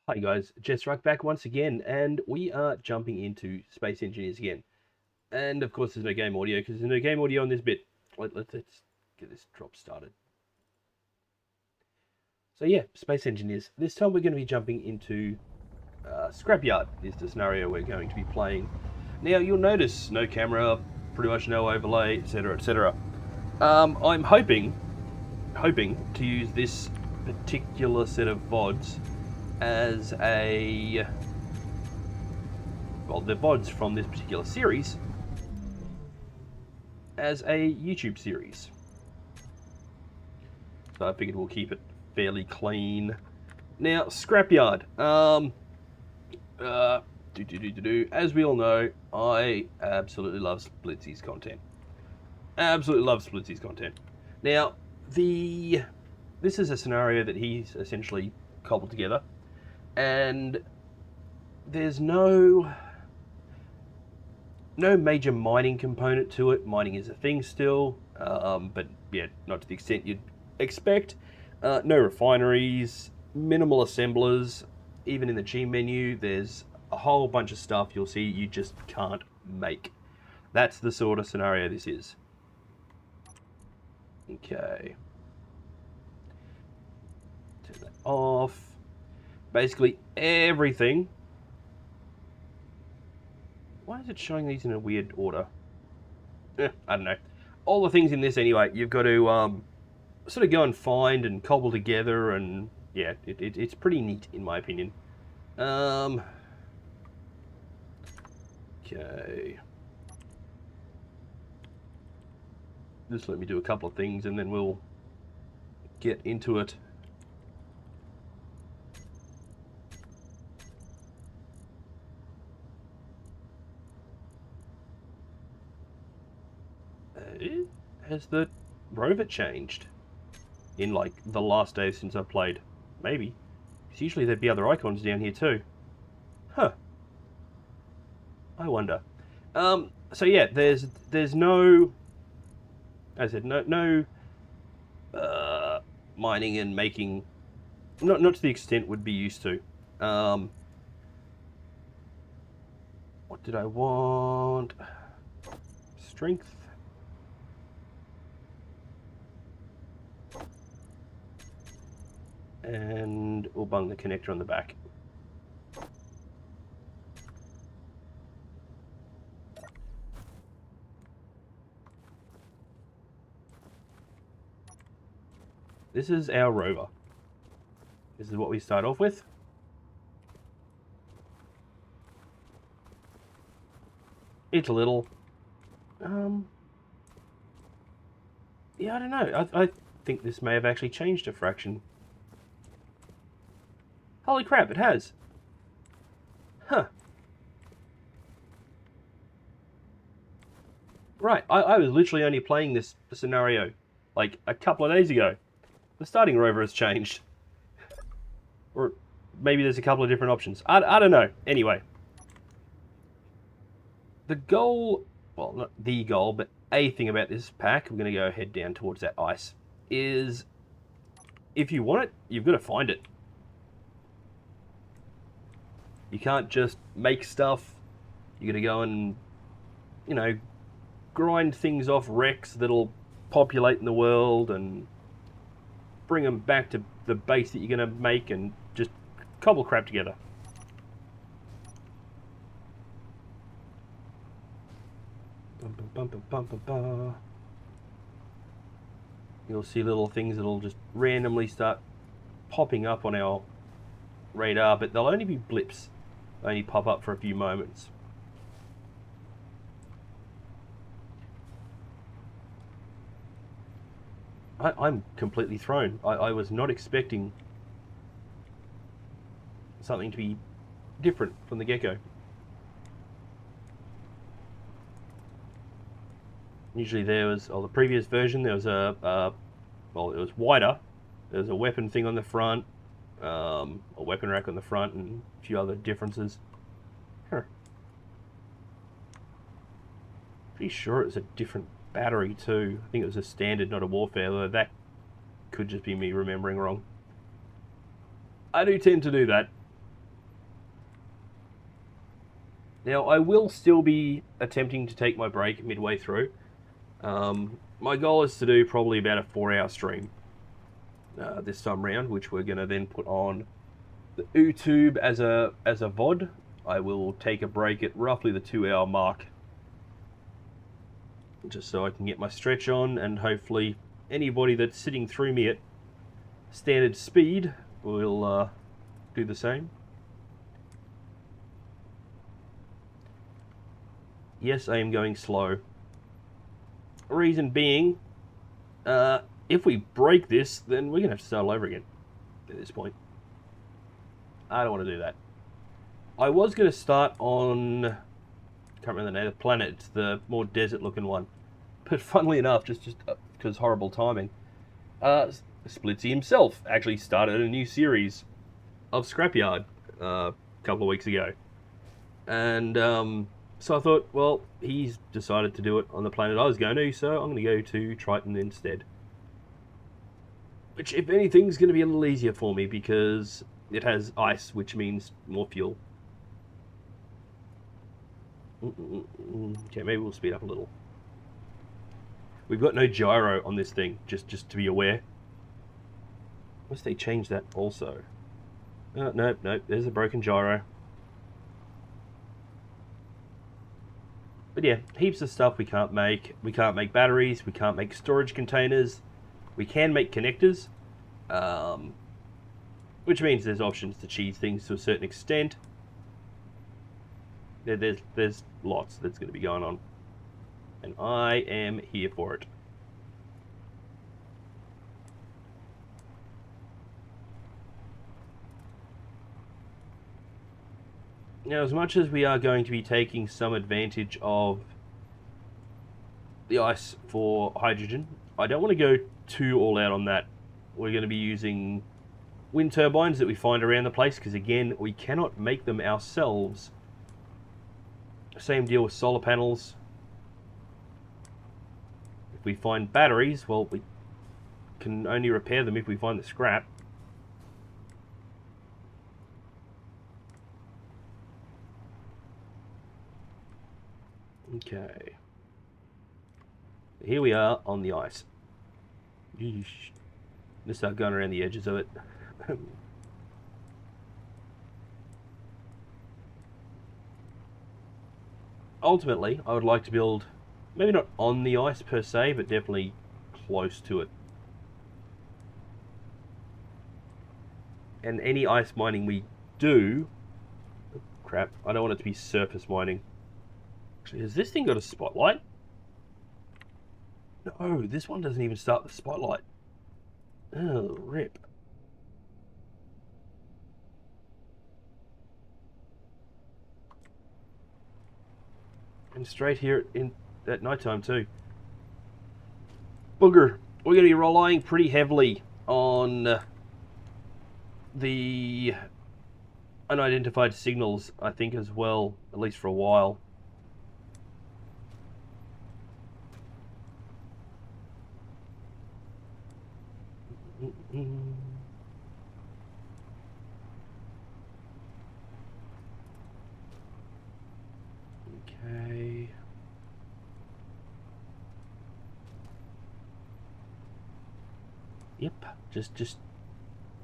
Hi guys, JessRuck back once again, and we are jumping into Space Engineers again. And of course there's no game audio, because there's no game audio on this bit. Let's get this drop started. So yeah, Space Engineers. This time we're going to be jumping into Scrapyard, is the scenario we're going to be playing. Now you'll notice no camera, pretty much no overlay, etc, etc. I'm hoping to use this particular set of VODs as a... well, the VODs from this particular series as a YouTube series. So I figured we'll keep it fairly clean. Now, Scrapyard. As we all know, I absolutely love Splitsie's content. Absolutely love Splitsie's content. Now, this is a scenario that he's essentially cobbled together, and there's no major mining component to it. Mining is a thing still, but yeah, not to the extent you'd expect. No refineries, minimal assemblers. Even in the G menu, there's a whole bunch of stuff you'll see you just can't make. That's the sort of scenario this is. Okay. Turn that off. Basically everything. Why is it showing these in a weird order? I don't know. All the things in this anyway, you've got to sort of go and find and cobble together, and yeah, it's pretty neat in my opinion. Okay. Just let me do a couple of things and then we'll get into it. Has the rover changed in like the last day since I played? Maybe. Because usually there'd be other icons down here too. Huh. I wonder. So yeah, there's no, as I said, no mining and making, not to the extent would be used to. What did I want? Strength. And we'll bung the connector on the back. This is our rover. This is what we start off with. It's a little... yeah, I don't know. I think this may have actually changed a fraction. Holy crap, it has. Huh. Right, I was literally only playing this scenario like a couple of days ago. The starting rover has changed. Or maybe there's a couple of different options. I don't know. Anyway. The goal, well, not the goal, but a thing about this pack, we're going to go head down towards that ice, is if you want it, you've got to find it. You can't just make stuff. You're going to go and, you know, grind things off wrecks that'll populate in the world and bring them back to the base that you're going to make and just cobble crap together. You'll see little things that'll just randomly start popping up on our radar, but they'll only be blips. They only pop up for a few moments. I'm completely thrown. I was not expecting something to be different from the get-go. Usually there was, or the previous version, there was well, it was wider. There was a weapon thing on the front, a weapon rack on the front, and a few other differences. Huh. Pretty sure it was a different battery too. I think it was a standard, not a warfare, though that could just be me remembering wrong. I do tend to do that. Now, I will still be attempting to take my break midway through. My goal is to do probably about a 4-hour stream this time round, which we're going to then put on the YouTube as a VOD. I will take a break at roughly the 2-hour mark, just so I can get my stretch on, and hopefully anybody that's sitting through me at standard speed will do the same. Yes, I am going slow. Reason being, if we break this, then we're going to have to start all over again at this point. I don't want to do that. I was going to start on, I can't remember the name of the planet, it's the more desert looking one. But funnily enough, just because horrible timing, Splitsie himself actually started a new series of Scrapyard a couple of weeks ago. And so I thought, well, he's decided to do it on the planet I was going to, so I'm going to go to Triton instead. Which, if anything, is going to be a little easier for me because it has ice, which means more fuel. Okay, maybe we'll speed up a little. We've got no gyro on this thing, just to be aware. Unless they change that also. Nope, there's a broken gyro. But yeah, heaps of stuff we can't make. We can't make batteries, we can't make storage containers. We can make connectors, which means there's options to cheese things to a certain extent. There's lots that's going to be going on, and I am here for it. Now, as much as we are going to be taking some advantage of the ice for hydrogen, I don't want to go too all out on that. We're going to be using wind turbines that we find around the place, because again, we cannot make them ourselves. Same deal with solar panels. If we find batteries, well, we can only repair them if we find the scrap. Okay. Here we are on the ice. Yeesh. Let's start going around the edges of it. Ultimately, I would like to build, maybe not on the ice per se, but definitely close to it. And any ice mining we do... Oh, crap, I don't want it to be surface mining. Actually, has this thing got a spotlight? No, this one doesn't even start the spotlight. Oh, rip. And straight here at night time too. Booger. We're going to be relying pretty heavily on the unidentified signals, I think, as well, at least for a while. Okay. Yep, just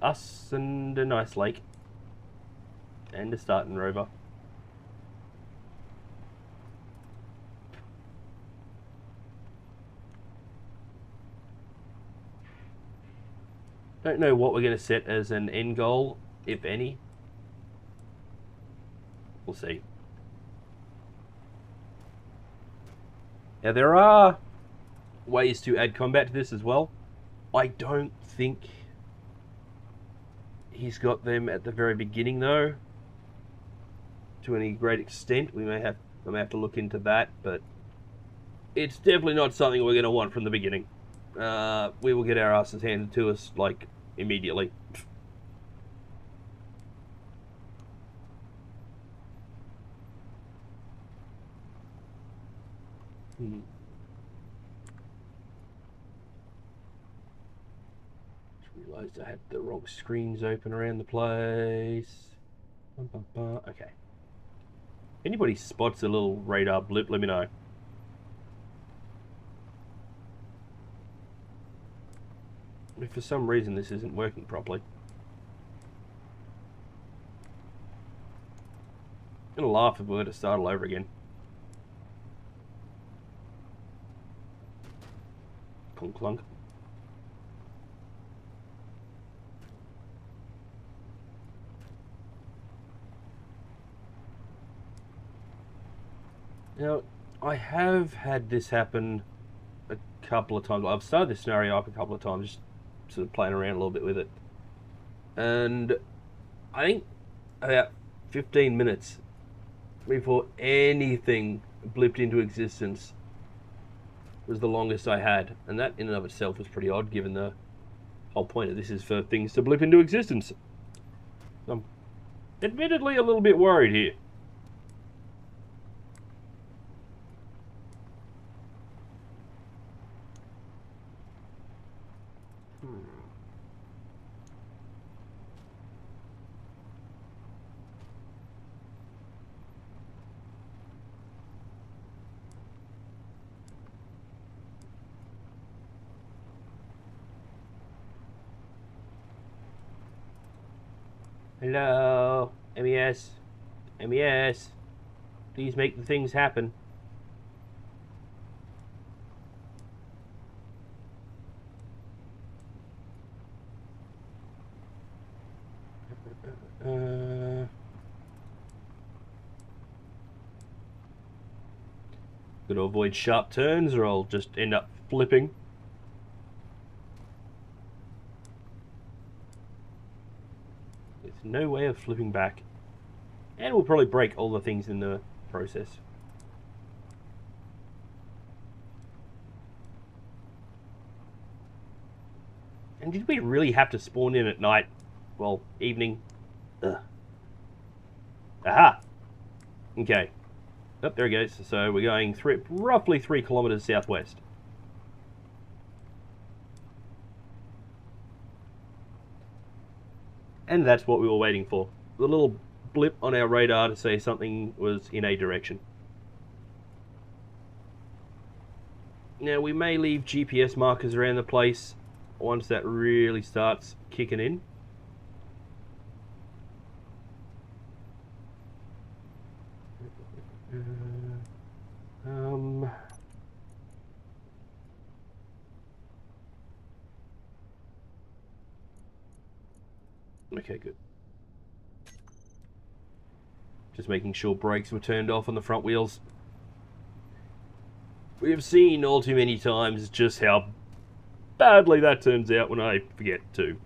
us and a nice lake. And a starting rover. Don't know what we're going to set as an end goal, if any. We'll see. Now, there are ways to add combat to this as well. I don't think he's got them at the very beginning, though, to any great extent. I may have to look into that, but it's definitely not something we're going to want from the beginning. We will get our asses handed to us, like, immediately. Just realised I had the wrong screens open around the place. Okay. Anybody spots a little radar blip, let me know. If for some reason this isn't working properly. I'm gonna laugh if we were to start all over again. Clunk clunk. Now, I have had this happen a couple of times. I've started this scenario up a couple of times, just sort of playing around a little bit with it. And I think about 15 minutes before anything blipped into existence was the longest I had. And that in and of itself was pretty odd, given the whole point of this is for things to blip into existence. I'm admittedly a little bit worried here. Hello, MES, MES, please make the things happen. Gotta avoid sharp turns or I'll just end up flipping. No way of flipping back, and we'll probably break all the things in the process. And did we really have to spawn in at night? Well, evening. Ugh. Aha! Okay. Oh, there it goes. So we're going roughly 3 kilometers southwest. And that's what we were waiting for. The little blip on our radar to say something was in a direction. Now we may leave GPS markers around the place once that really starts kicking in. Okay, good. Just making sure brakes were turned off on the front wheels. We have seen all too many times just how badly that turns out when I forget to.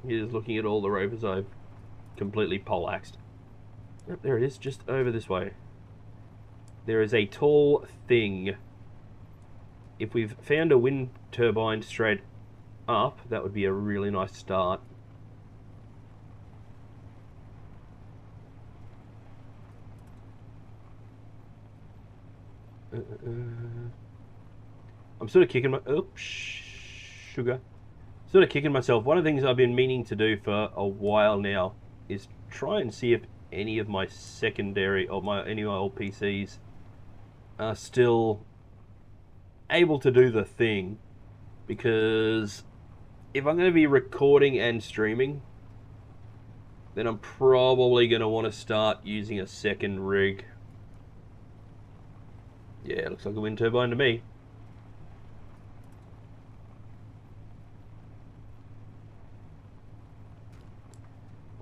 Here's looking at all the rovers I've completely poleaxed. Oh, there it is, just over this way. There is a tall thing. If we've found a wind turbine straight up, that would be a really nice start. I'm sort of kicking my... Oops, sugar. Sort of kicking myself. One of the things I've been meaning to do for a while now is try and see if any of my secondary or any of my old PCs are still able to do the thing, because if I'm going to be recording and streaming, then I'm probably going to want to start using a second rig. Yeah, it looks like a wind turbine to me.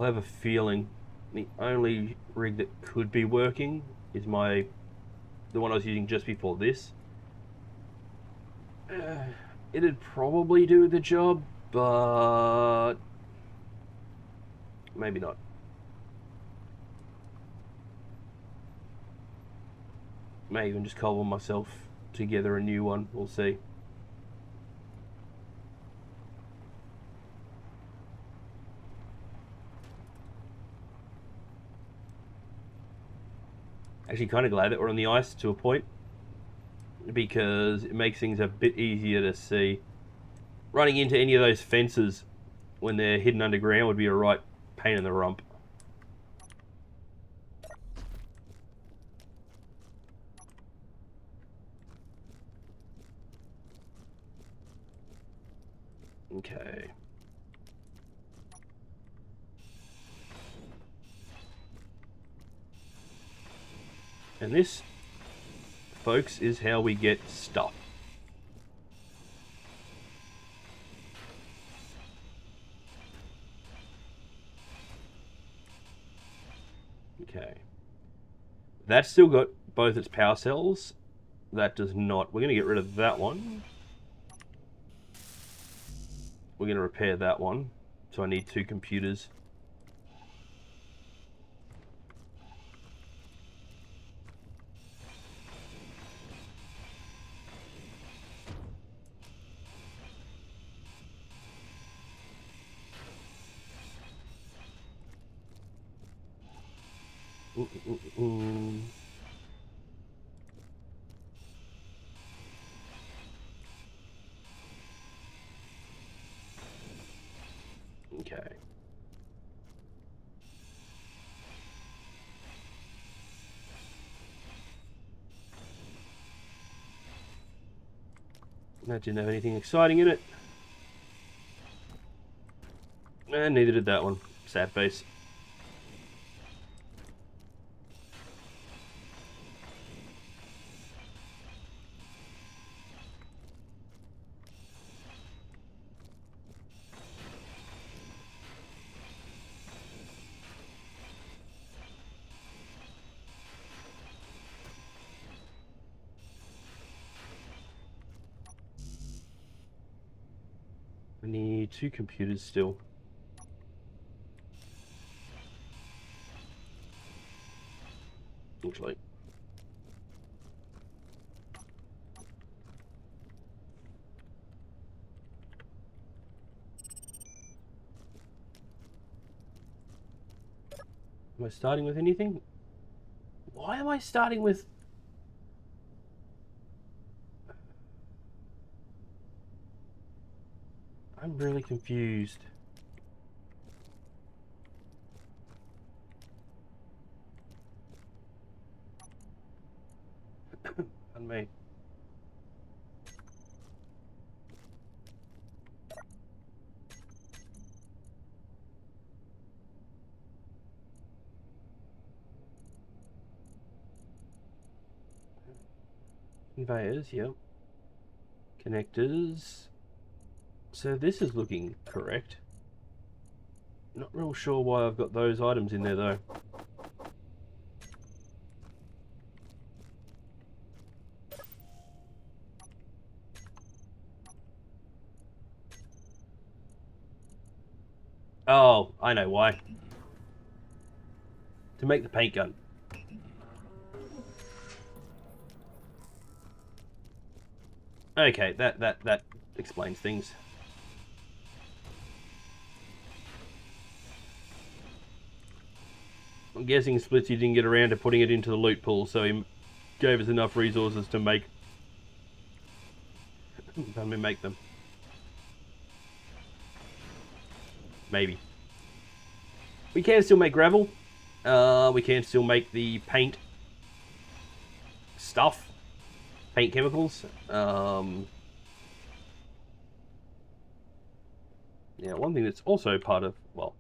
I have a feeling the only rig that could be working is the one I was using just before this. It'd probably do the job, but maybe not. May even just cobble myself together a new one, we'll see. Actually kind of glad that we're on the ice to a point, because it makes things a bit easier to see. Running into any of those fences when they're hidden underground would be a right pain in the rump. Okay. And this, folks, is how we get stuff. Okay. That's still got both its power cells. That does not. We're going to get rid of that one. We're going to repair that one. So I need 2 computers. Okay. That didn't have anything exciting in it. And neither did that one. Sad face. I need 2 computers still. Looks like. Am I starting with anything? Why am I starting with... I'm really confused. Pardon me. Conveyors, yep. Connectors. So this is looking correct. Not real sure why I've got those items in there though. Oh, I know why. To make the paint gun. Okay, that explains things. I'm guessing Splitsie didn't get around to putting it into the loot pool, so he gave us enough resources to make them. Maybe. We can still make gravel. We can still make the paint stuff. Paint chemicals. Yeah, one thing that's also part of, well,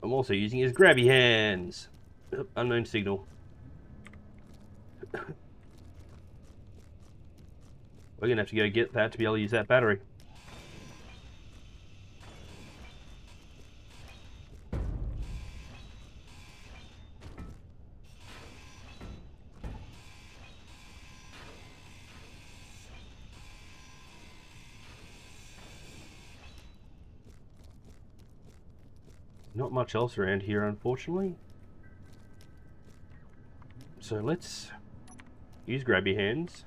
I'm also using is grabby hands. Unknown signal. We're going to have to go get that to be able to use that battery. Not much else around here, unfortunately. So let's use grabby hands.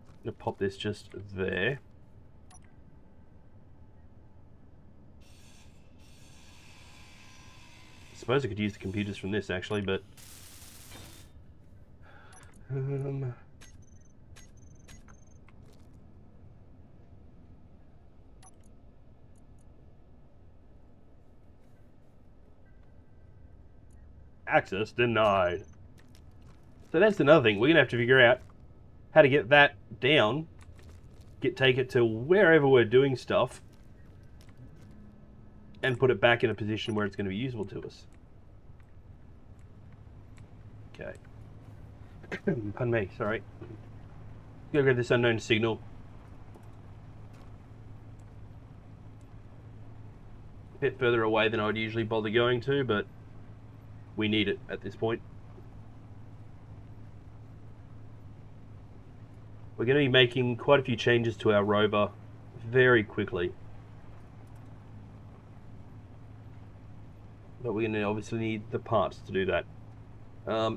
I'm gonna pop this just there. I suppose I could use the computers from this actually, but access denied. So that's another thing. We're gonna have to figure out how to get that down, take it to wherever we're doing stuff and put it back in a position where it's going to be useful to us. Okay. Pardon me, sorry. Go grab this unknown signal. A bit further away than I would usually bother going to, but we need it at this point. We're going to be making quite a few changes to our rover very quickly. But we're going to obviously need the parts to do that.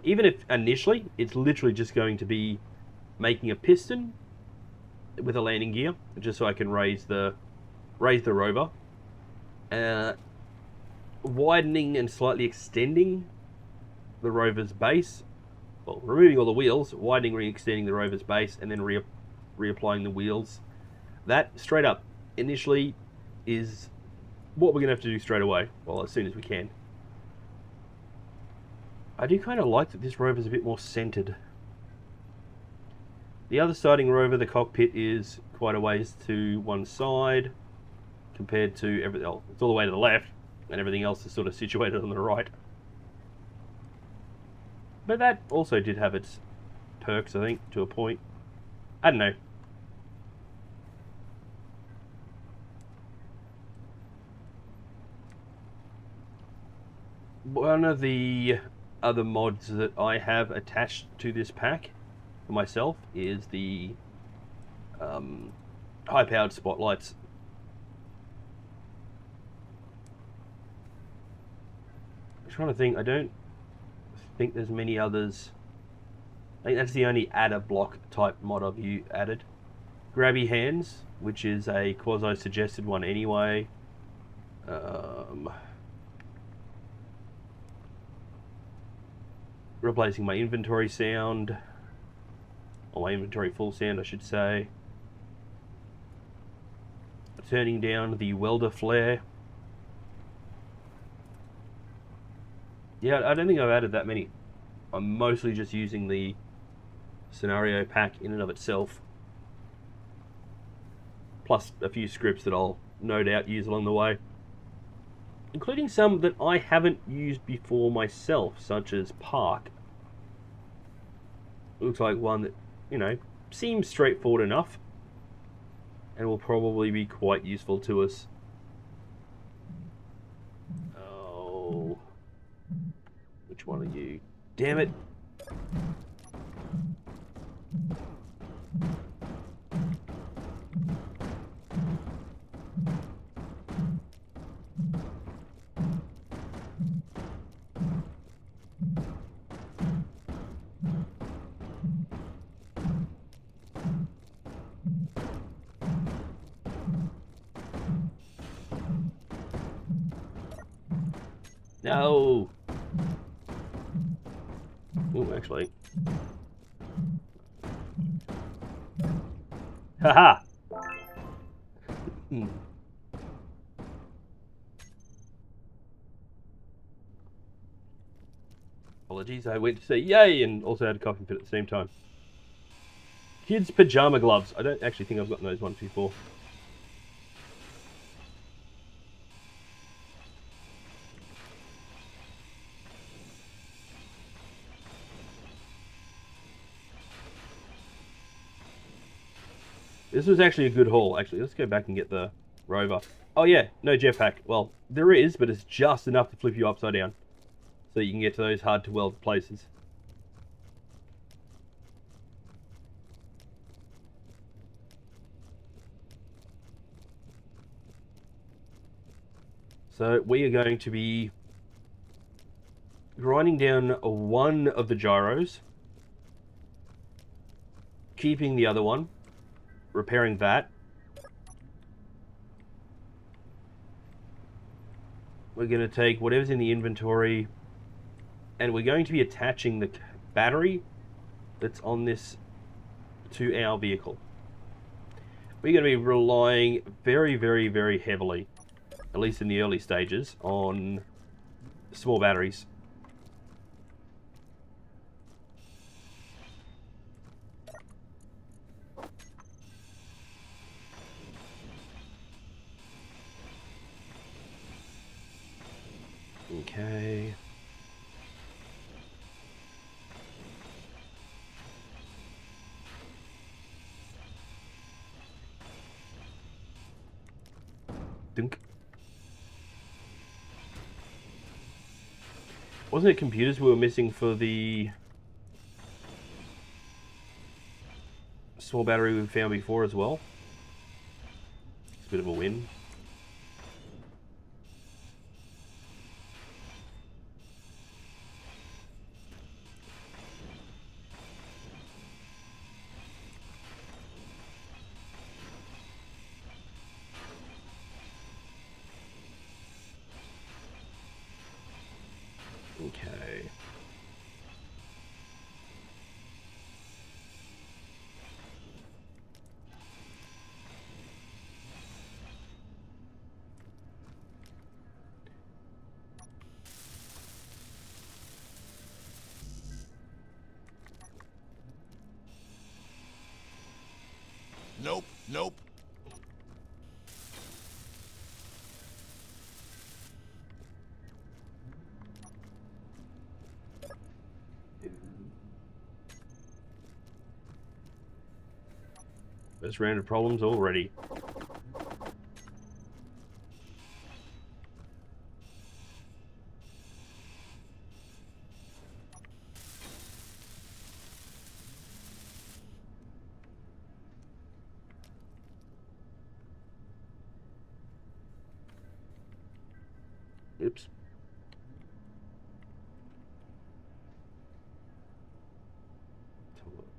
Even if initially it's literally just going to be making a piston with a landing gear, just so I can raise the rover. Widening and slightly extending the rover's base. Well, removing all the wheels, widening, re-extending the rover's base, and then reapplying the wheels. That, straight up, initially is what we're going to have to do straight away. Well, as soon as we can. I do kind of like that this rover's a bit more centered. The other starting rover, the cockpit, is quite a ways to one side compared to everything else. It's all the way to the left, and everything else is sort of situated on the right. But that also did have its perks, I think, to a point. I don't know. One of the other mods that I have attached to this pack for myself is the high-powered spotlights. I'm trying to think. I don't think there's many others. I think that's the only adder block type mod I've added. Grabby hands, which is a quasi-suggested one anyway. Replacing my inventory sound, or my inventory full sound I should say. Turning down the welder flare. Yeah, I don't think I've added that many. I'm mostly just using the scenario pack in and of itself, plus a few scripts that I'll no doubt use along the way, including some that I haven't used before myself, such as Park. Looks like one that, you know, seems straightforward enough and will probably be quite useful to us. Oh, which one are you? Damn it! No! Oh, actually. Haha! Apologies, I went to say yay and also had a coffee fit at the same time. Kids' pajama gloves. I don't actually think I've gotten those ones before. This was actually a good haul. Actually, let's go back and get the rover. Oh yeah, no jetpack. Well, there is, but it's just enough to flip you upside down, so you can get to those hard to weld places. So we are going to be grinding down one of the gyros, keeping the other one, repairing that. We're going to take whatever's in the inventory, and we're going to be attaching the battery that's on this to our vehicle. We're going to be relying very, very, very heavily, at least in the early stages, on small batteries. Dunk. Wasn't it computers we were missing for the small battery we found before as well? It's a bit of a win. Okay. Nope, nope. First round of problems already. Oops.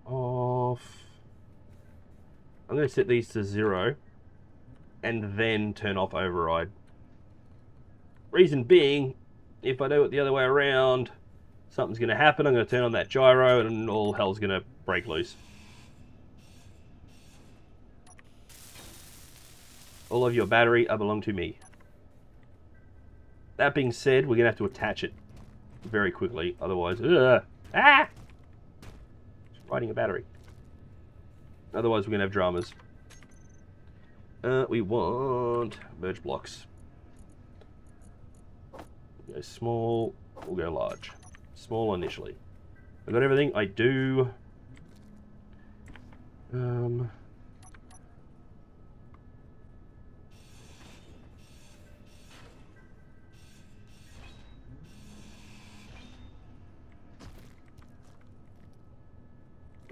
Off. I'm going to set these to 0 and then turn off override. Reason being, if I do it the other way around, something's going to happen. I'm going to turn on that gyro and all hell's going to break loose. All of your battery belong to me. That being said, we're going to have to attach it very quickly. Otherwise, just riding a battery. Otherwise, we're going to have dramas. We want merge blocks. We'll go small, we'll go large. Small initially. I got everything. I do.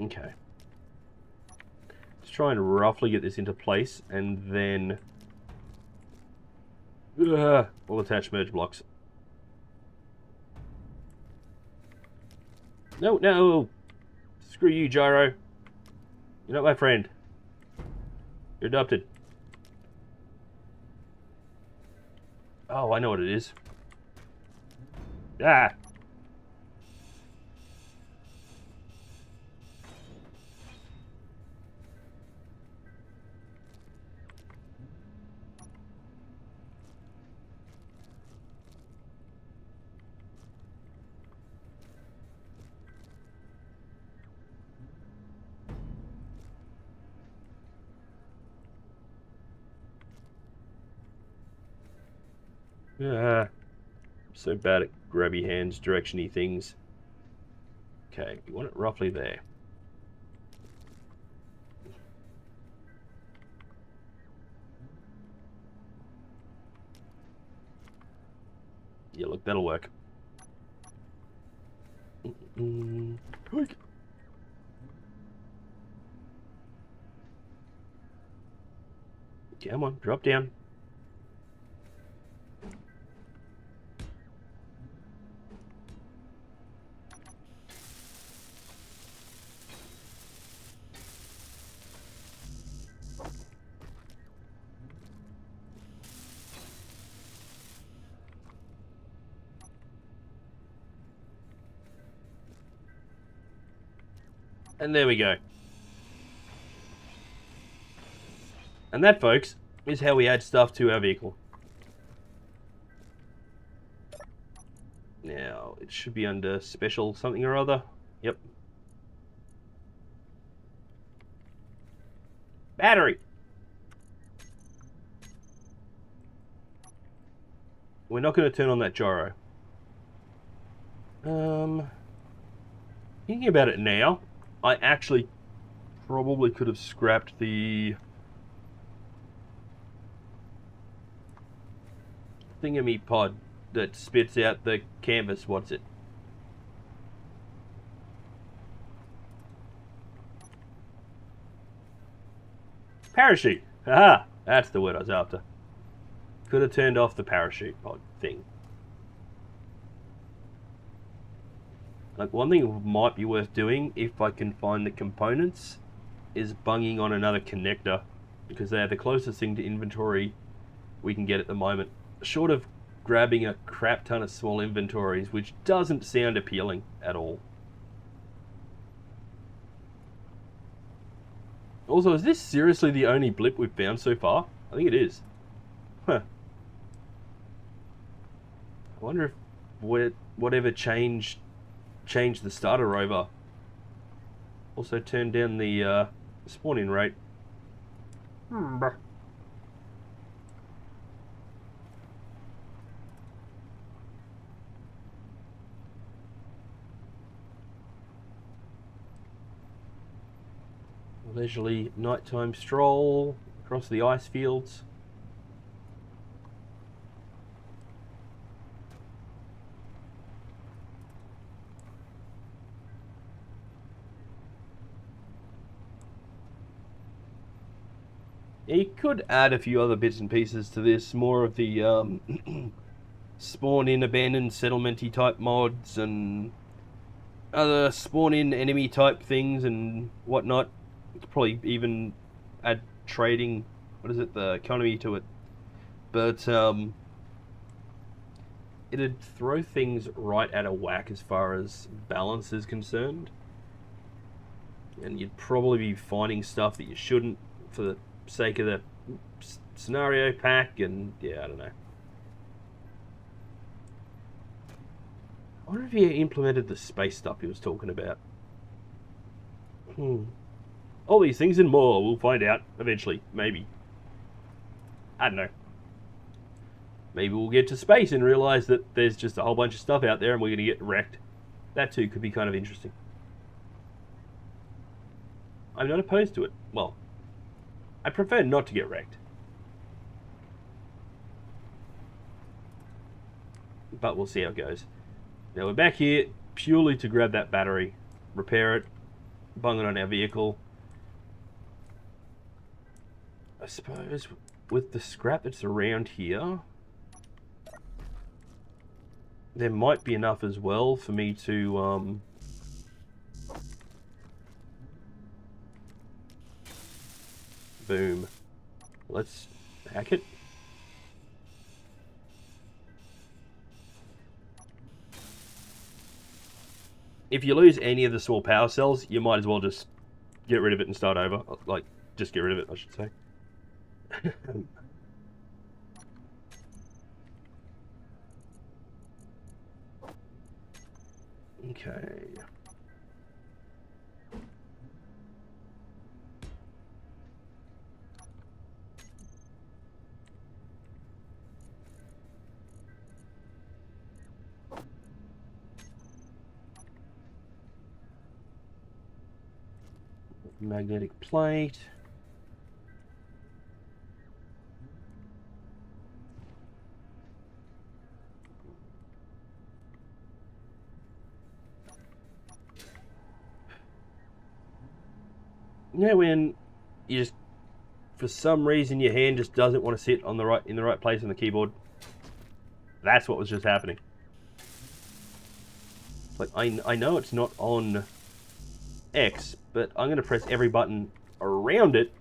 Okay. Just try and roughly get this into place, and then we'll attach merge blocks. No, no! Screw you, gyro. You're not my friend. You're adopted. Oh, I know what it is. Ah! I'm so bad at grabby hands, direction-y things. Okay, we want it roughly there. Yeah, look, that'll work. Quick. Come on, drop down. And there we go. And that, folks, is how we add stuff to our vehicle. Now, it should be under special something or other. Yep. Battery! We're not going to turn on that gyro. Thinking about it now, I actually probably could have scrapped the thingamy pod that spits out the canvas. What's it? Parachute. Aha! That's the word I was after. Could have turned off the parachute pod thing. Like, one thing that might be worth doing, if I can find the components, is bunging on another connector, because they're the closest thing to inventory we can get at the moment. Short of grabbing a crap ton of small inventories, which doesn't sound appealing at all. Also, is this seriously the only blip we've found so far? I think it is. Huh. I wonder if whatever changed the starter rover also turned down the spawning rate. Leisurely nighttime stroll across the ice fields. Yeah, you could add a few other bits and pieces to this, more of the spawn in abandoned settlement-y type mods and other spawn in enemy type things and whatnot. Probably even add trading, what is it, the economy to it. But it'd throw things right out of whack as far as balance is concerned. And you'd probably be finding stuff that you shouldn't for the sake of the scenario pack, and yeah, I don't know. I wonder if he implemented the space stuff he was talking about. All these things and more, we'll find out eventually, maybe. I don't know. Maybe we'll get to space and realise that there's just a whole bunch of stuff out there and we're going to get wrecked. That too could be kind of interesting. I'm not opposed to it. Well, I prefer not to get wrecked. But we'll see how it goes. Now we're back here purely to grab that battery, repair it, bung it on our vehicle. I suppose with the scrap that's around here, there might be enough as well for me to boom. Let's hack it. If you lose any of the small power cells, you might as well just get rid of it and start over. Like, just get rid of it, I should say. Okay. Magnetic plate. You know when you just, for some reason, your hand just doesn't want to sit on the in the right place on the keyboard? That's what was just happening. Like, I know it's not on X, but I'm going to press every button around it.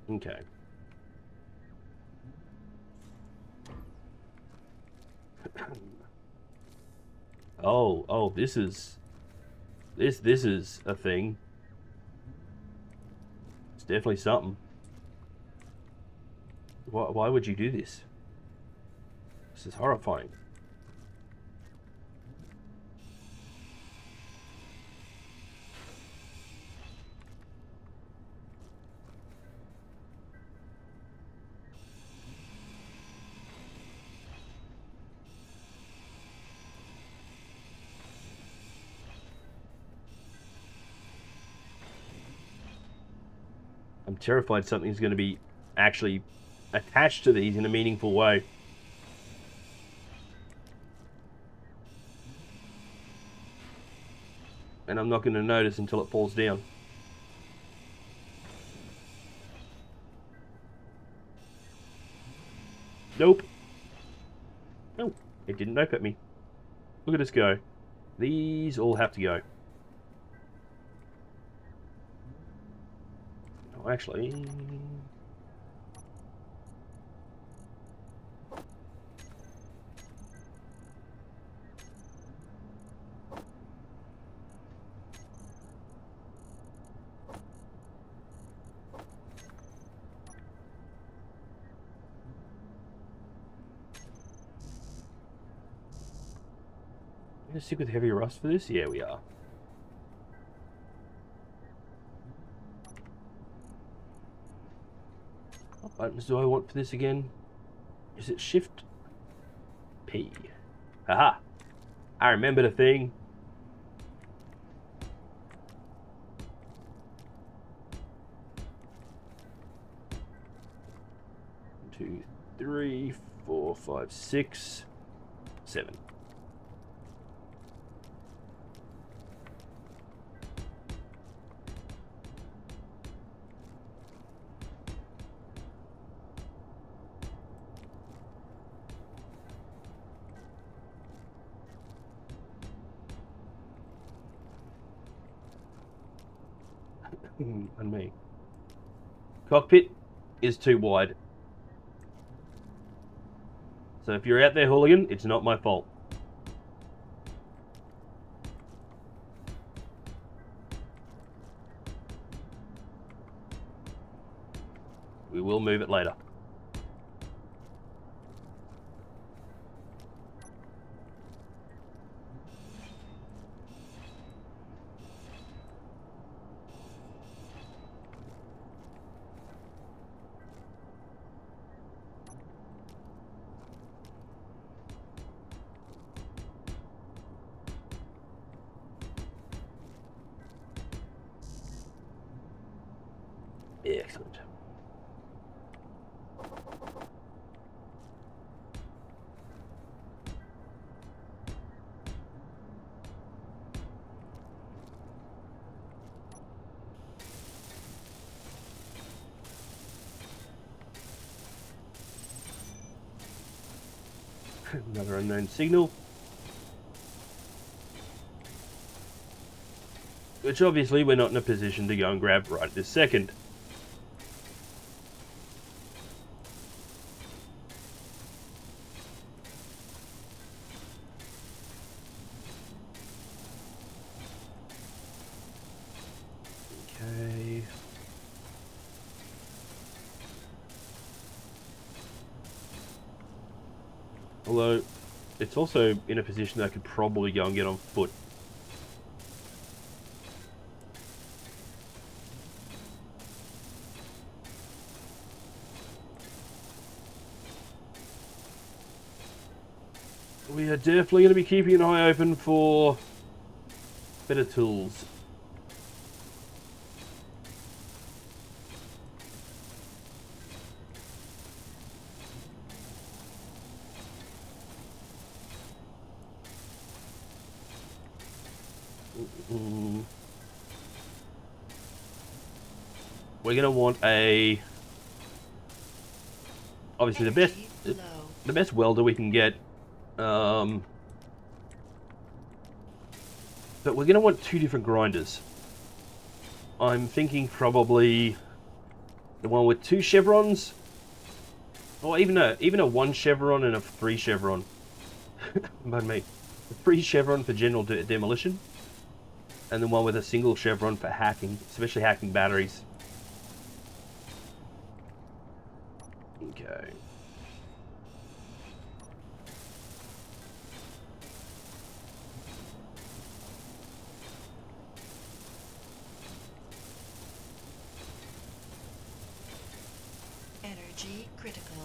Okay. Oh, this is a thing. It's definitely something. Why would you do this? This is horrifying. I'm terrified something's going to be actually attached to these in a meaningful way. And I'm not going to notice until it falls down. Nope. Oh, it didn't nope at me. Look at us go. These all have to go. Oh, actually... Gonna stick with heavy rust for this? Yeah, we are. What buttons do I want for this again? Is it Shift P? Haha! I remember the thing. Two, 3, 4, 5, 6, 7. And me. Cockpit is too wide. So if you're out there, hooligan, it's not my fault. We will move it later. Excellent. Another unknown signal. Which obviously we're not in a position to go and grab right this second. Okay. Although, it's also in a position that I could probably go and get on foot. We are definitely going to be keeping an eye open for better tools. We're going to want a... Obviously the best welder we can get. But we're going to want 2 different grinders. I'm thinking probably the one with 2 chevrons, or even a 1 chevron and a 3 chevron. Pardon me. A 3 chevron for general demolition, and the one with a single chevron for hacking, especially hacking batteries. Okay. Energy critical.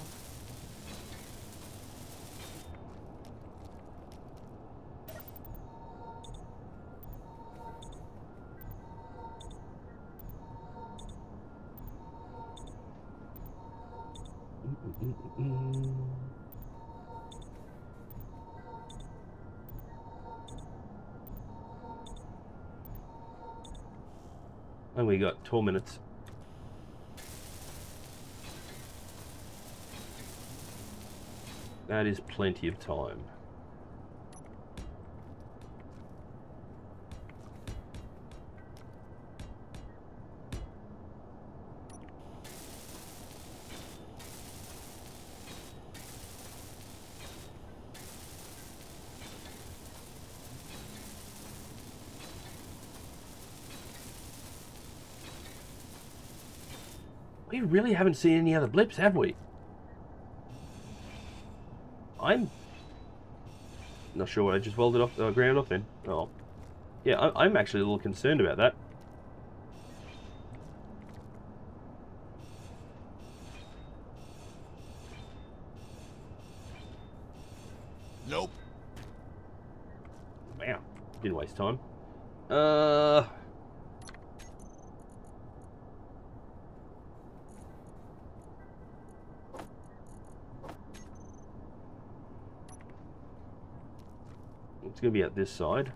And we got 12 minutes. That is plenty of time. We really haven't seen any other blips, have we? I'm not sure what I just welded off, ground off then. Oh, yeah, I'm actually a little concerned about that. Nope. Wow, didn't waste time. It's going to be at this side.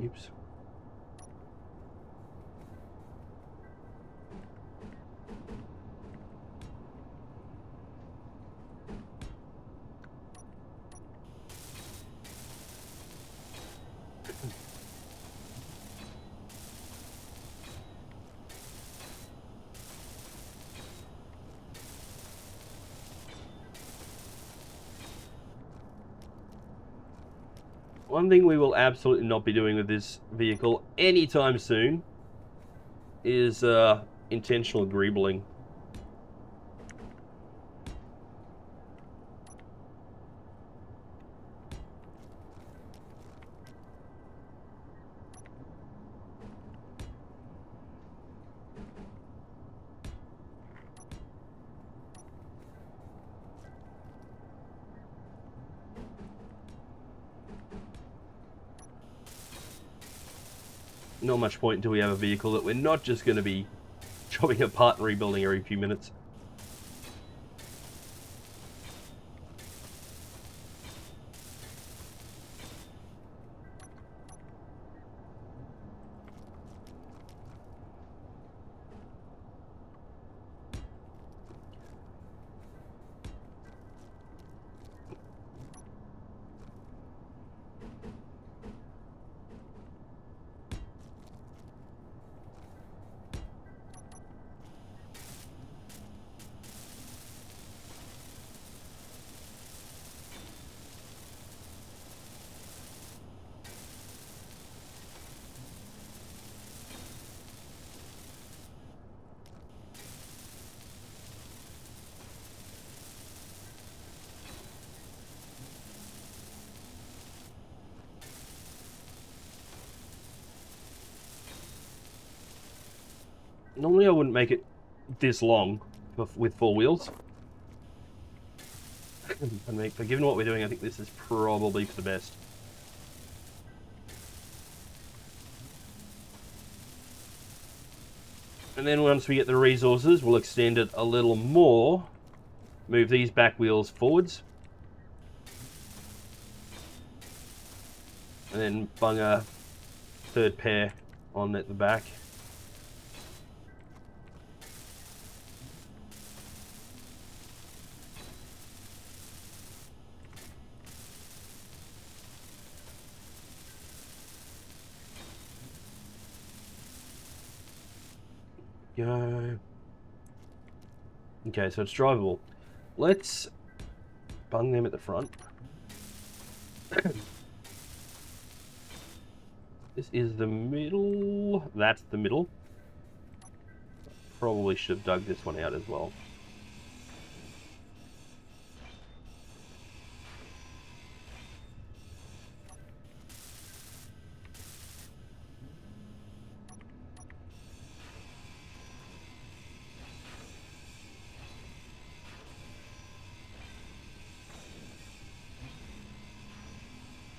Oops. One thing we will absolutely not be doing with this vehicle anytime soon is intentional greebling. Not much point until we have a vehicle that we're not just going to be chopping apart and rebuilding every few minutes. Normally I wouldn't make it this long with four wheels. But given what we're doing, I think this is probably for the best. And then once we get the resources, we'll extend it a little more. Move these back wheels forwards. And then bung a third pair on at the back. Go. Okay, so it's drivable. Let's bung them at the front. This is the middle. That's the middle. Probably should have dug this one out as well.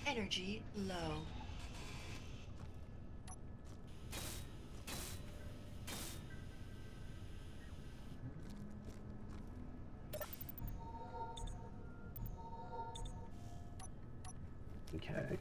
Energy low. Okay.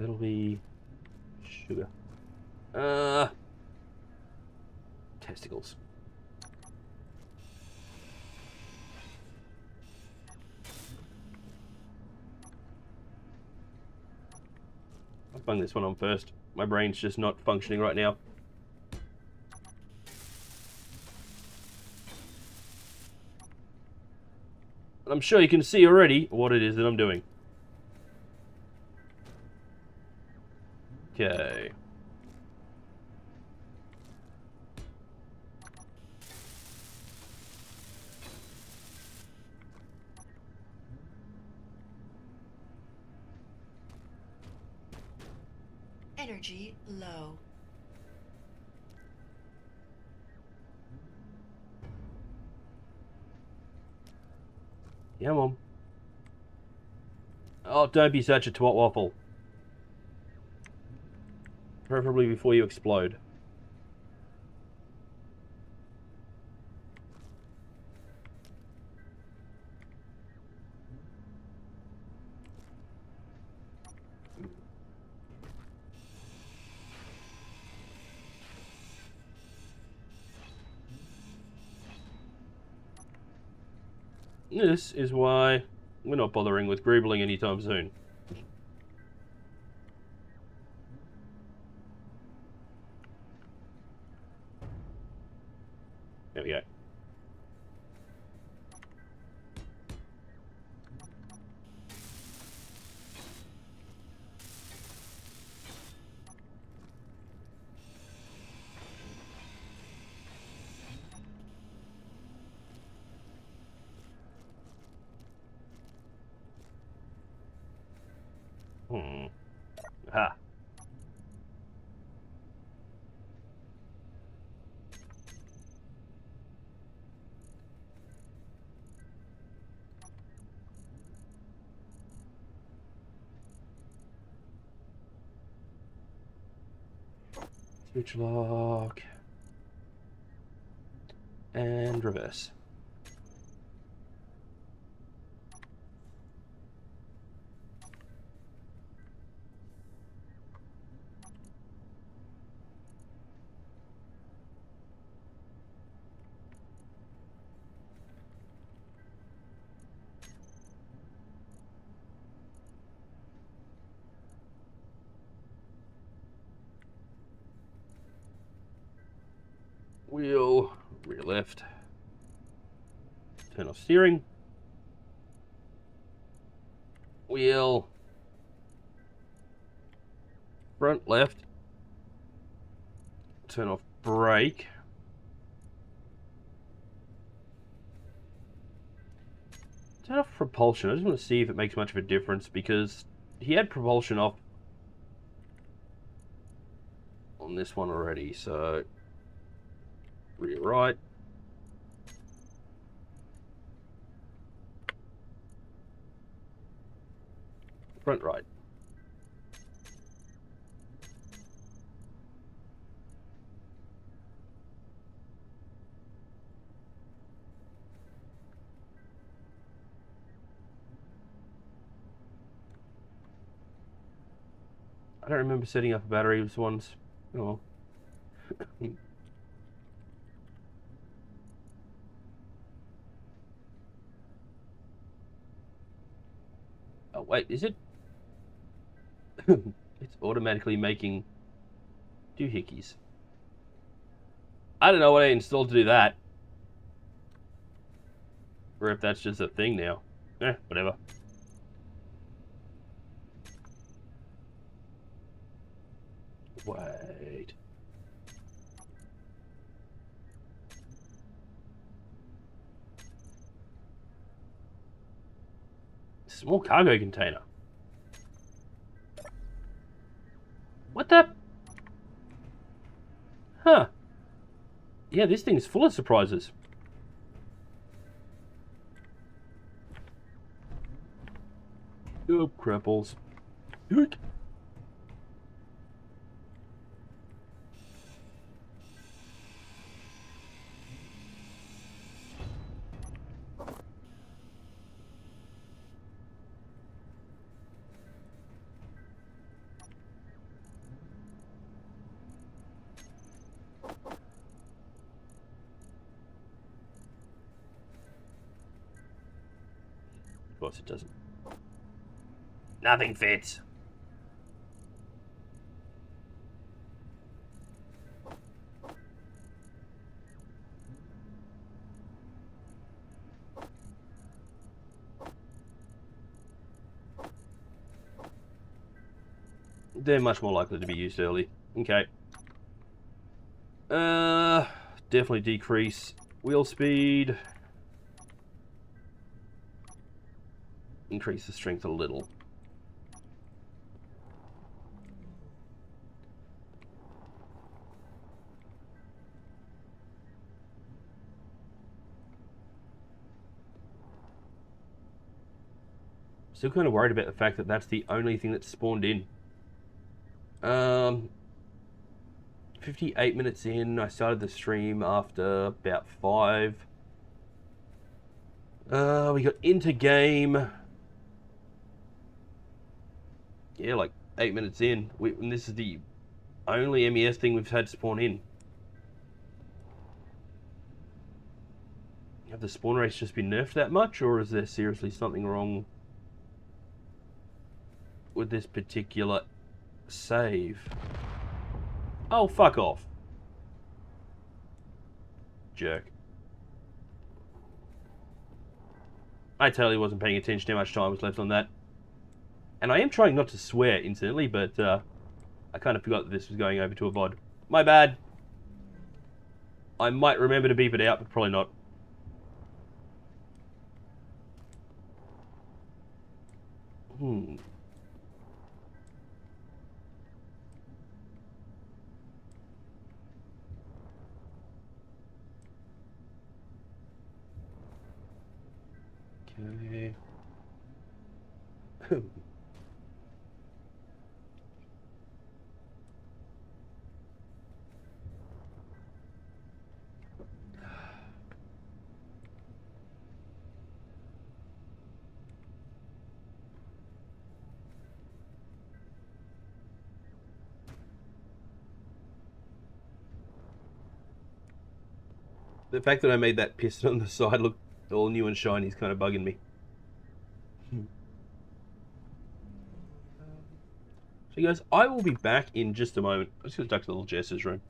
It'll be sugar. Testicles. I'll bung this one on first. My brain's just not functioning right now. I'm sure you can see already what it is that I'm doing. Okay. Energy low. Yeah, Mom. Oh, don't be such a twat waffle. Preferably before you explode. This is why we're not bothering with greebling anytime soon. There we go. Aha. Switch lock. And reverse. Wheel, rear left. Turn off steering. Wheel. Front left. Turn off brake. Turn off propulsion. I just want to see if it makes much of a difference because he had propulsion off on this one already, so rear right. Front right. I don't remember setting up a battery once. Oh. Oh, wait, is it? It's automatically making Doohickeys. I don't know what I installed to do that. Or if that's just a thing now. Whatever. Wait. Small cargo container. What the? Huh. Yeah, this thing's full of surprises. Oh, cripples. Yoink. Of course it doesn't. Nothing fits. They're much more likely to be used early. Okay. Definitely decrease wheel speed. Increase the strength a little. Still kind of worried about the fact that that's the only thing that's spawned in. 58 minutes in, I started the stream after about 5. We got into game. Yeah, like 8 minutes in. And this is the only MES thing we've had spawn in. Have the spawn rates just been nerfed that much, or is there seriously something wrong with this particular save? Oh, fuck off. Jerk. I totally wasn't paying attention to how much time was left on that. And I am trying not to swear instantly, but I kind of forgot that this was going over to a VOD. My bad. I might remember to beep it out, but probably not. Okay. The fact that I made that piston on the side look all new and shiny is kind of bugging me. So guys, I will be back in just a moment. I'm just going to duck to the little Jess's room.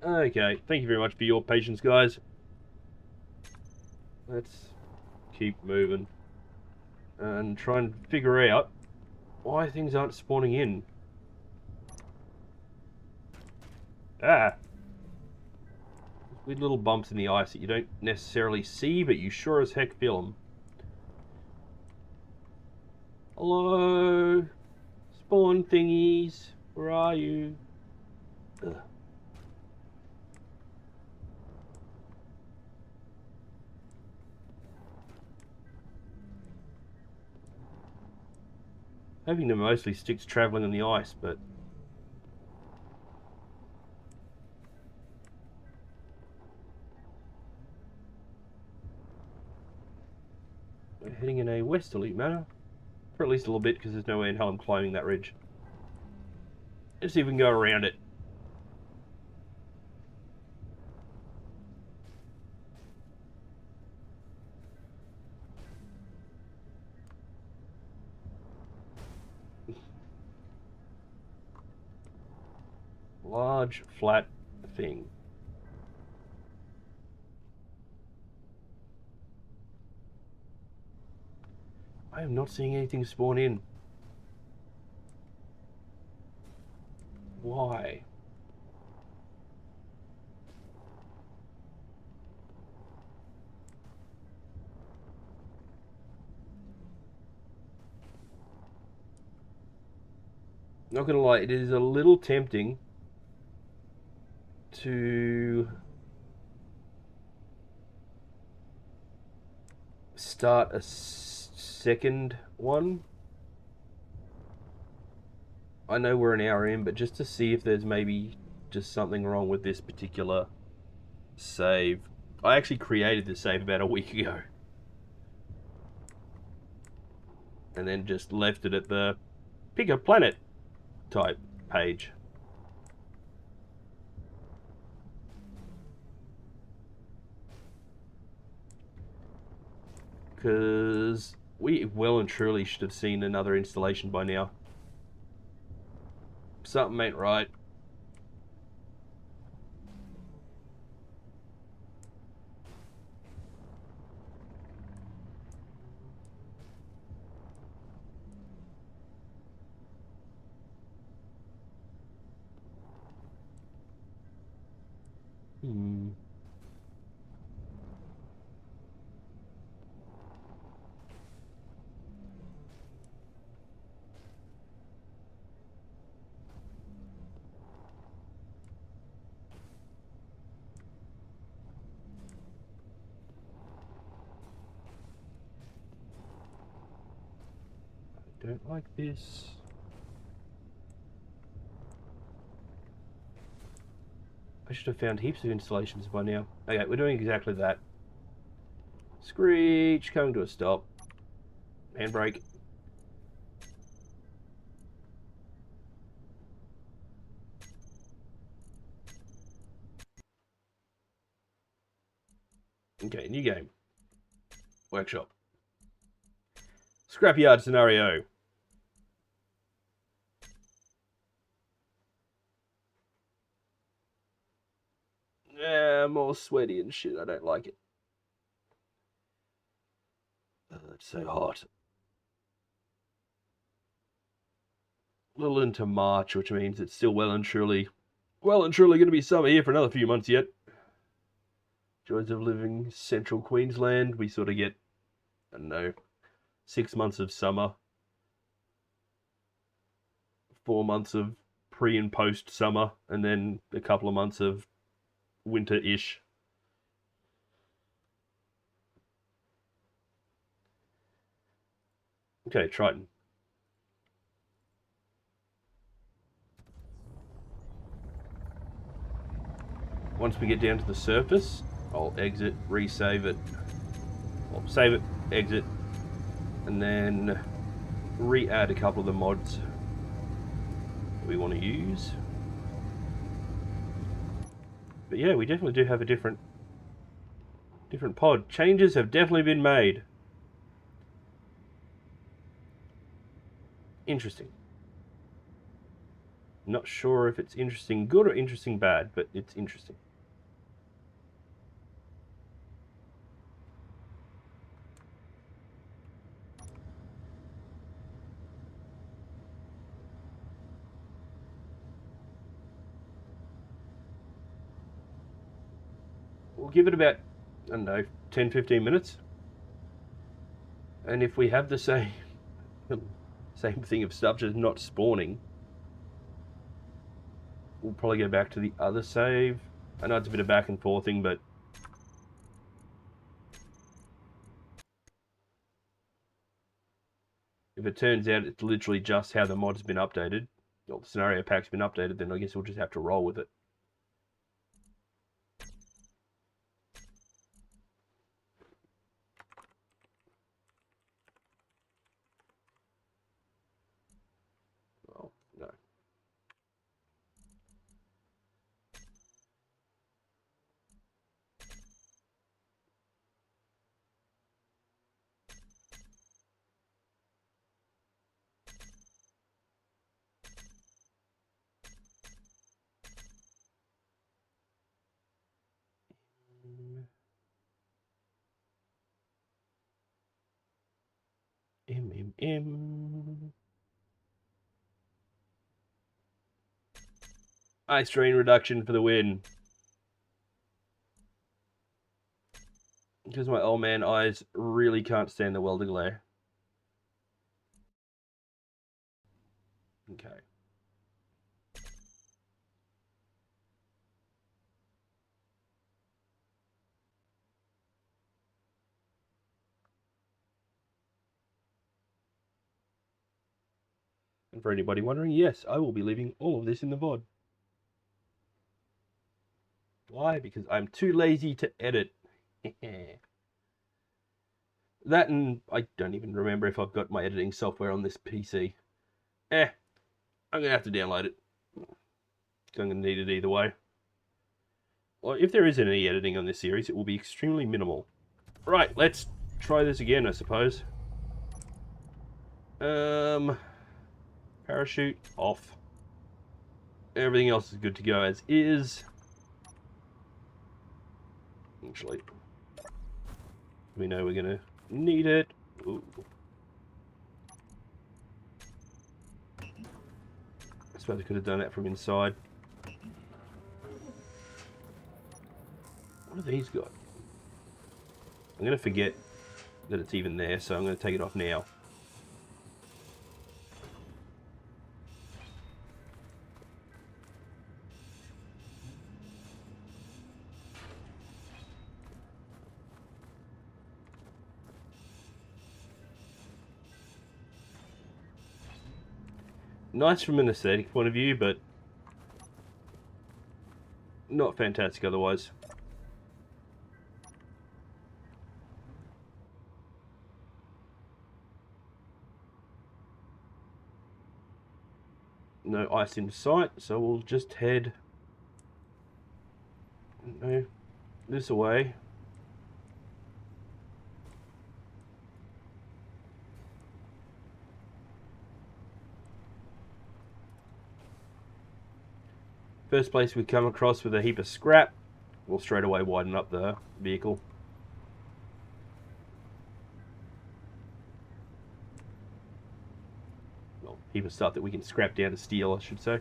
Okay, thank you very much for your patience, guys. Let's keep moving and try and figure out why things aren't spawning in. Ah! Weird little bumps in the ice that you don't necessarily see, but you sure as heck feel them. Hello? Spawn thingies, where are you? Ugh. Hoping to mostly stick to travelling on the ice, but we're heading in a westerly manner. For at least a little bit, because there's no way in hell I'm climbing that ridge. Let's see if we can go around it. Large, flat thing. I am not seeing anything spawn in. Why? Not gonna lie, it is a little tempting to start a second one. I know we're an hour in, but just to see if there's maybe just something wrong with this particular save. I actually created this save about a week ago. And then just left it at the pick a planet type page. Because we well and truly should have seen another installation by now. Something ain't right. Don't like this. I should have found heaps of installations by now. Okay, we're doing exactly that. Screech, coming to a stop. Handbrake. Okay, new game. Workshop. Scrapyard scenario. Yeah, more sweaty and shit. I don't like it. It's so hot. A little into March, which means it's still well and truly going to be summer here for another few months yet. Joys of living central Queensland. We sort of get, I don't know, 6 months of summer, 4 months of pre and post summer, and then a couple of months of winter-ish. Okay, Triton. Once we get down to the surface, I'll exit, resave it. Well, save it, exit, and then re-add a couple of the mods that we want to use. But yeah, we definitely do have a different pod. Changes have definitely been made. Interesting. Not sure if it's interesting good or interesting bad, but it's interesting. We'll give it about, I don't know, 10-15 minutes. And if we have the same thing of stuff just not spawning, we'll probably go back to the other save. I know it's a bit of back and forthing, but if it turns out it's literally just how the mod's been updated, or the scenario pack's been updated, then I guess we'll just have to roll with it. Oh, no. Eye strain reduction for the win. Because my old man eyes really can't stand the welder glare. Okay. And for anybody wondering, yes, I will be leaving all of this in the VOD. Why? Because I'm too lazy to edit. That, and I don't even remember if I've got my editing software on this PC. I'm going to have to download it. I'm going to need it either way. Well, if there isn't any editing on this series, it will be extremely minimal. Right, let's try this again, I suppose. Parachute off. Everything else is good to go as is. Actually, we know we're gonna need it. Ooh. I suppose I could have done that from inside. What have these got? I'm gonna forget that it's even there, so I'm gonna take it off now. Nice from an aesthetic point of view, but not fantastic otherwise. No ice in sight, so we'll just head this way. First place we come across with a heap of scrap, we'll straight away widen up the vehicle. Well, heap of stuff that we can scrap down to steel, I should say.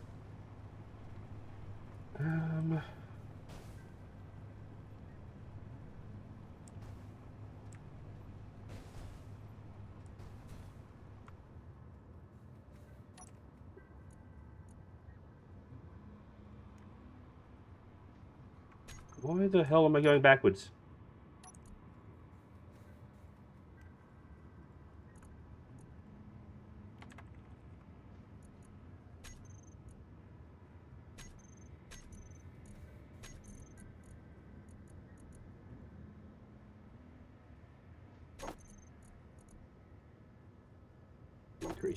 Why the hell am I going backwards?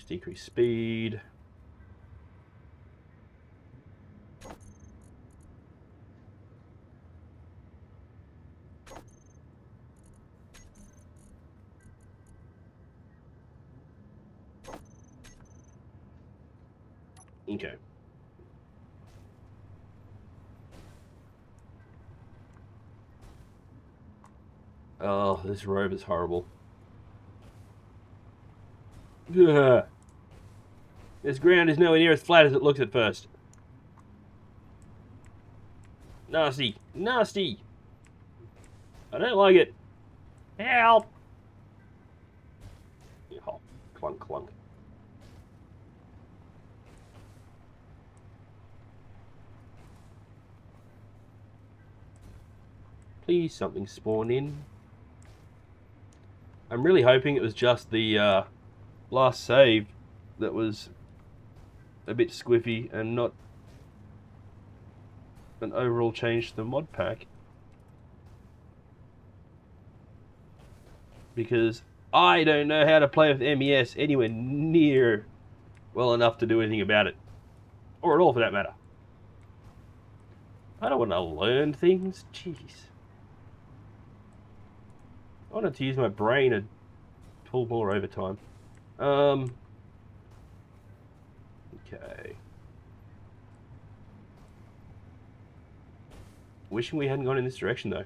Decrease speed. Okay. this rover's horrible. Ugh. This ground is nowhere near as flat as it looks at first. Nasty. Nasty. I don't like it. Help. Oh, clunk, clunk. Please, something spawn in. I'm really hoping it was just the last save that was a bit squiffy and not an overall change to the mod pack. Because I don't know how to play with MES anywhere near well enough to do anything about it. Or at all, for that matter. I don't want to learn things. Jeez. I wanted to use my brain and pull more overtime. Okay. Wishing we hadn't gone in this direction, though.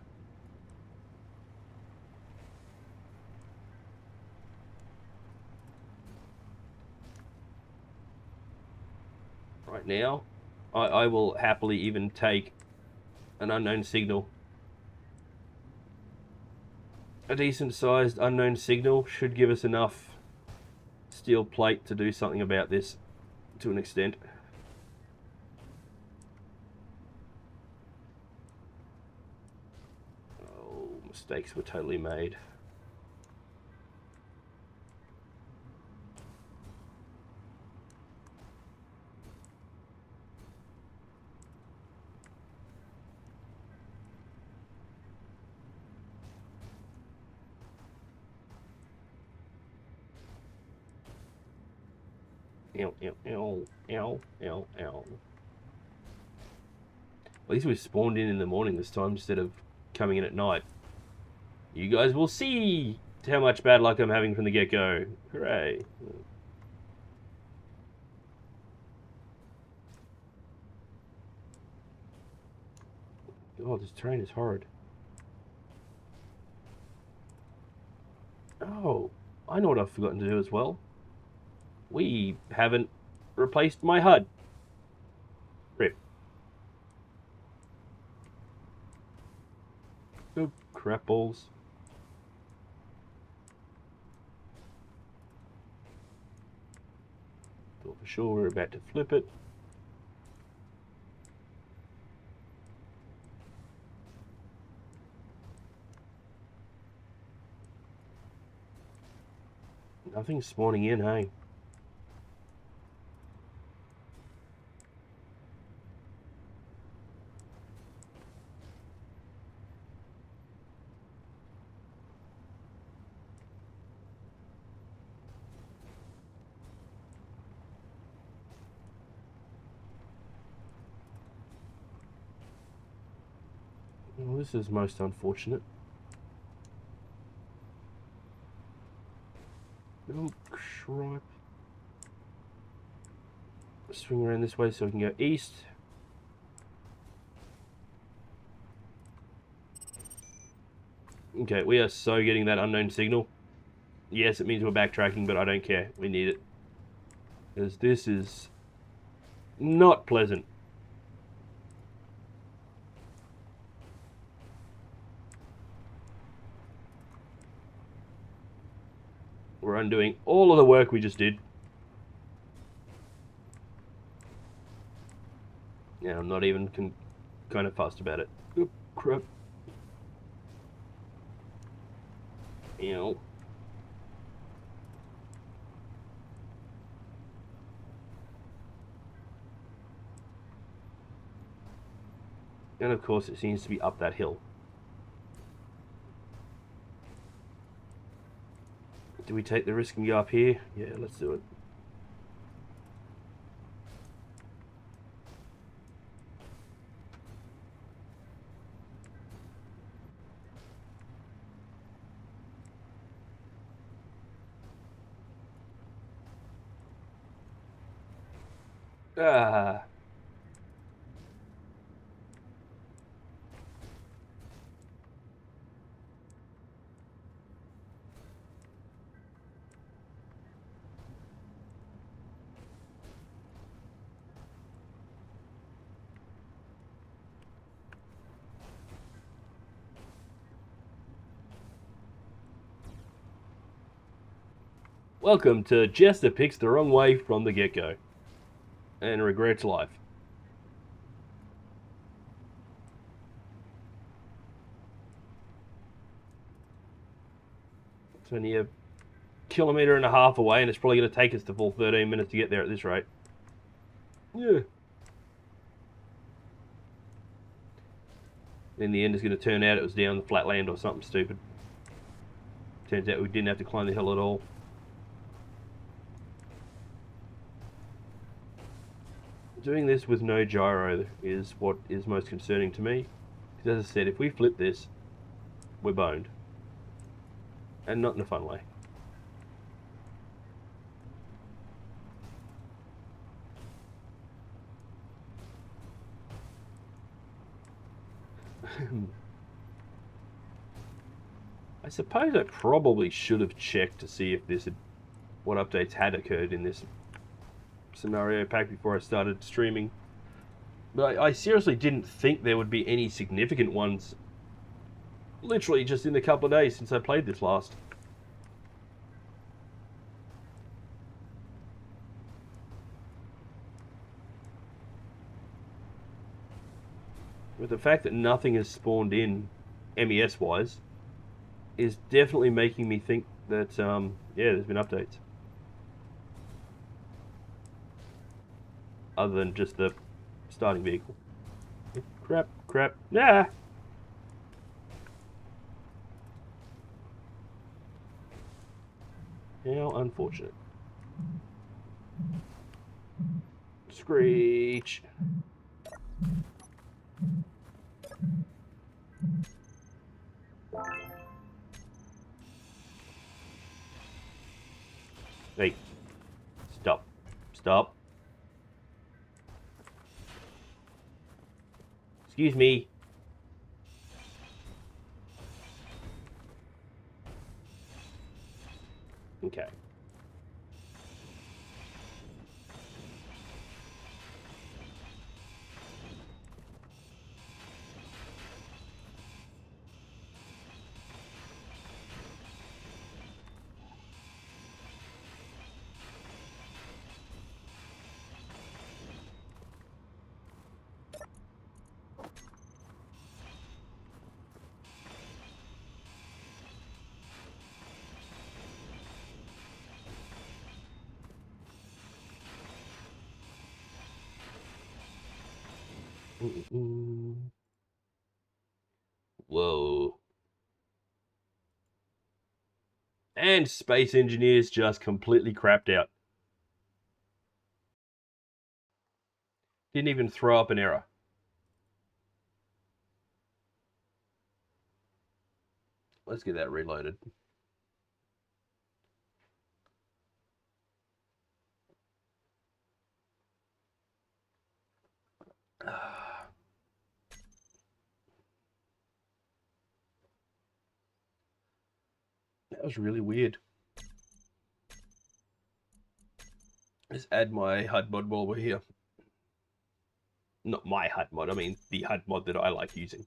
Right now, I will happily even take an unknown signal. A decent-sized unknown signal should give us enough steel plate to do something about this to an extent. Oh, mistakes were totally made. Ow, ow, ow, ow, ow, ow. At least we spawned in the morning this time instead of coming in at night. You guys will see how much bad luck I'm having from the get-go. Hooray. God, this terrain is horrid. Oh, I know what I've forgotten to do as well. We haven't replaced my HUD. Rip. Oh, crap balls. Thought for sure we're about to flip it. Nothing's spawning in, hey? Well, this is most unfortunate. Oh, crap. Swing around this way so we can go east. Okay, we are so getting that unknown signal. Yes, it means we're backtracking, but I don't care. We need it. Because this is not pleasant. We're undoing all of the work we just did. Yeah, I'm not even kind of fussed about it. Oh, crap. Ew. And of course it seems to be up that hill. Do we take the risk and go up here? Yeah, let's do it. Ah. Welcome to Jester Picks the Wrong Way from the get-go and regrets life. It's only a kilometre and a half away, and it's probably going to take us the full 13 minutes to get there at this rate. Yeah. In the end, it's going to turn out it was down the flat land or something stupid. Turns out we didn't have to climb the hill at all. Doing this with no gyro is what is most concerning to me. Because as I said, if we flip this, we're boned. And not in a fun way. I suppose I probably should have checked to see if what updates had occurred in this scenario pack before I started streaming. But I seriously didn't think there would be any significant ones. Literally just in the couple of days since I played this last. But the fact that nothing has spawned in MES wise is definitely making me think that yeah, there's been updates. Other than just the starting vehicle. Crap. Nah! How unfortunate. Screech. Hey. Stop. Excuse me. Okay. Whoa. And Space Engineers just completely crapped out. Didn't even throw up an error. Let's get that reloaded. That was really weird. Let's add my HUD mod while we're here. Not my HUD mod, I mean the HUD mod that I like using.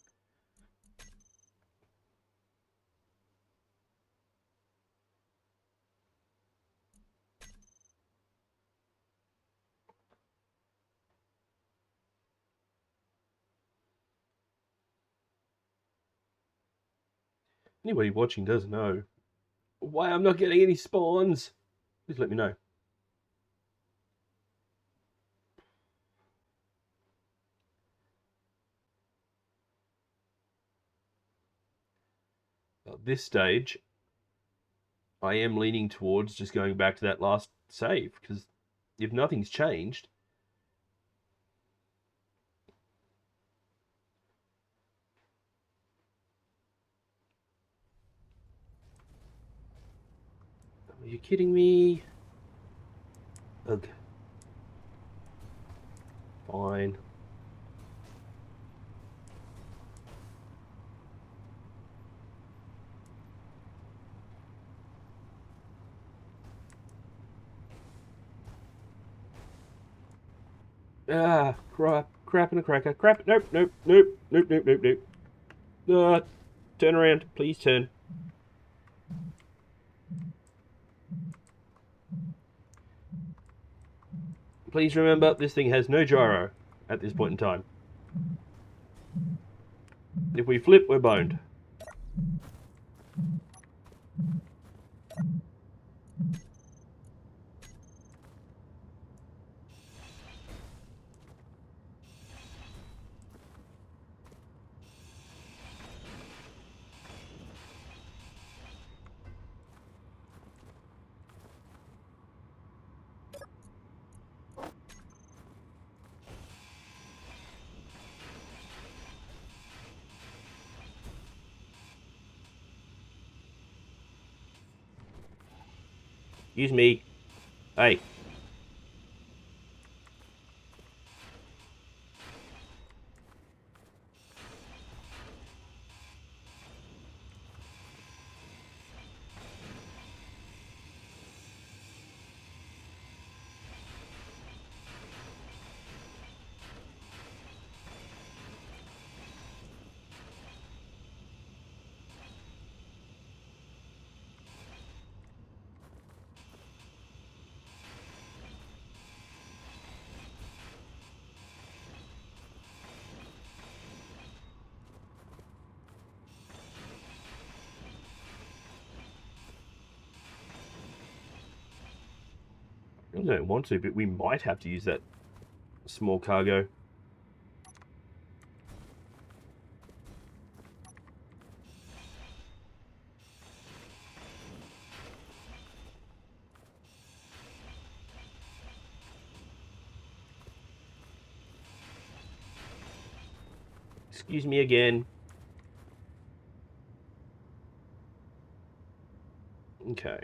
Anybody watching does know why I'm not getting any spawns. Please let me know. At this stage, I am leaning towards just going back to that last save, because if nothing's changed, are you kidding me? Ugh. Fine. Ah, crap and a cracker. Crap, nope. Turn around, please turn. Please remember, this thing has no gyro at this point in time. If we flip, we're boned. Excuse me. Hey. I don't want to, but we might have to use that small cargo. Excuse me again. Okay.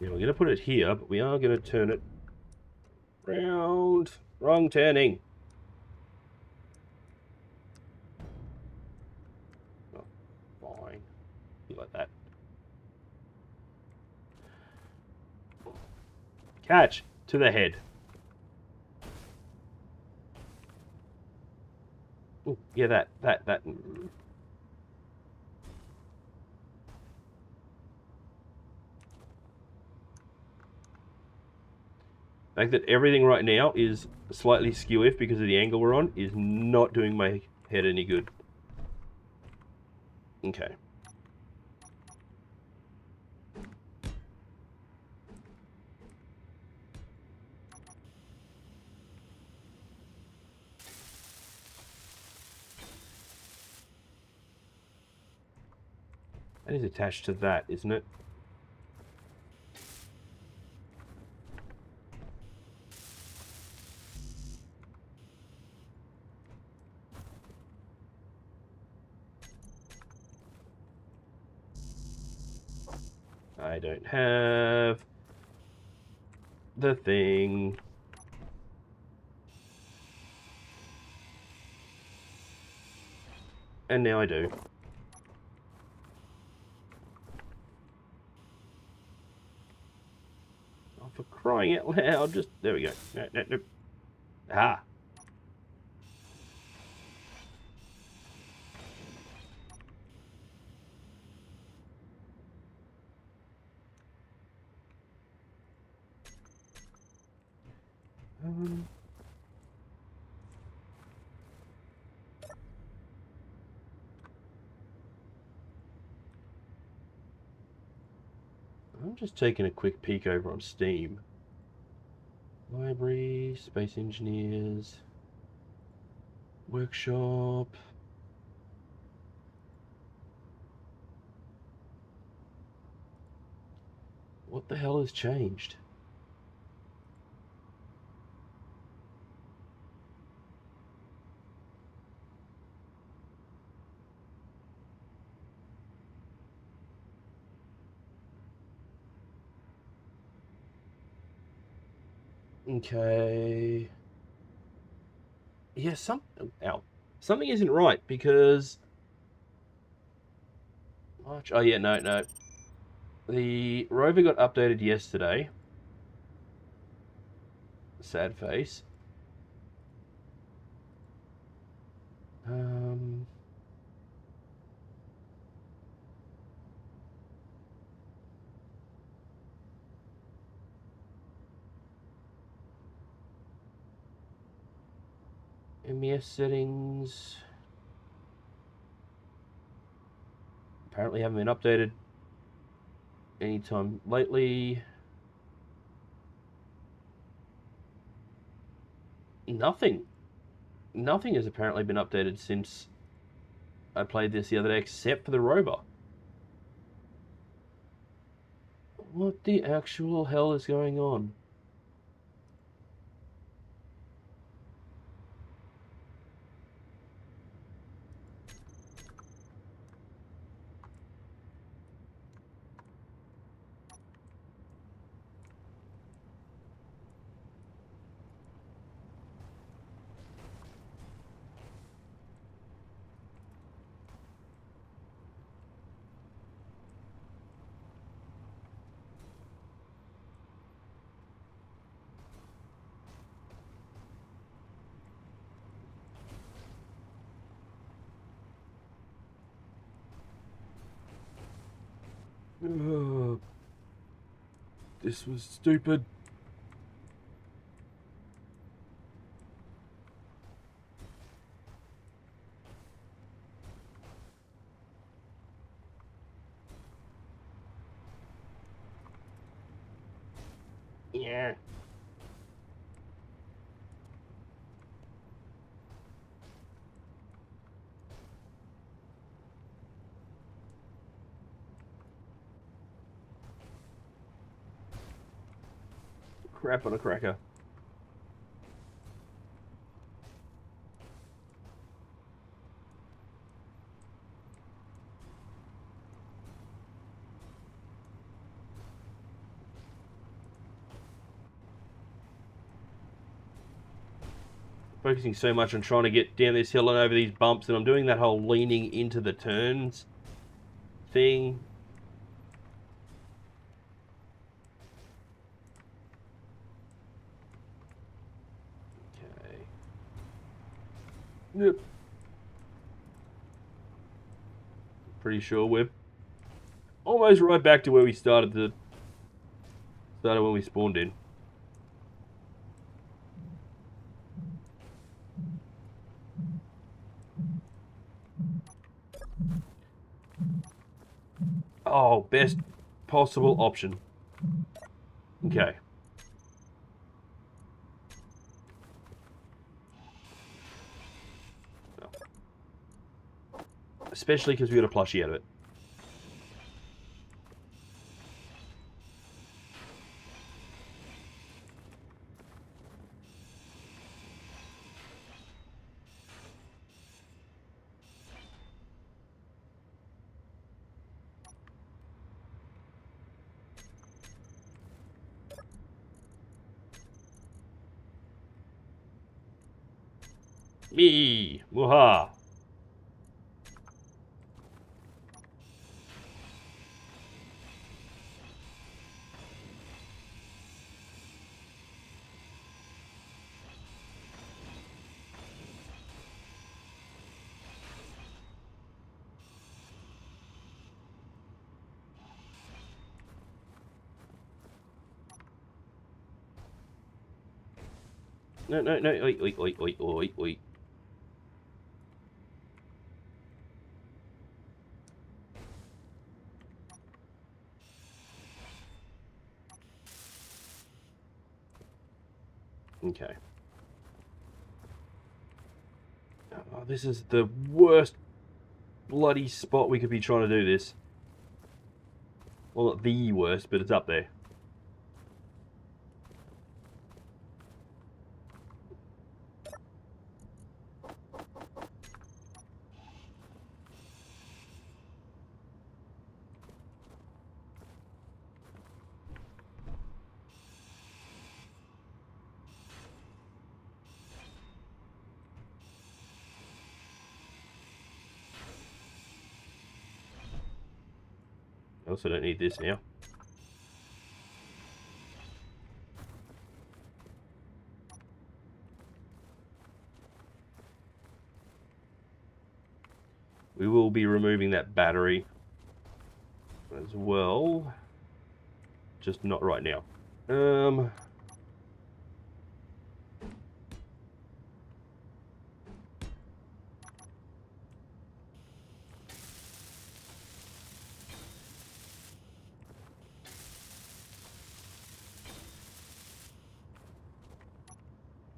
Yeah, we're going to put it here, but we are going to turn it round. Wrong turning. Oh, fine. You like that. Catch to the head. Ooh, yeah, that. The fact that everything right now is slightly skew-if because of the angle we're on is not doing my head any good. Okay. That is attached to that, isn't it? I don't have the thing. And now I do. Oh, for crying out loud, just... There we go. No. Ah. I'm just taking a quick peek over on Steam. Library, Space Engineers, Workshop. What the hell has changed? Okay. Yeah, something isn't right because March. Oh yeah, no. The rover got updated yesterday. Sad face. MES settings apparently haven't been updated anytime lately. Nothing has apparently been updated since I played this the other day, except for the rover. What the actual hell is going on? This was stupid. Yeah. Crap on a cracker. Focusing so much on trying to get down this hill and over these bumps, and I'm doing that whole leaning into the turns thing. Okay. Yep. Pretty sure we're almost right back to where we started when we spawned in. Oh, best possible option. Okay. Especially because we got a plushie out of it. Me! Waha! No, no, no. Oi, oi, oi, oi, oi, oi. Okay. Oh, this is the worst bloody spot we could be trying to do this. Well, not the worst, but it's up there. I also don't need this now. We will be removing that battery as well. Just not right now.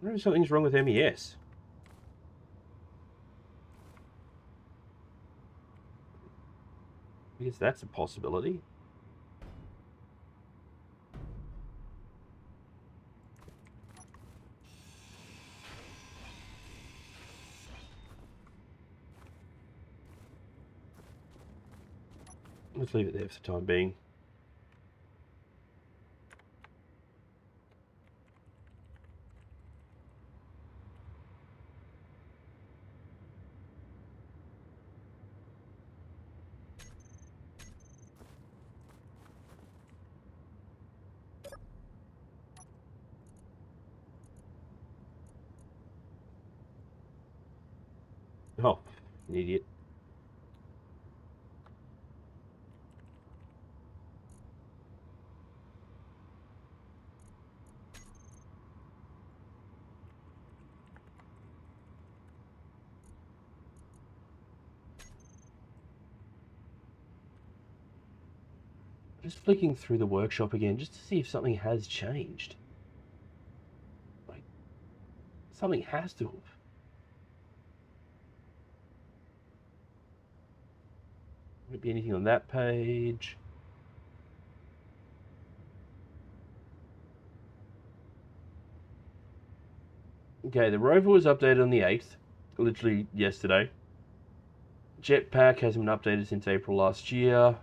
I wonder if something's wrong with MES. I guess that's a possibility. Let's leave it there for the time being. Oh, an idiot. Just flicking through the workshop again, just to see if something has changed. Like, something has to have. Won't be anything on that page. Okay, the Rover was updated on the 8th, literally yesterday. Jetpack hasn't been updated since April last year.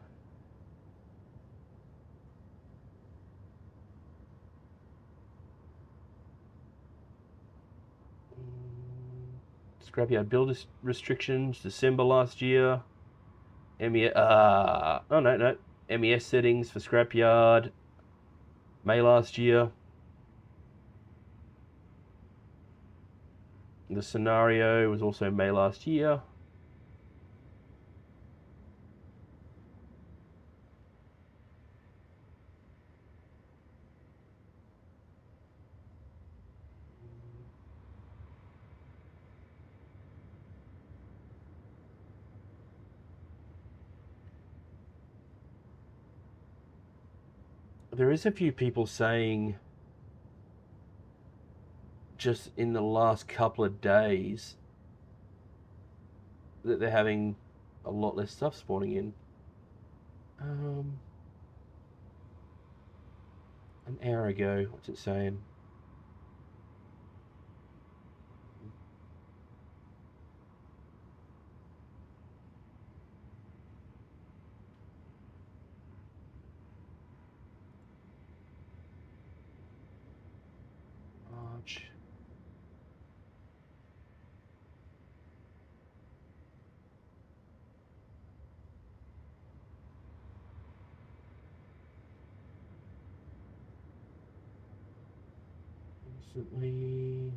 Scrapyard build restrictions, December last year. MES, oh no, MES settings for Scrapyard, May last year. The scenario was also May last year. There is a few people saying just in the last couple of days that they're having a lot less stuff spawning in. An hour ago, what's it saying? March. Recently.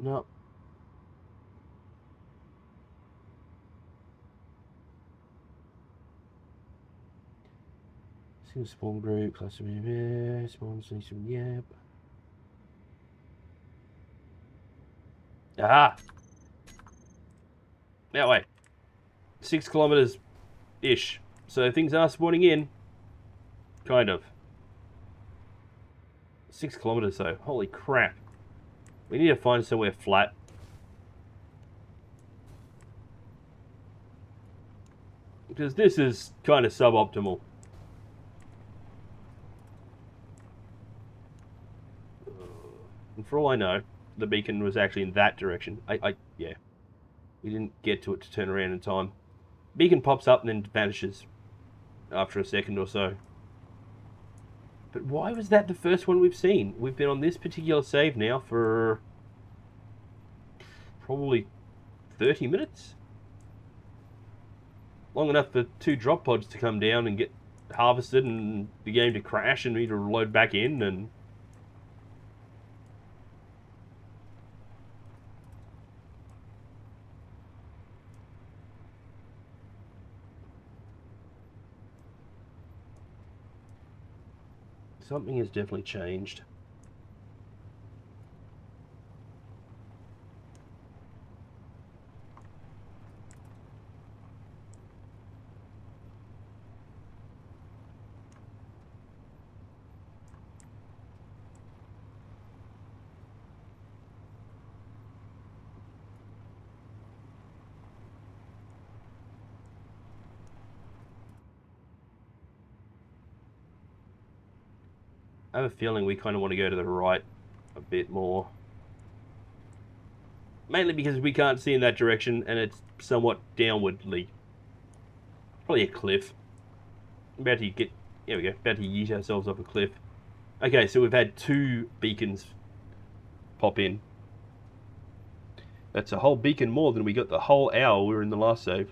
No. Single spawn group, class of spawns, yep. Ah! That way. 6 kilometers-ish. So things are spawning in. Kind of. 6 kilometers though. Holy crap. We need to find somewhere flat. Because this is kind of suboptimal. And for all I know, the beacon was actually in that direction. Yeah. We didn't get to it to turn around in time. Beacon pops up and then vanishes after a second or so. But why was that the first one we've seen? We've been on this particular save now for probably 30 minutes? Long enough for 2 drop pods to come down and get harvested and the game to crash and me to load back in and... Something has definitely changed. I have a feeling we kind of want to go to the right a bit more. Mainly because we can't see in that direction and it's somewhat downwardly. Probably a cliff. About to get... There we go. About to yeet ourselves off a cliff. Okay, so we've had 2 beacons pop in. That's a whole beacon more than we got the whole hour we were in the last save.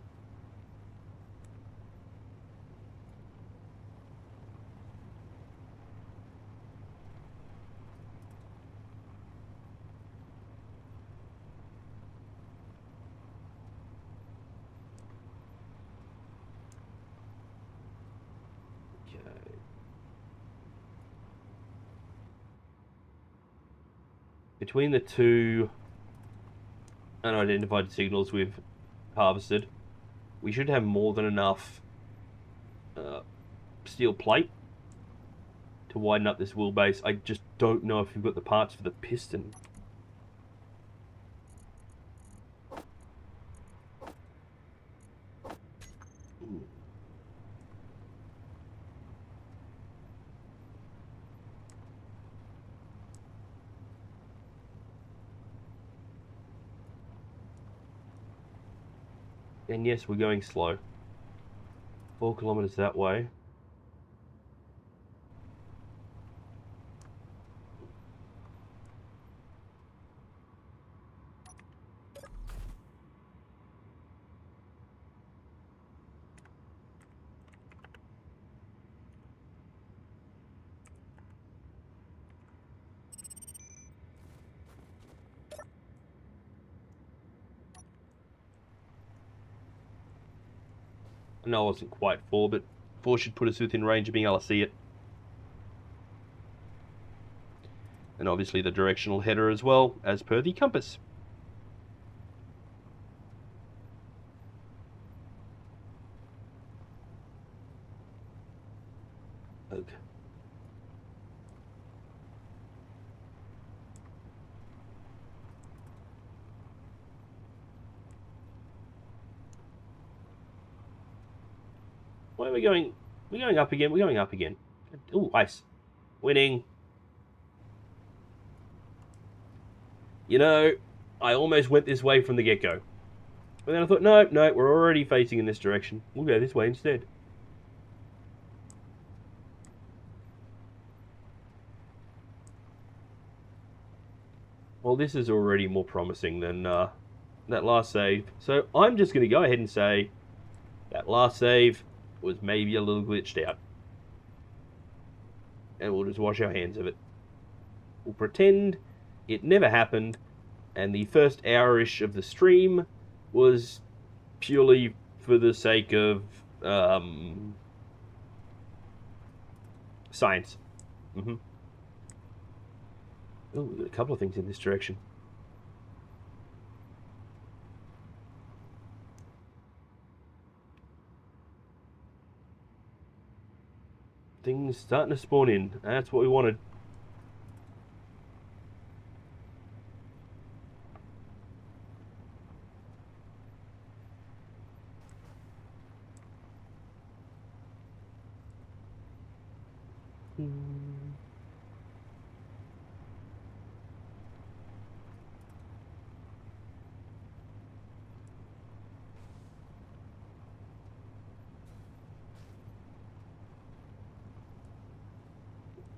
Between the 2 unidentified signals we've harvested, we should have more than enough steel plate to widen up this wheelbase. I just don't know if we've got the parts for the piston. And yes, we're going slow. 4 kilometers that way. I know I wasn't quite 4, but 4 should put us within range of being able to see it. And obviously the directional header as well, as per the compass. Okay. Where are we going? We're going up again. We're going up again. Ooh, ice. Winning. You know, I almost went this way from the get-go. But then I thought, no, we're already facing in this direction. We'll go this way instead. Well, this is already more promising than that last save. So I'm just going to go ahead and say that last save was maybe a little glitched out. And we'll just wash our hands of it. We'll pretend it never happened, And the first hour-ish of the stream was purely for the sake of science. Oh, we've got a couple of things in this direction. Things starting to spawn in. That's what we wanted.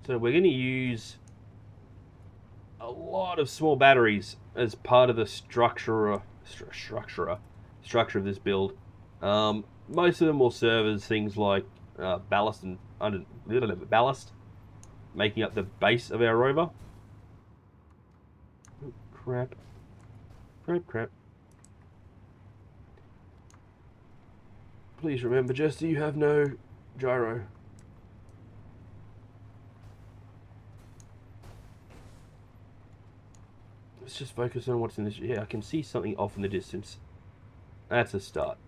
So we're going to use a lot of small batteries as part of the structure of this build. Most of them will serve as things like ballast and ballast, making up the base of our rover. Oh, crap. Please remember, Jester, you have no gyro. Let's just focus on what's in this. Yeah, I can see something off in the distance. That's a start.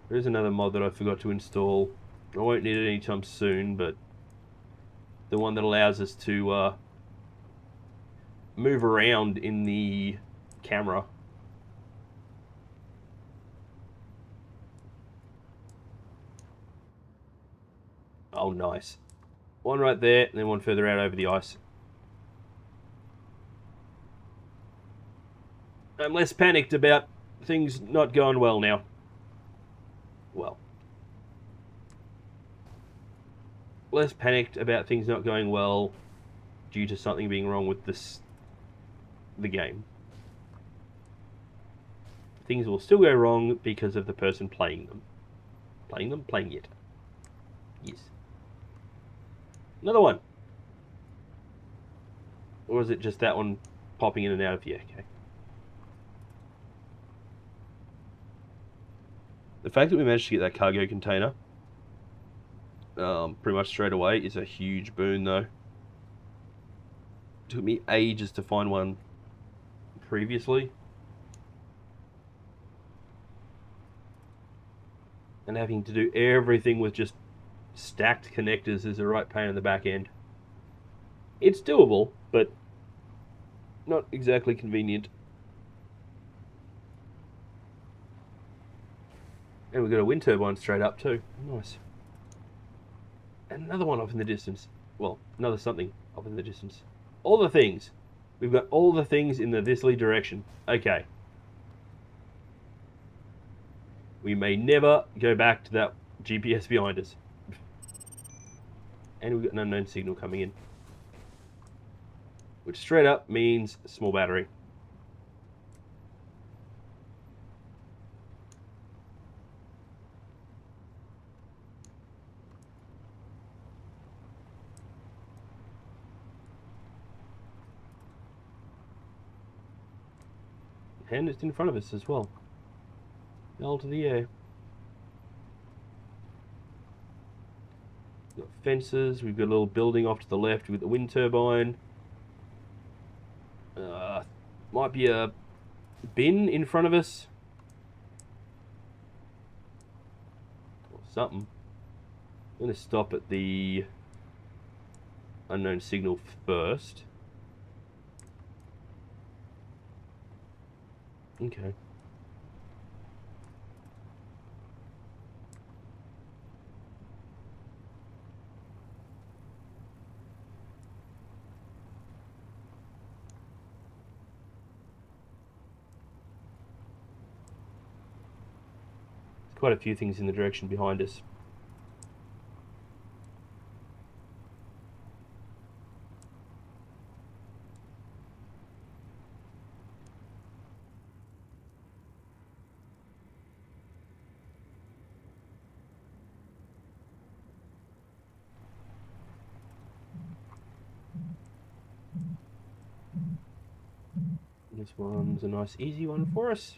There's another mod that I forgot to install. I won't need it anytime soon, but the one that allows us to move around in the camera. Oh, nice. One right there, and then one further out over the ice. I'm less panicked about things not going well now. Well. Less panicked about things not going well due to something being wrong with the game. Things will still go wrong because of the person playing them. Playing it. Yes. Another one. Or is it just that one popping in and out of the okay. The fact that we managed to get that cargo container pretty much straight away is a huge boon, though. It took me ages to find one previously. And having to do everything with just stacked connectors is a right pain in the back end. It's doable, but not exactly convenient. And we've got a wind turbine straight up too. Nice. And another one off in the distance. Well, another something off in the distance. All the things. We've got all the things in the thisly direction. Okay. We may never go back to that GPS behind us. And we've got an unknown signal coming in. Which straight up means small battery. And it's in front of us as well. All to the air. We've got fences, we've got a little building off to the left with the wind turbine. Might be a bin in front of us. Or something. I'm going to stop at the unknown signal first. Okay. There's quite a few things in the direction behind us. This one's a nice easy one for us.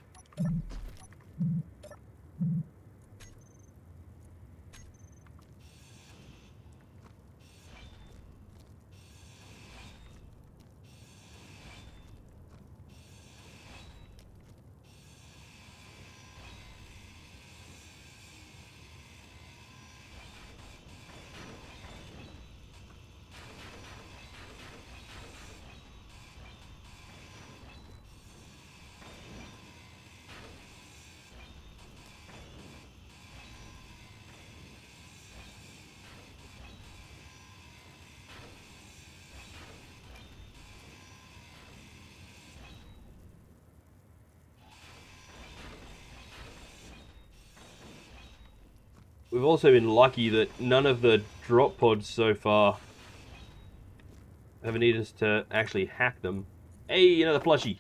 We've also been lucky that none of the drop pods so far have needed us to actually hack them. Hey, another plushie.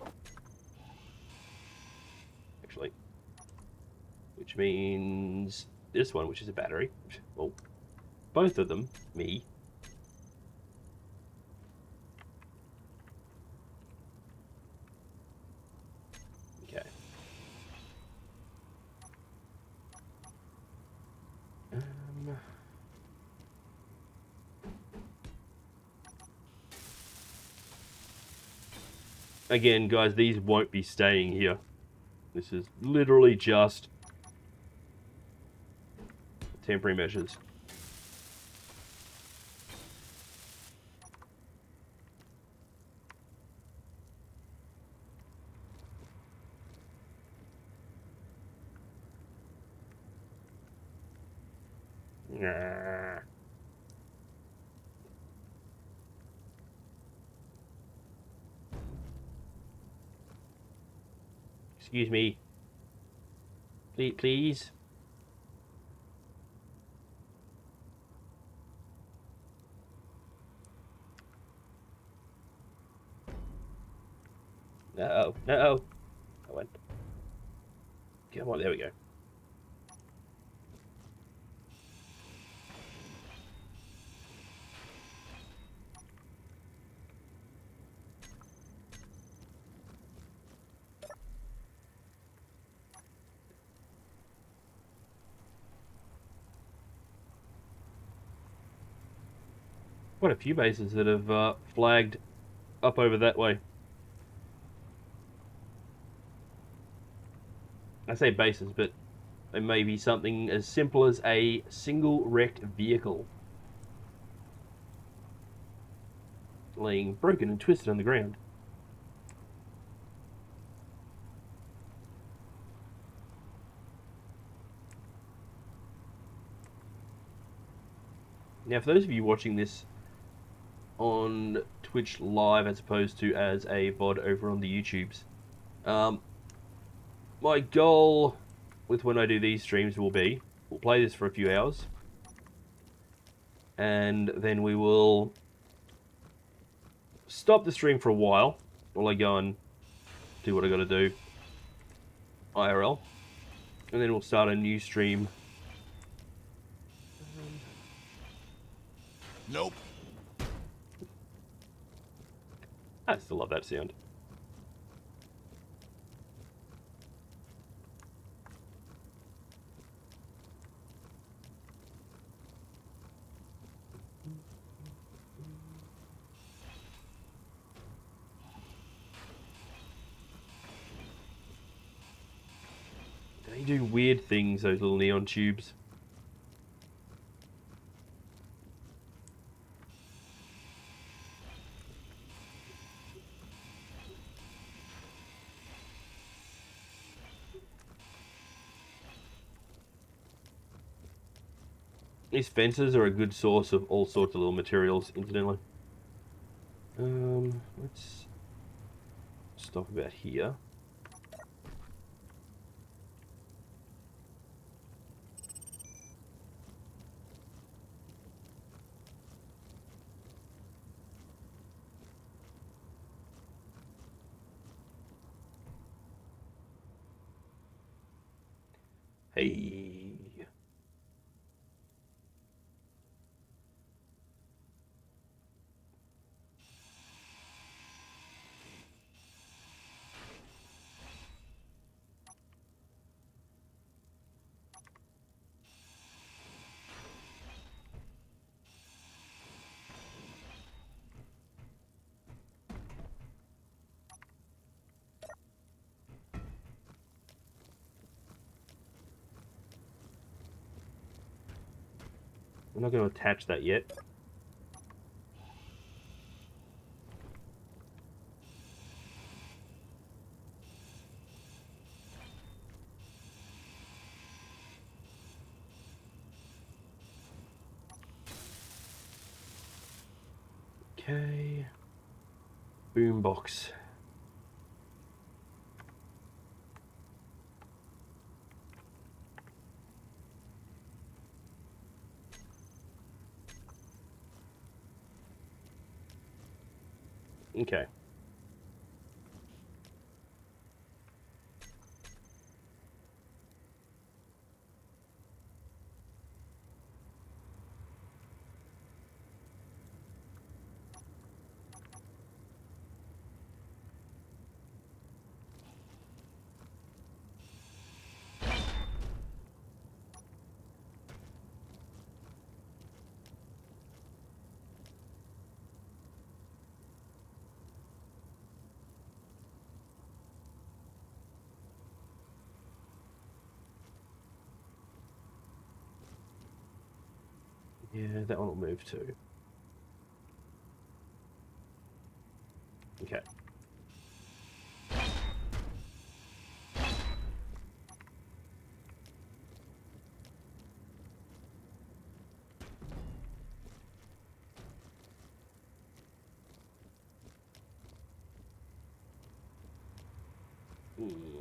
Actually. Which means this one, which is a battery. Well, both of them, me. Okay. Again, guys, these won't be staying here. This is literally just temporary measures. Nah. Excuse me. Please. No, no. I went. Come on, there we go. Quite a few bases that have flagged up over that way. I say bases, but it may be something as simple as a single wrecked vehicle laying broken and twisted on the ground. Now, for those of you watching this on Twitch live as opposed to as a VOD over on the YouTubes, my goal with when I do these streams will be, we'll play this for a few hours, and then we will stop the stream for a while I go and do what I gotta do IRL, and then we'll start a new stream. Nope. I still love that sound. They do weird things, those little neon tubes. These fences are a good source of all sorts of little materials, incidentally. Let's stop about here. Hey. I'm not going to attach that yet. Okay. Boombox. Okay. Yeah, that one will move too. Okay. Hmm.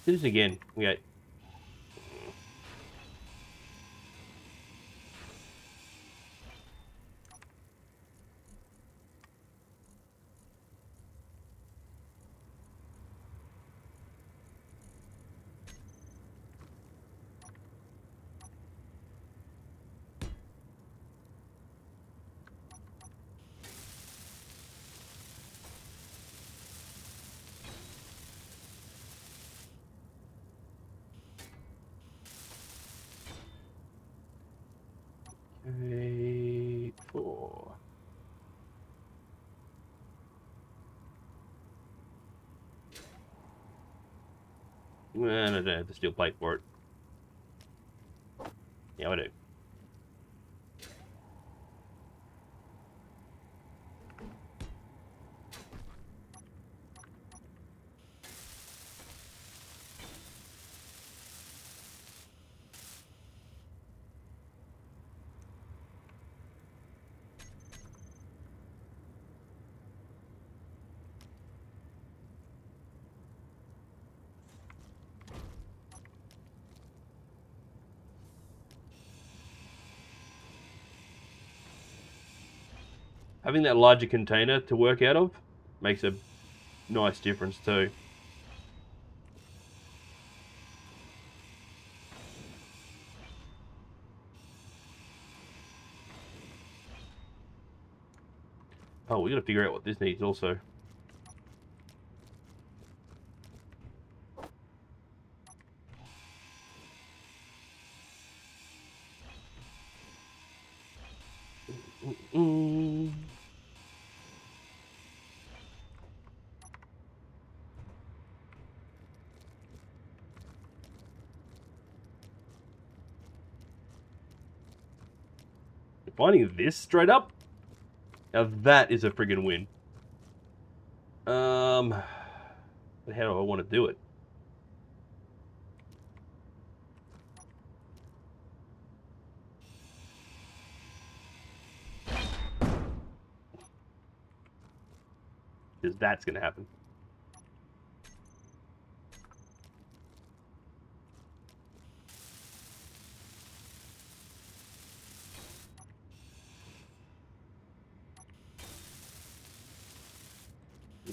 Do this again. Okay. Okay. 4. Well, I don't have the steel plate for it. Yeah, I do. Having that larger container to work out of makes a nice difference too. Oh, we got to figure out what this needs also. Mm. Finding this straight up? Now that is a friggin' win. But how do I want to do it? Because that's going to happen.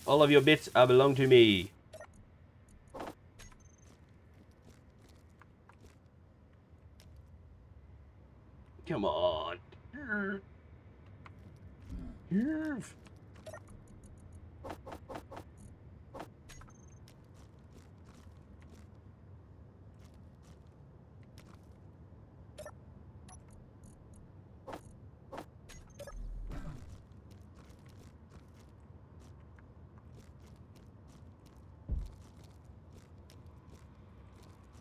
All of your bits belong to me. Come on. There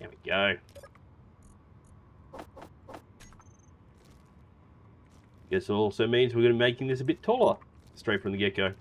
we go. Guess it also means we're going to be making this a bit taller, straight from the get-go.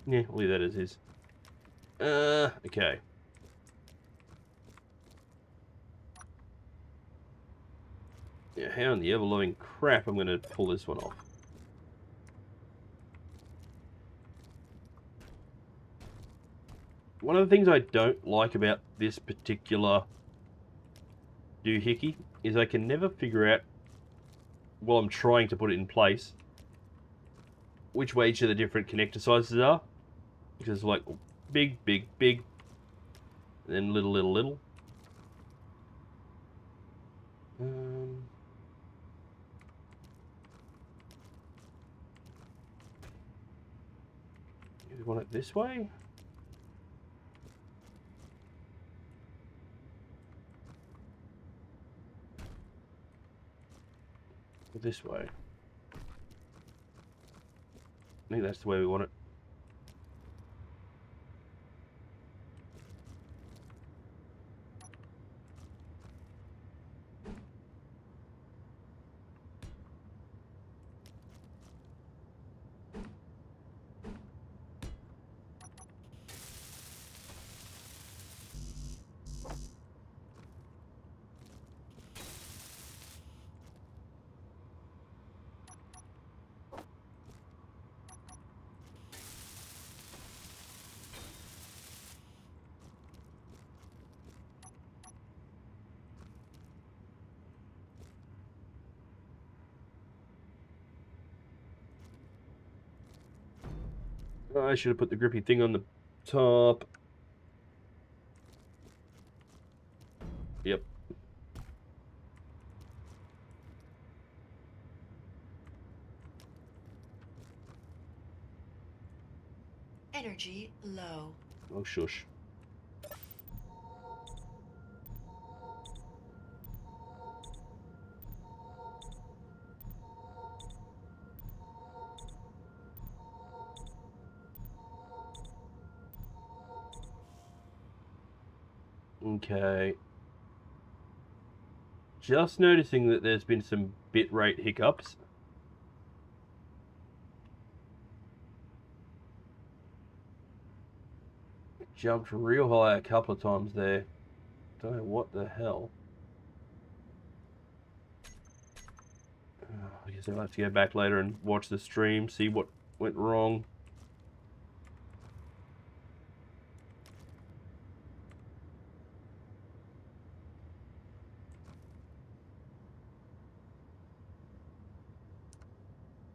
Yeah, we'll leave that as is. Okay. Yeah, how in the ever-loving crap I'm going to pull this one off? One of the things I don't like about this particular doohickey is I can never figure out, while I'm trying to put it in place, which way each of the different connector sizes are. Because it's like big, big, big, and then little, little, little. You want it this way? Or this way? I think that's the way we want it. I should have put the grippy thing on the top. Yep. Energy low. Oh, shush. Okay. Just noticing that there's been some bitrate hiccups. Jumped real high a couple of times there. Don't know what the hell. I guess I'll have to go back later and watch the stream, see what went wrong.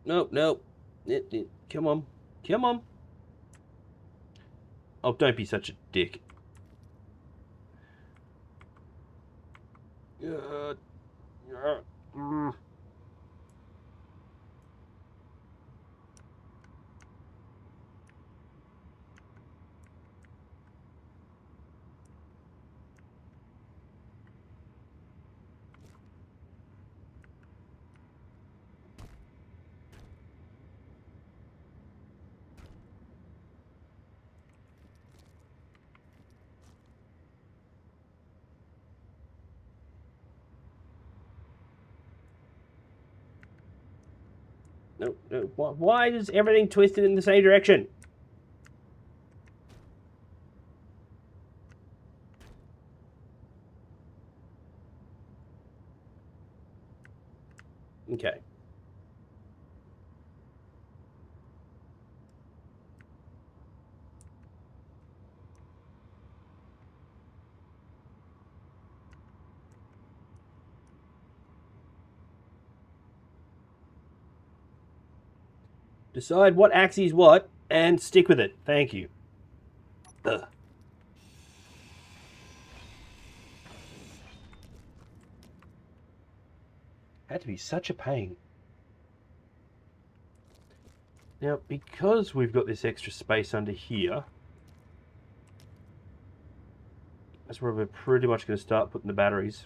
Nope, nope. Come on. Come on. Oh, don't be such a dick. No, no. Why is everything twisted in the same direction? Okay. Decide what axis what and stick with it. Thank you. Ugh. Had to be such a pain. Now, because we've got this extra space under here, that's where we're pretty much going to start putting the batteries.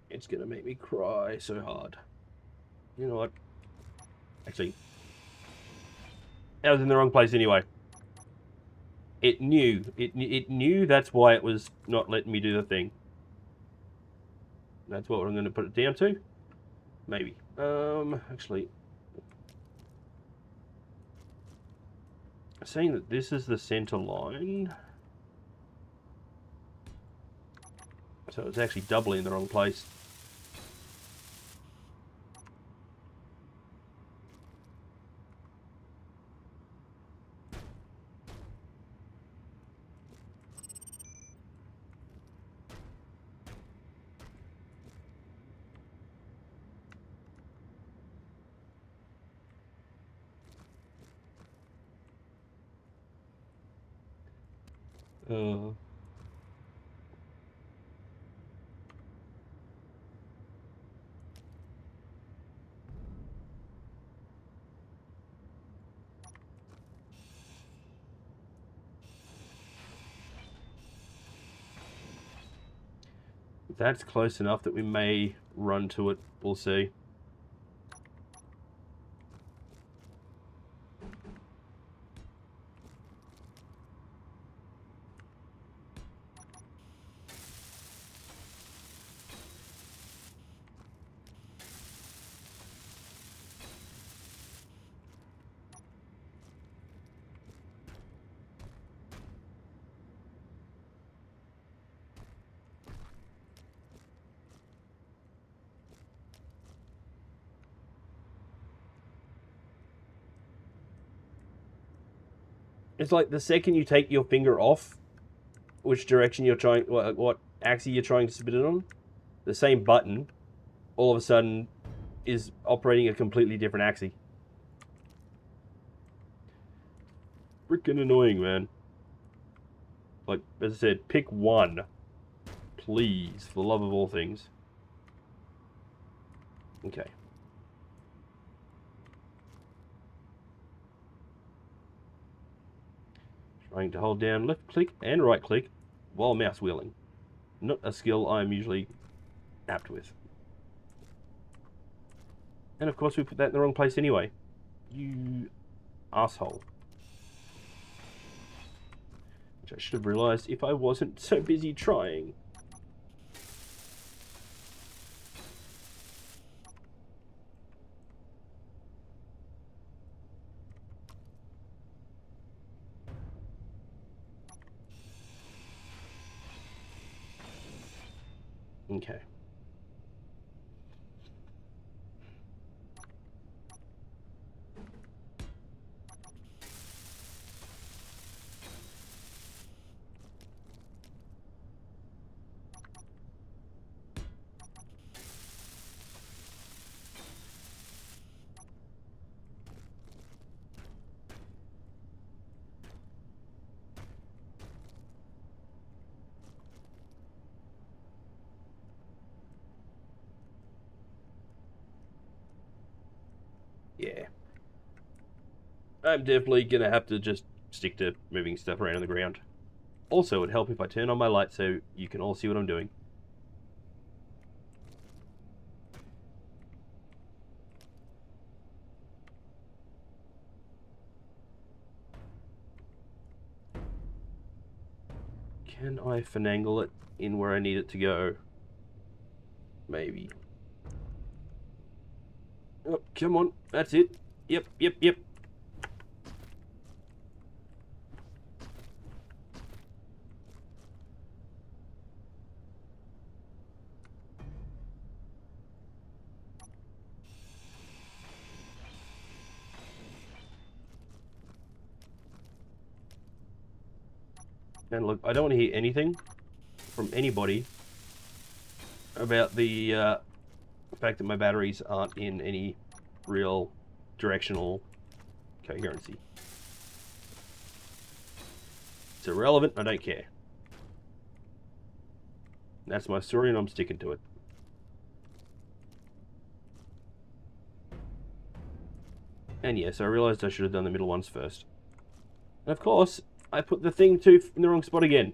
It's going to make me cry so hard. You know what? Actually, I was in the wrong place anyway. It knew. It knew that's why it was not letting me do the thing. That's what I'm going to put it down to. Maybe. Actually, saying that this is the center line. So it's actually doubly in the wrong place. That's close enough that we may run to it. We'll see. It's like the second you take your finger off which direction you're trying, what axis you're trying to spin it on, the same button all of a sudden is operating a completely different axis. Freaking annoying, man. Like, as I said, pick one. Please, for the love of all things. Okay. Trying to hold down left click and right click while mouse wheeling. Not a skill I'm usually apt with. And of course we put that in the wrong place anyway. You asshole. Which I should have realised if I wasn't so busy trying. Okay. I'm definitely going to have to just stick to moving stuff around on the ground. Also, it'd help if I turn on my light so you can all see what I'm doing. Can I finagle it in where I need it to go? Maybe. Oh, come on. That's it. Yep. And look, I don't want to hear anything from anybody about the fact that my batteries aren't in any real directional coherency. It's irrelevant, I don't care. That's my story and I'm sticking to it. And yes, I realised I should have done the middle ones first. And of course, I put the thing in the wrong spot again.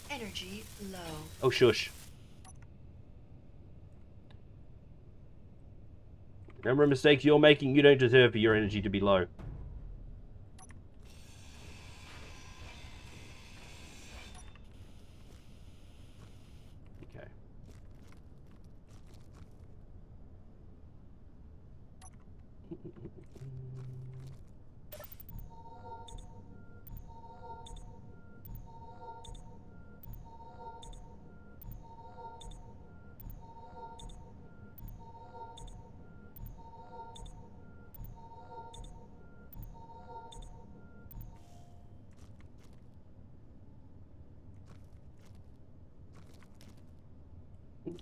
Energy low. Oh, shush. Number of mistakes you're making, you don't deserve for your energy to be low. Okay.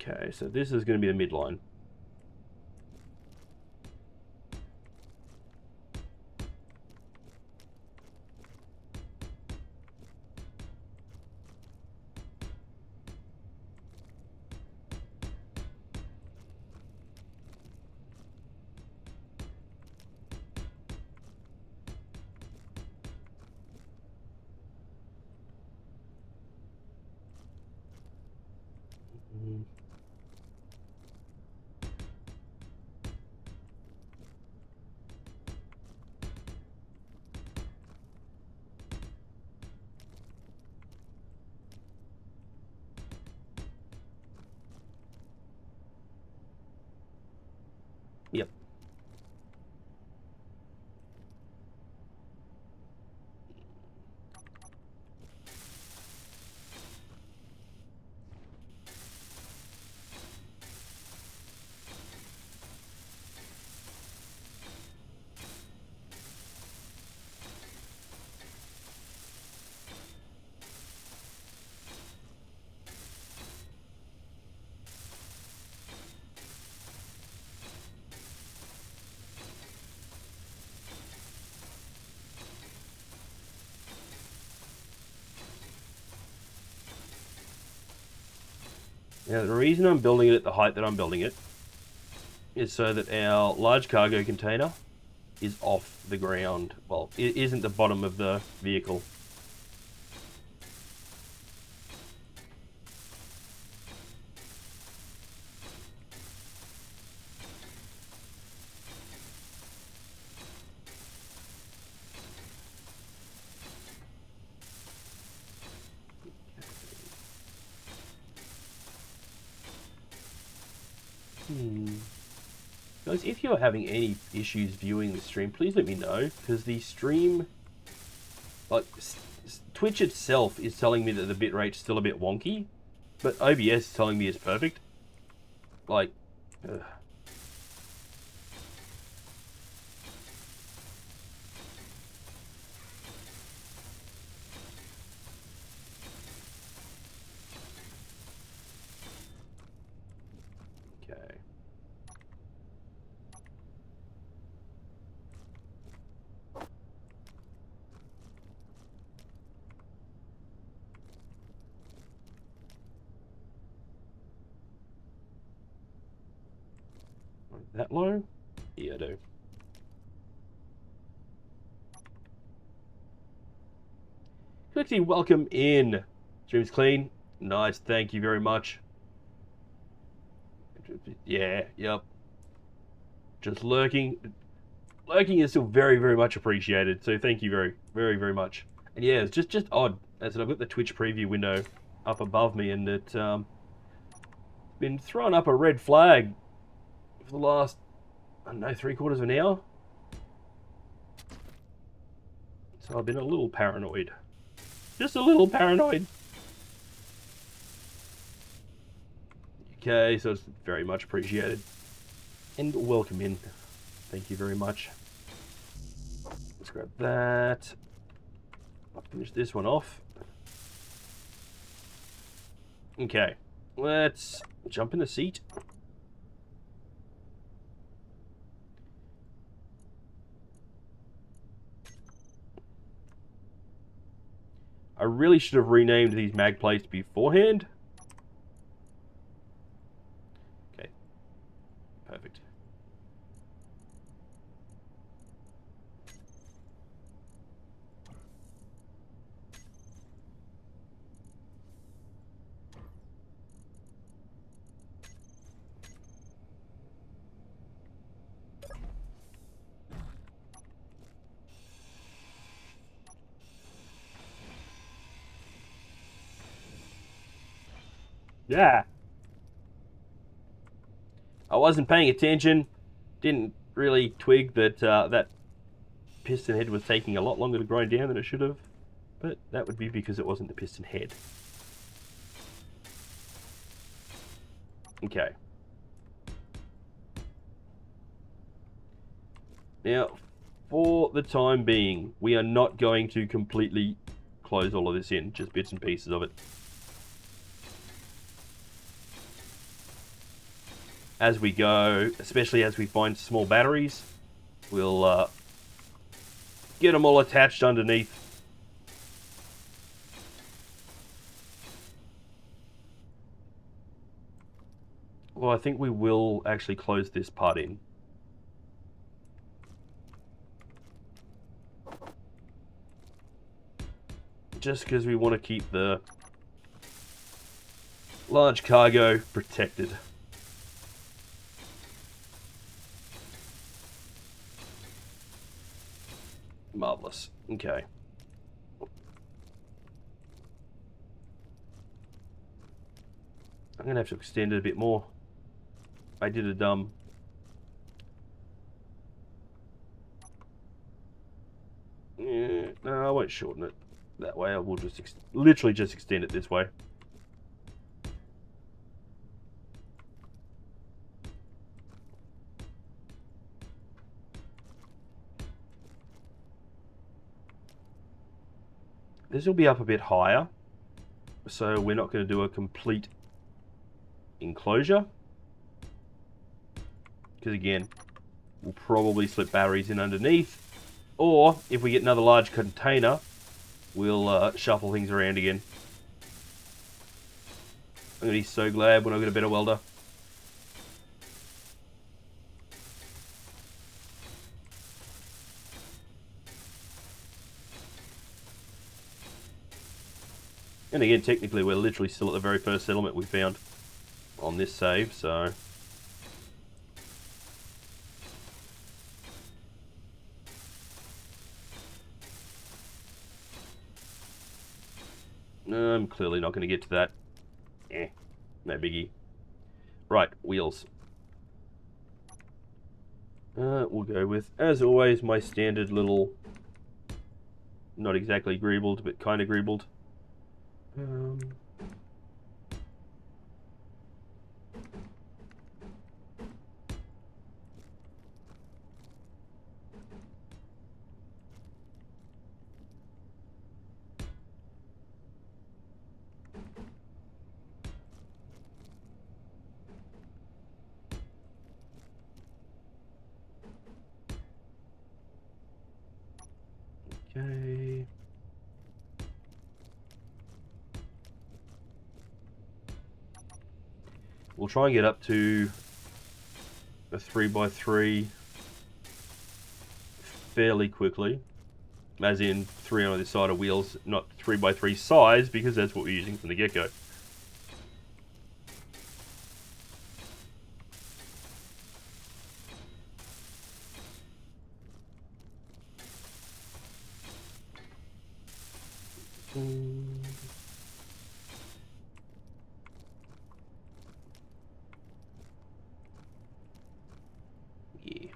Okay, so this is going to be the midline. Yep. Now, the reason I'm building it at the height that I'm building it is so that our large cargo container is off the ground. Well, it isn't the bottom of the vehicle. Guys, if you're having any issues viewing the stream, please let me know, because the stream, like, Twitch itself is telling me that the bitrate's still a bit wonky, but OBS is telling me it's perfect. Like, ugh. Okay. that low? Yeah, I do. Splitsie, welcome in. Stream's clean. Nice, thank you very much. Yeah, yep. Just lurking. Lurking is still very, very much appreciated. So thank you very, very, very much. And yeah, it's just odd. As I've got the Twitch preview window up above me, and it's been throwing up a red flag for the last, I don't know, 3/4 of an hour. So I've been a little paranoid. Just a little paranoid. Okay, so it's very much appreciated. And welcome in. Thank you very much. Let's grab that. I'll finish this one off. Okay, let's jump in the seat. I really should have renamed these mag plates beforehand. Okay, perfect. Yeah. I wasn't paying attention. Didn't really twig that that piston head was taking a lot longer to grind down than it should have. But that would be because it wasn't the piston head. Okay. Now, for the time being, we are not going to completely close all of this in. Just bits and pieces of it. As we go, especially as we find small batteries, we'll get them all attached underneath. Well, I think we will actually close this part in. Just because we want to keep the large cargo protected. Marvelous. Okay. I'm going to have to extend it a bit more. I did a dumb... no, I won't shorten it that way. I will just literally just extend it this way. This will be up a bit higher, so we're not going to do a complete enclosure. Because again, we'll probably slip batteries in underneath. Or, if we get another large container, we'll shuffle things around again. I'm going to be so glad when I get a better welder. And again, technically, we're literally still at the very first settlement we found on this save, so... I'm clearly not going to get to that. No biggie. Right, wheels. We'll go with, as always, my standard little... Not exactly greebled, but kind of greebled. Okay. We'll try and get up to a 3x3 fairly quickly. As in 3 on either side of wheels, not 3x3 size, because that's what we're using from the get-go. Yeah.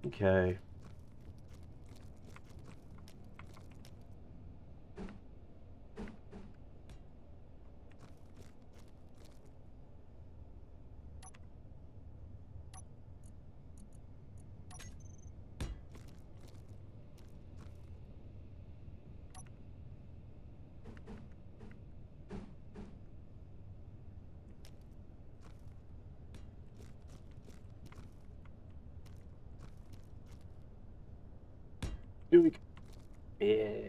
Okay. Yeah.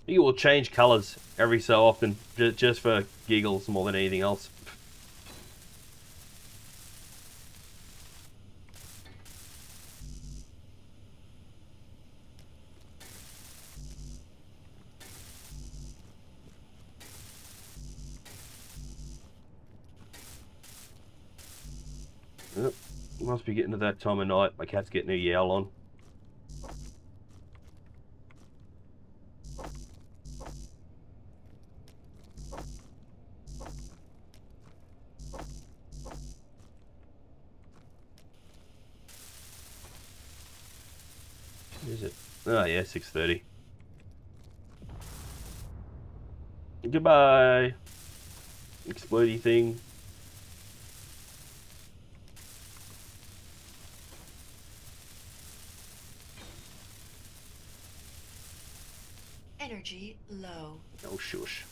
You will change colours every so often, just for giggles more than anything else. Yep. Must be getting to that time of night. My cat's getting a yowl on. Is it? Oh yeah, 6:30. Goodbye. Explodey thing. Energy low. Oh shush.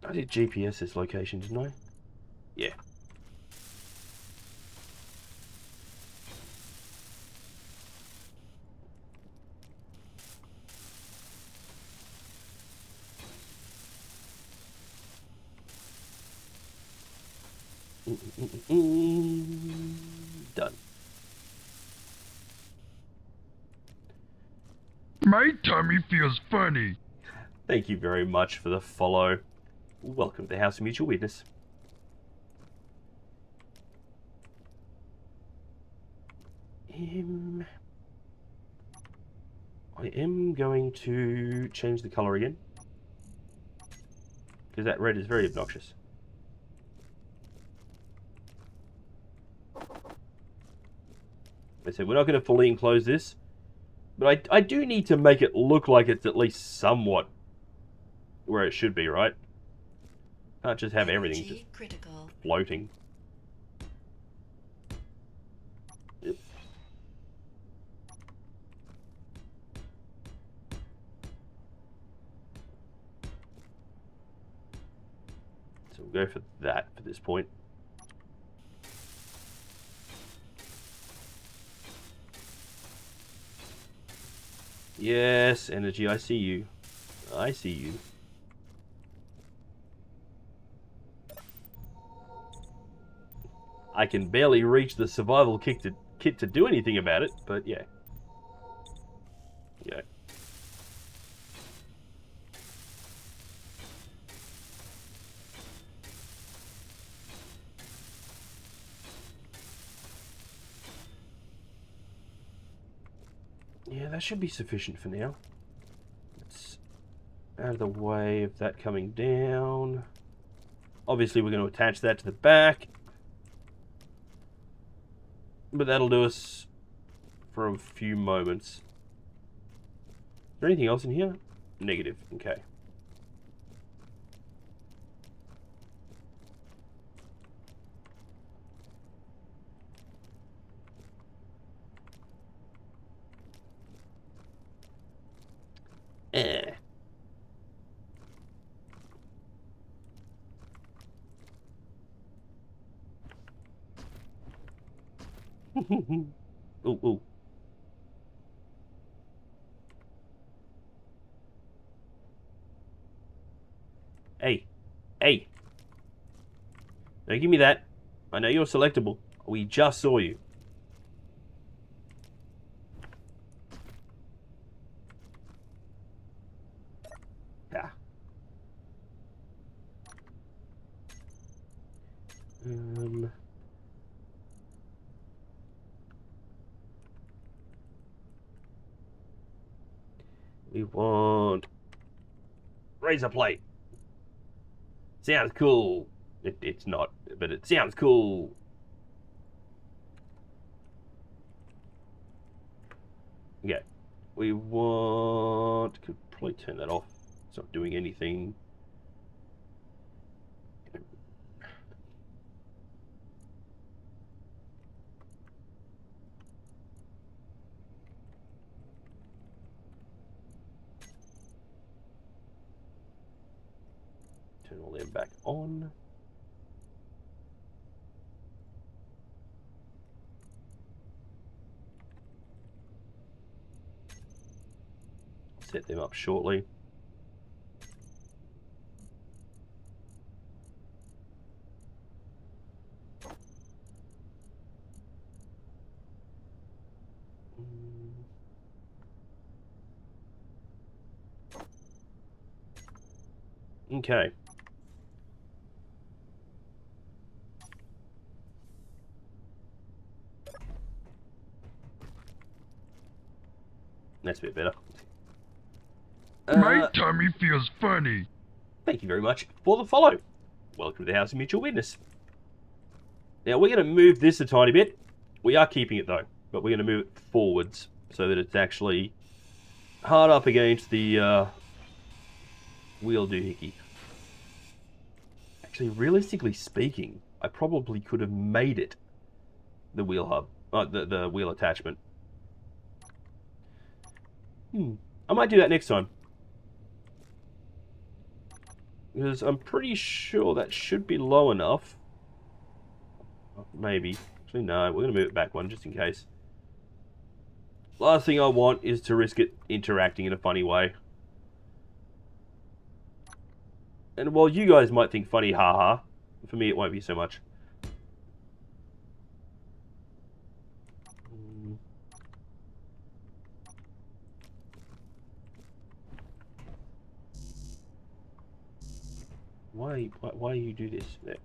I did GPS this location, didn't I? Yeah. Done. My tummy feels funny. Thank you very much for the follow. Welcome to the House of Mutual Weirdness. I am going to change the colour again, because that red is very obnoxious. I said we're not going to fully enclose this, but I do need to make it look like it's at least somewhat where it should be, right? Can't just have everything just critical. floating. Yep. So we'll go for that for this point. Yes, energy, I see you. I see you. I can barely reach the survival kit to do anything about it, but yeah. Yeah. Yeah, that should be sufficient for now. It's out of the way of that coming down. Obviously, we're going to attach that to the back. But that'll do us for a few moments. Is there anything else in here? Negative. Okay. Eh. Ooh, ooh. Hey. Hey. Don't give me that. I know you're selectable. We just saw you. Ah. We want razor plate. Sounds cool. It's not, but it sounds cool. Okay. We want... Could probably turn that off. It's not doing anything. Turn all them back on. Set them up shortly. Okay. That's a bit better. My tummy feels funny. Thank you very much for the follow. Welcome to the House of Mutual Weirdness. Now, we're going to move this a tiny bit. We are keeping it, though, but we're going to move it forwards so that it's actually hard up against the wheel doohickey. Actually, realistically speaking, I probably could have made it the wheel hub, the wheel attachment. I might do that next time. Because I'm pretty sure that should be low enough. Maybe. Actually, no, we're going to move it back one just in case. Last thing I want is to risk it interacting in a funny way. And while you guys might think funny, haha, for me it won't be so much. Why you do this? There.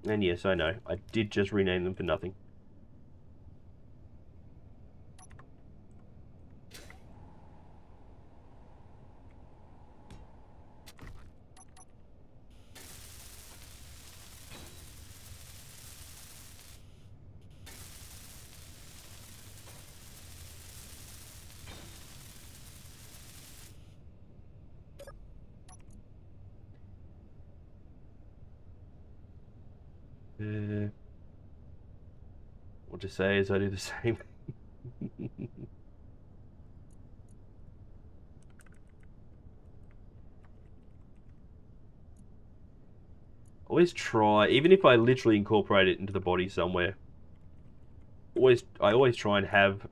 And yes, I know, I did just rename them for nothing. What to say is I do the same. Always try, even if I literally incorporate it into the body somewhere. I always try and have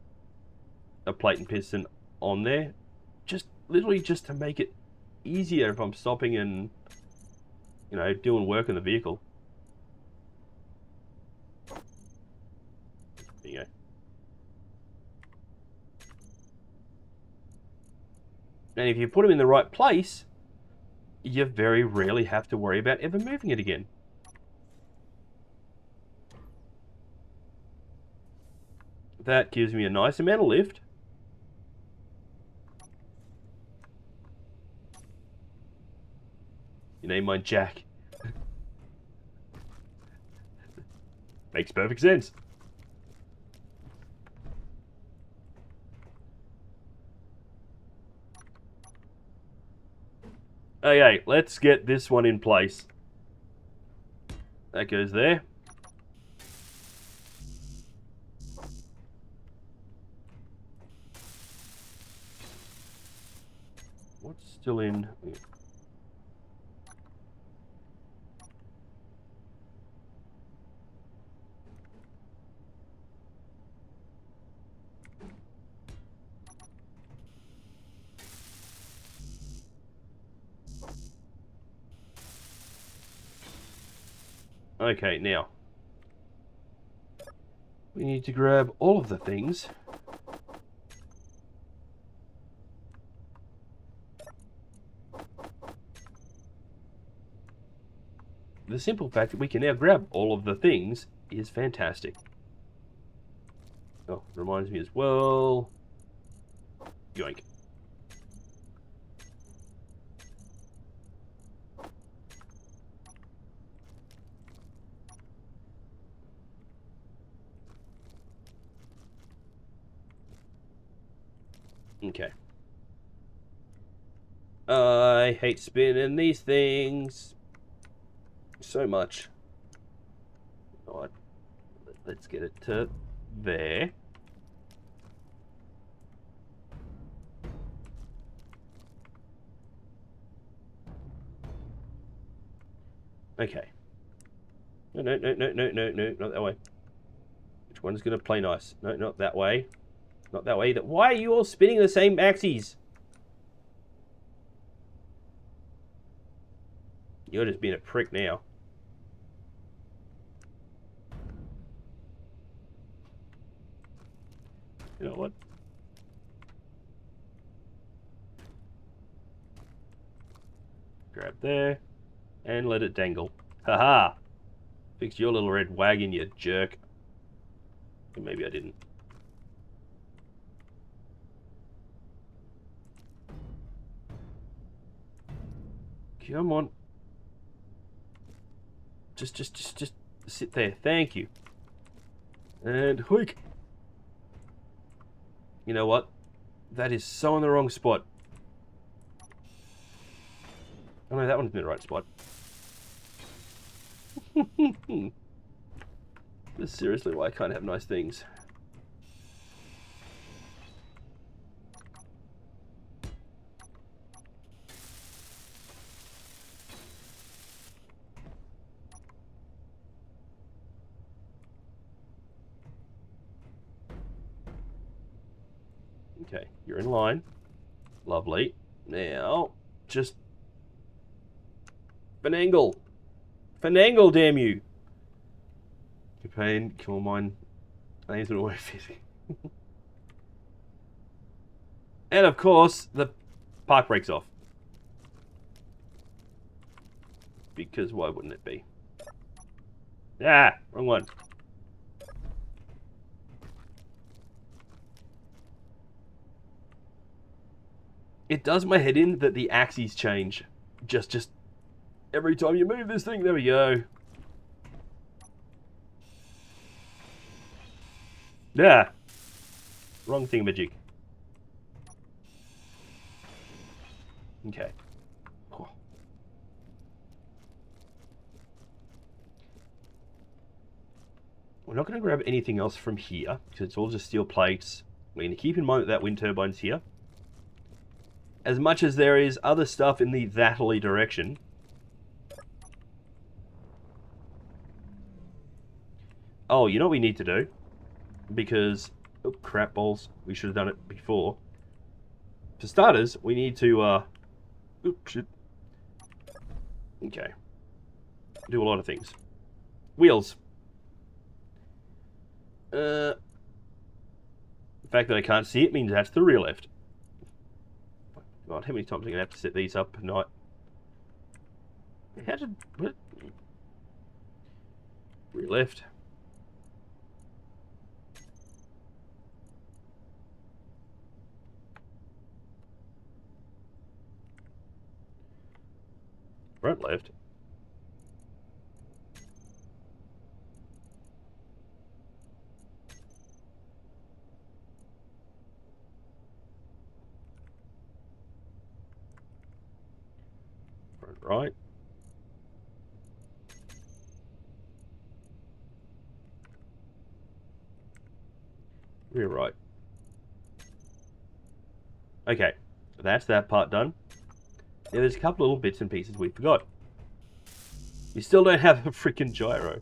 a plate and piston on there, literally just to make it easier if I'm stopping and, you know, doing work in the vehicle. There you go. And if you put them in the right place, you very rarely have to worry about ever moving it again. That gives me a nice amount of lift. You name mine Jack. Makes perfect sense. Okay, let's get this one in place. That goes there. What's still in. Okay, now we need to grab all of the things. The simple fact that we can now grab all of the things is fantastic. Oh, reminds me as well. Yoink. Okay. I hate spinning these things so much. Alright, let's get it to there. Okay. No, not that way. Which one's going to play nice? No, not that way. Not that way either. Why are you all spinning the same axes? You're just being a prick now. You know what? Grab there. And let it dangle. Haha! Fixed your little red wagon, you jerk. Or maybe I didn't. Come on. Just sit there. Thank you. And hoik. You know what? That is so in the wrong spot. Oh no, that one's in the right spot. This is seriously why I can't have nice things. Okay, you're in line. Lovely. Now, just finagle. Finagle, damn you. Your pain, kill mine. I need to work fishing. And of course, the park breaks off. Because why wouldn't it be? Ah, wrong one. It does my head in that the axes change. Just every time you move this thing. There we go. Yeah. Wrong thingamajig. Okay. Oh. We're not going to grab anything else from here because it's all just steel plates. We're going to keep in mind that that wind turbine's here. As much as there is other stuff in the that-ly direction. Oh, you know what we need to do? Because, oh crap balls, we should have done it before. For starters, we need to, oops, shit. Okay. Do a lot of things. Wheels. The fact that I can't see it means that's the rear lift. God, how many times am I going to have to set these up at night? How did... what? Rear lift. Front left. Front right. Rear right. Okay, that's that part done. Yeah, there's a couple little bits and pieces we forgot. We still don't have a freaking gyro.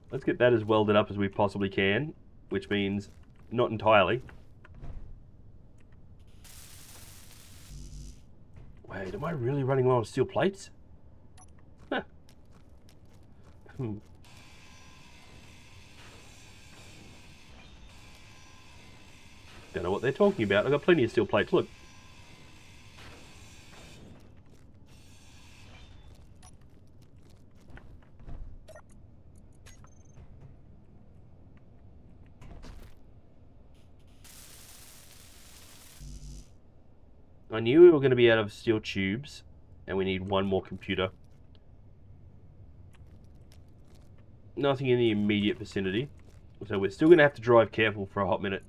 Let's get that as welded up as we possibly can, which means not entirely. Wait, am I really running low on steel plates? Huh. Don't know what they're talking about. I've got plenty of steel plates, look. I knew we were going to be out of steel tubes, and we need one more computer. Nothing in the immediate vicinity, so we're still going to have to drive careful for a hot minute.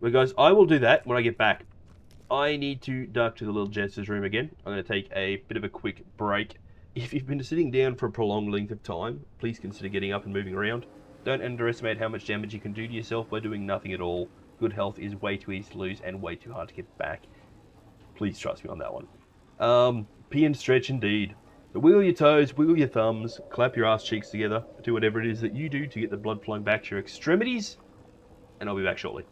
But guys, I will do that when I get back. I need to duck to the little jester's room again. I'm going to take a bit of a quick break. If you've been sitting down for a prolonged length of time, please consider getting up and moving around. Don't underestimate how much damage you can do to yourself by doing nothing at all. Good health is way too easy to lose and way too hard to get back. Please trust me on that one. Pee and stretch indeed. But wiggle your toes, wiggle your thumbs, clap your ass cheeks together, do whatever it is that you do to get the blood flowing back to your extremities, and I'll be back shortly.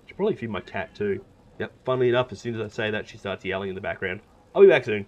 Should probably feed my cat too. Yep, funnily enough, as soon as I say that, she starts yelling in the background. I'll be back soon.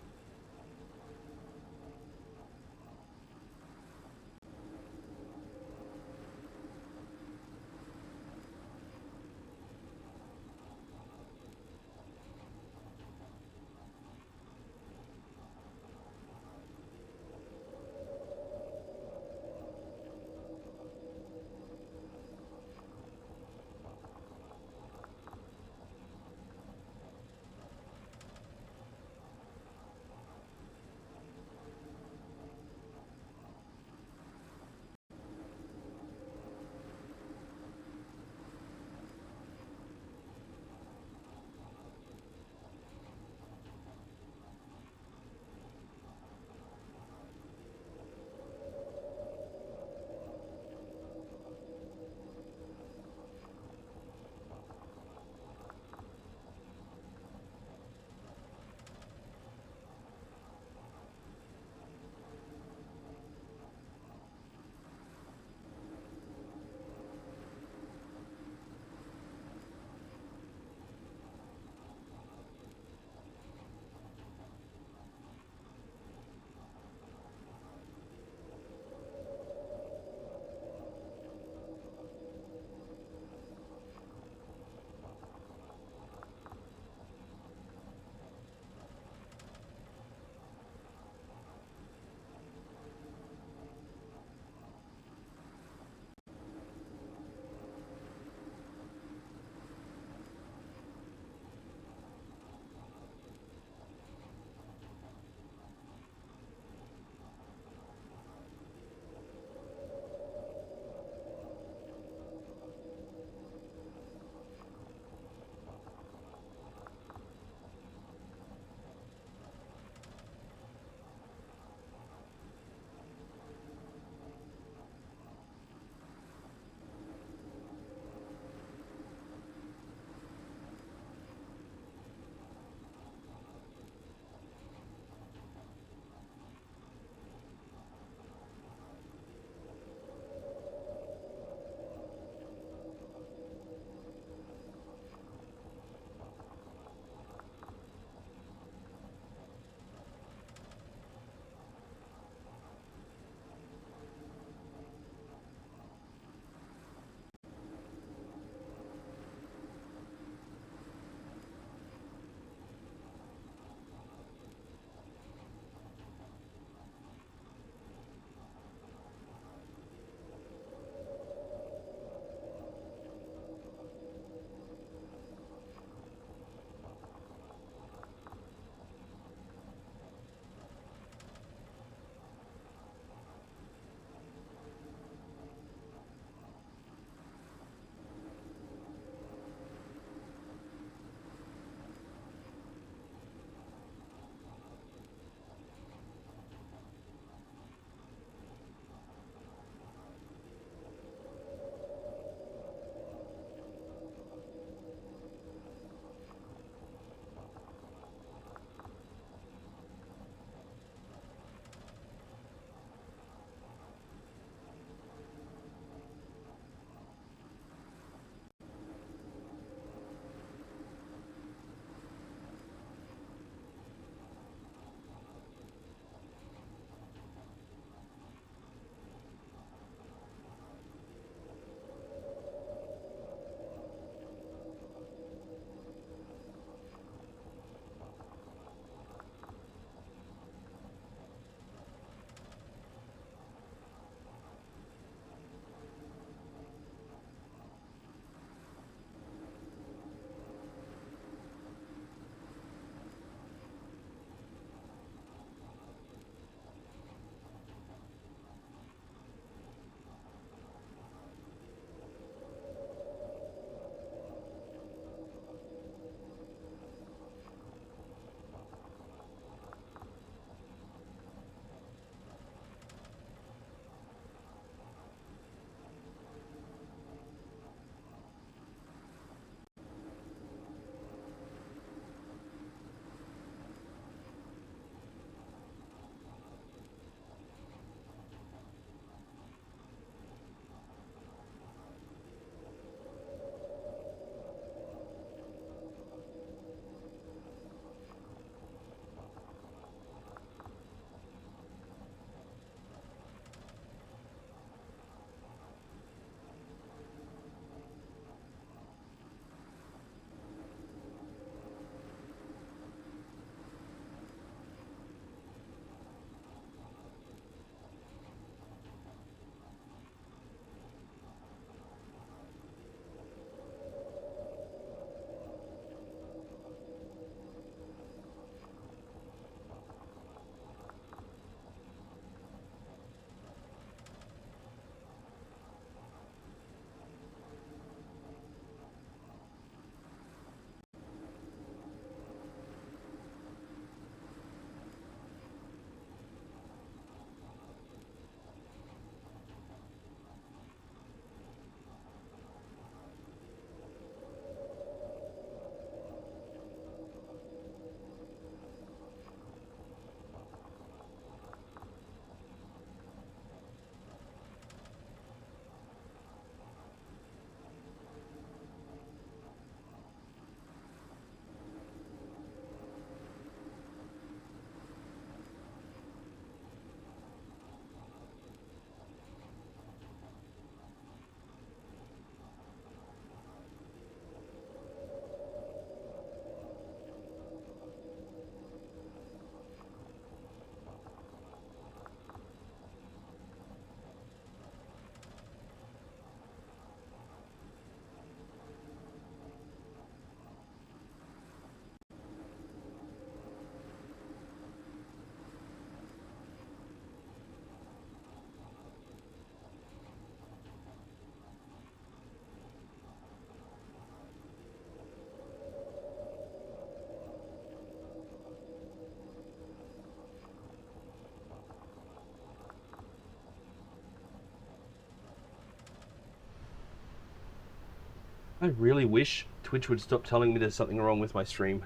I really wish Twitch would stop telling me there's something wrong with my stream.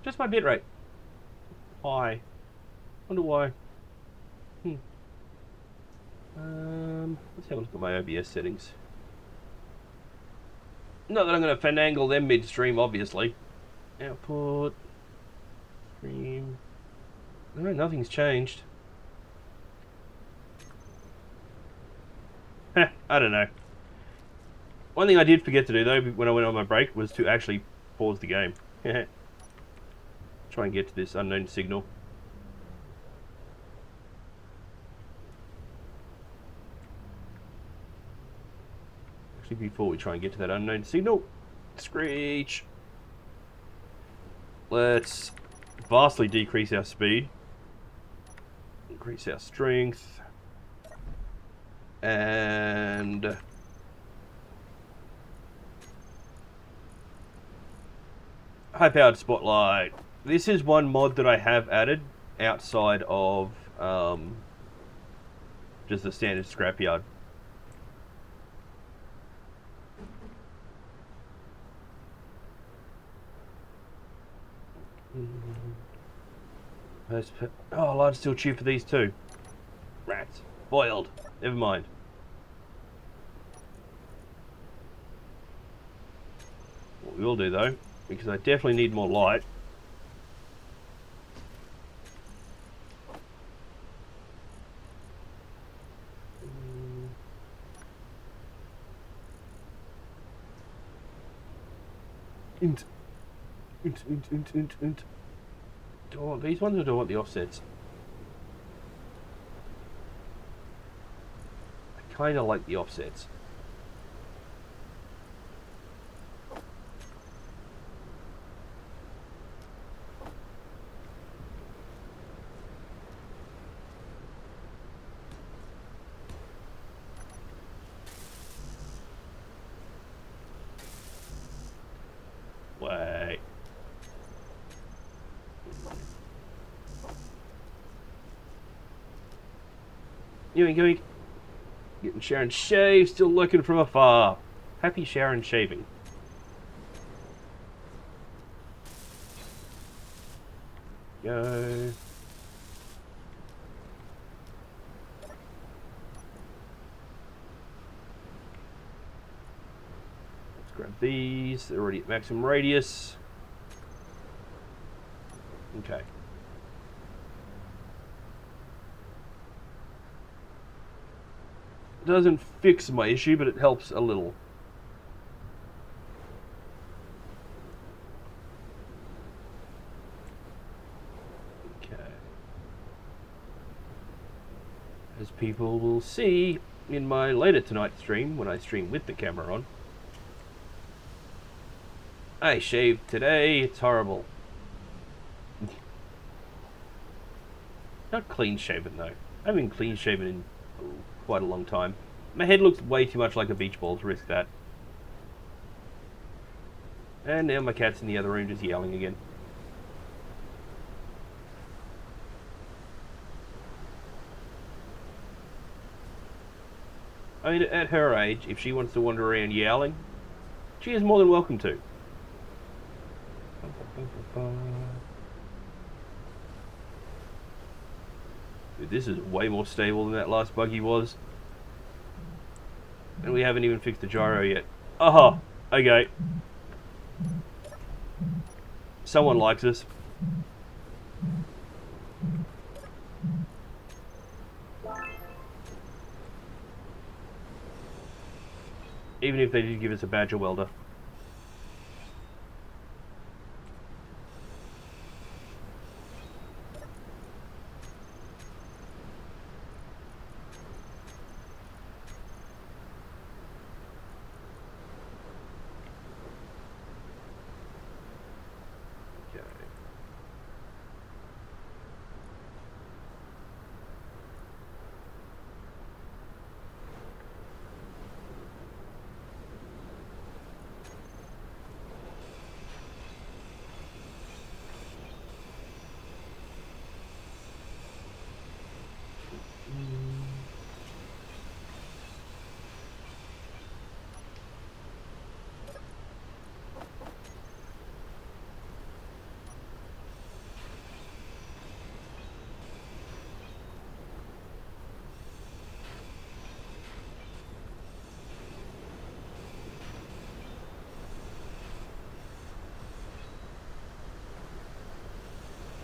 Just my bitrate. Why? Wonder why. Let's have a look at my OBS settings. Not that I'm going to finagle them mid-stream, obviously. Output. Stream. No, nothing's changed. Heh, I don't know. One thing I did forget to do, though, when I went on my break, was to actually pause the game. Try and get to this unknown signal. Actually, before we try and get to that unknown signal, screech. Let's vastly decrease our speed, increase our strength, and high-powered spotlight. This is one mod that I have added outside of just the standard Scrapyard. Oh, large steel tube for these two. Rats. Boiled. Never mind. What we will do though, because I definitely need more light. Do I want these ones or do I want the offsets? I kind of like the offsets. Wait. Yoink. Getting Sharon shaved, still looking from afar. Happy Sharon shaving. Go. Let's grab these. They're already at maximum radius. Okay. Doesn't fix my issue, but it helps a little. Okay. As people will see in my later tonight stream, when I stream with the camera on. I shaved today, it's horrible. Not clean shaven though. I haven't been clean shaven in quite a long time. My head looks way too much like a beach ball to risk that. And now my cat's in the other room just yelling again. I mean, at her age, if she wants to wander around yowling, she is more than welcome to. Dude, this is way more stable than that last buggy was. And we haven't even fixed the gyro yet. Aha! Okay. Someone likes us. Even if they did give us a badger welder.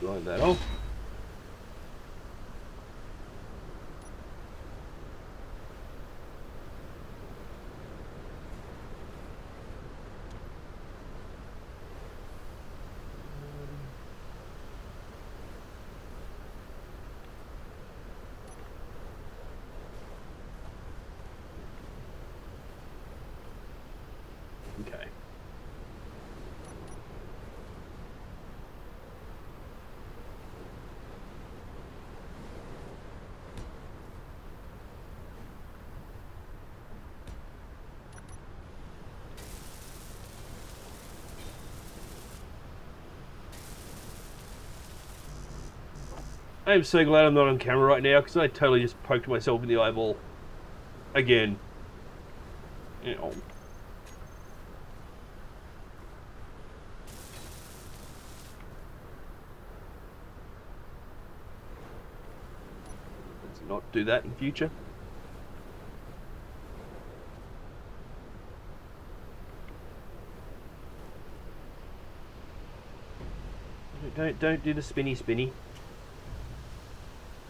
Line that off. Okay. I'm so glad I'm not on camera right now because I totally just poked myself in the eyeball again. You know. Let's not do that in future. Don't do the spinny.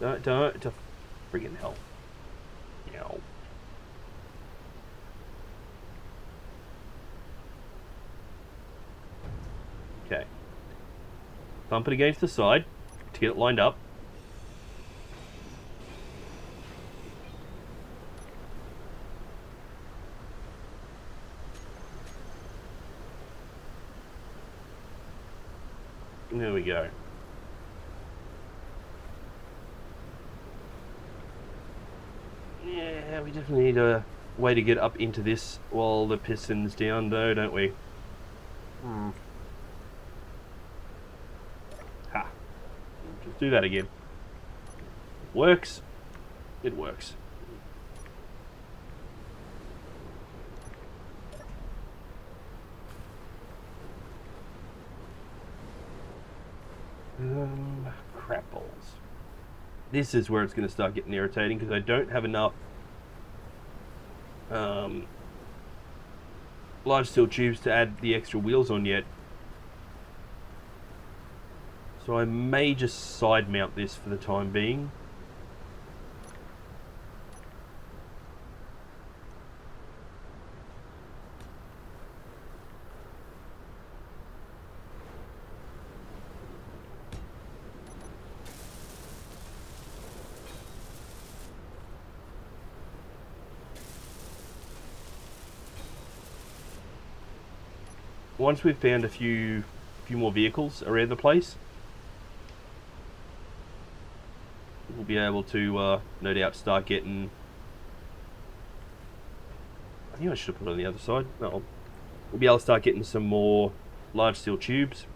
Don't to friggin' hell. Ow. Okay. Thump it against the side to get it lined up. There we go. Yeah, we definitely need a way to get up into this while the piston's down though, don't we? Ha. Just do that again. Works. It works. Crap balls. This is where it's going to start getting irritating because I don't have enough large steel tubes to add the extra wheels on yet. So I may just side mount this for the time being. Once we've found a few more vehicles around the place, we'll be able to no doubt start getting... I think I should have put it on the other side. No, we'll be able to start getting some more large steel tubes.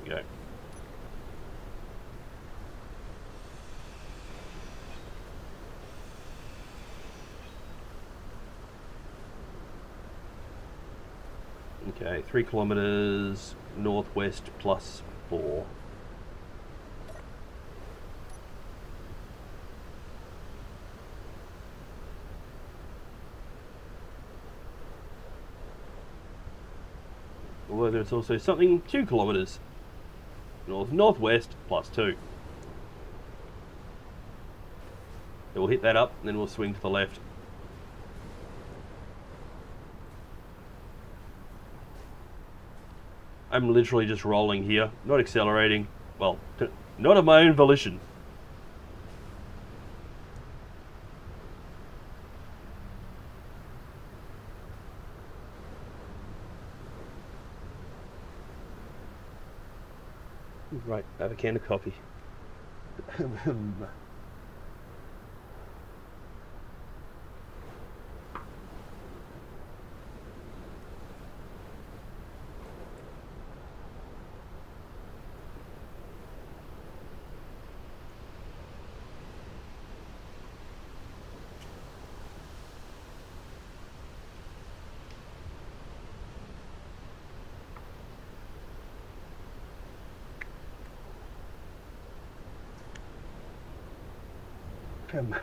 There we go. Okay, 3 kilometers northwest plus 4. Although there's also something 2 kilometers northwest plus 2. So we'll hit that up and then we'll swing to the left. I'm literally just rolling here, not accelerating. Well, not of my own volition. Right, I have a can of coffee. Come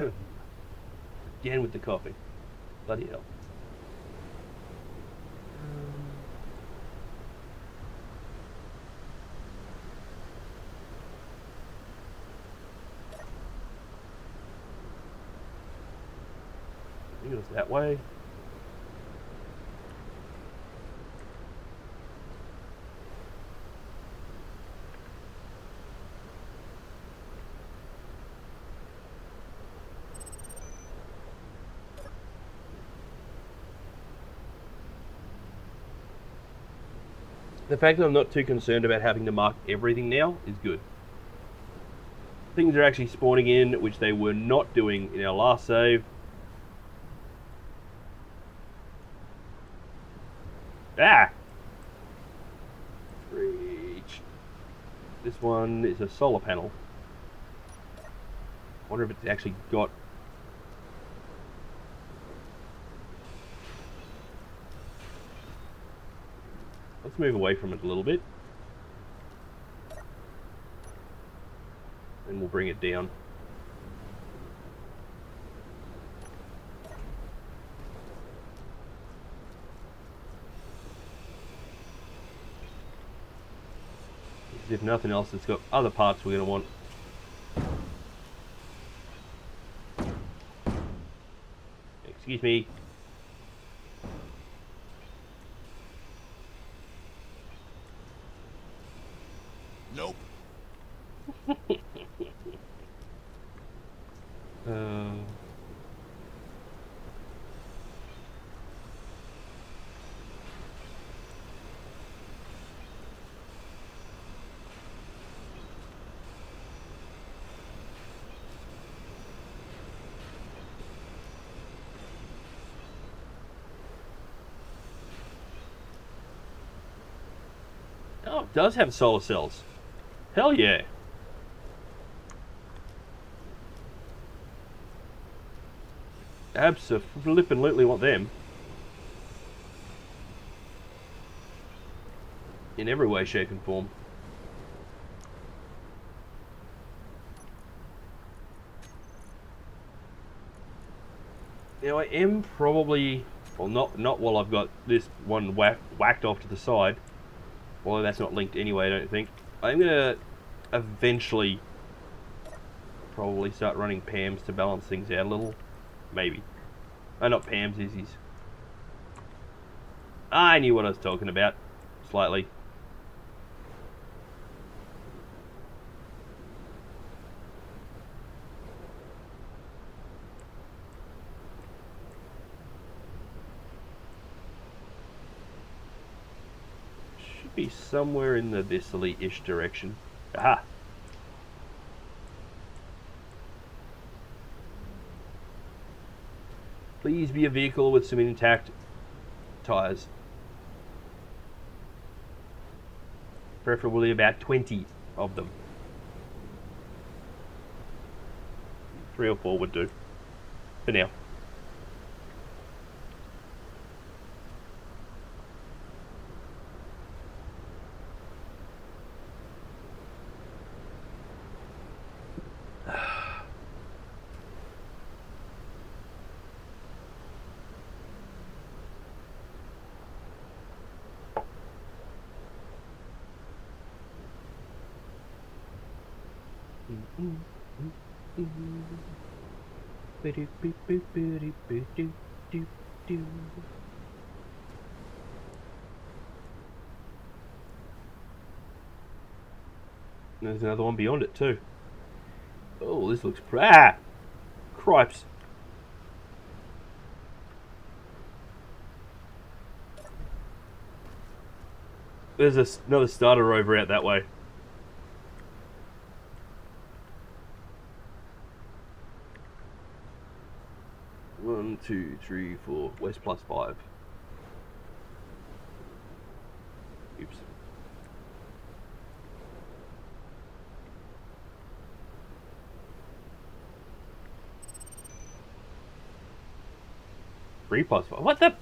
on. Again with the coffee. Bloody hell. Goes that way. The fact that I'm not too concerned about having to mark everything now is good. Things are actually spawning in, which they were not doing in our last save. Ah! Reach. This one is a solar panel. I wonder if it's actually got... Let's move away from it a little bit. And we'll bring it down. If nothing else, it's got other parts we're going to want. Excuse me. Nope. Oh, it does have solar cells. Hell yeah. Abso-flippin'-lutely want them. In every way, shape and form. Now I am probably, well not while I've got this one whacked off to the side. Although that's not linked anyway, I don't think. I'm going to eventually probably start running PAMs to balance things out a little. Maybe. Not PAMs, Izzies. I knew what I was talking about. Slightly. Be somewhere in the thisly-ish direction. Aha! Please be a vehicle with some intact tires. Preferably about 20 of them. 3 or 4 would do. For now. There's another one beyond it too. Oh, this looks cripes. There's another starter rover out that way. One, two, three, four. West plus 5. Oops. Three plus 5. What the?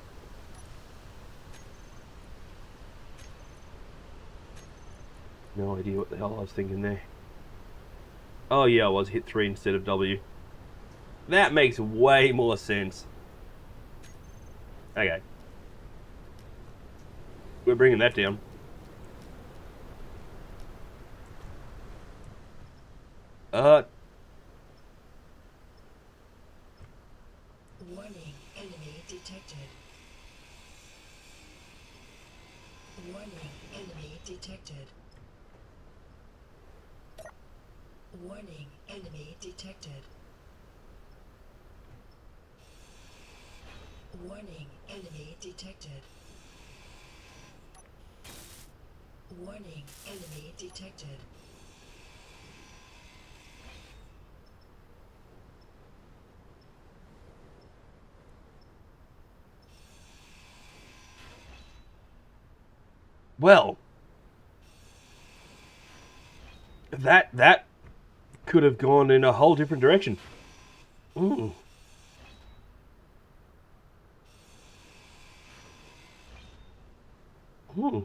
No idea what the hell I was thinking there. Oh yeah, I was hit 3 instead of W. That makes way more sense. Okay. We're bringing that down. Warning, alert. detected. Warning, enemy detected. Warning, enemy detected. Warning, enemy detected. Well, that could have gone in a whole different direction. Mm. Hmm.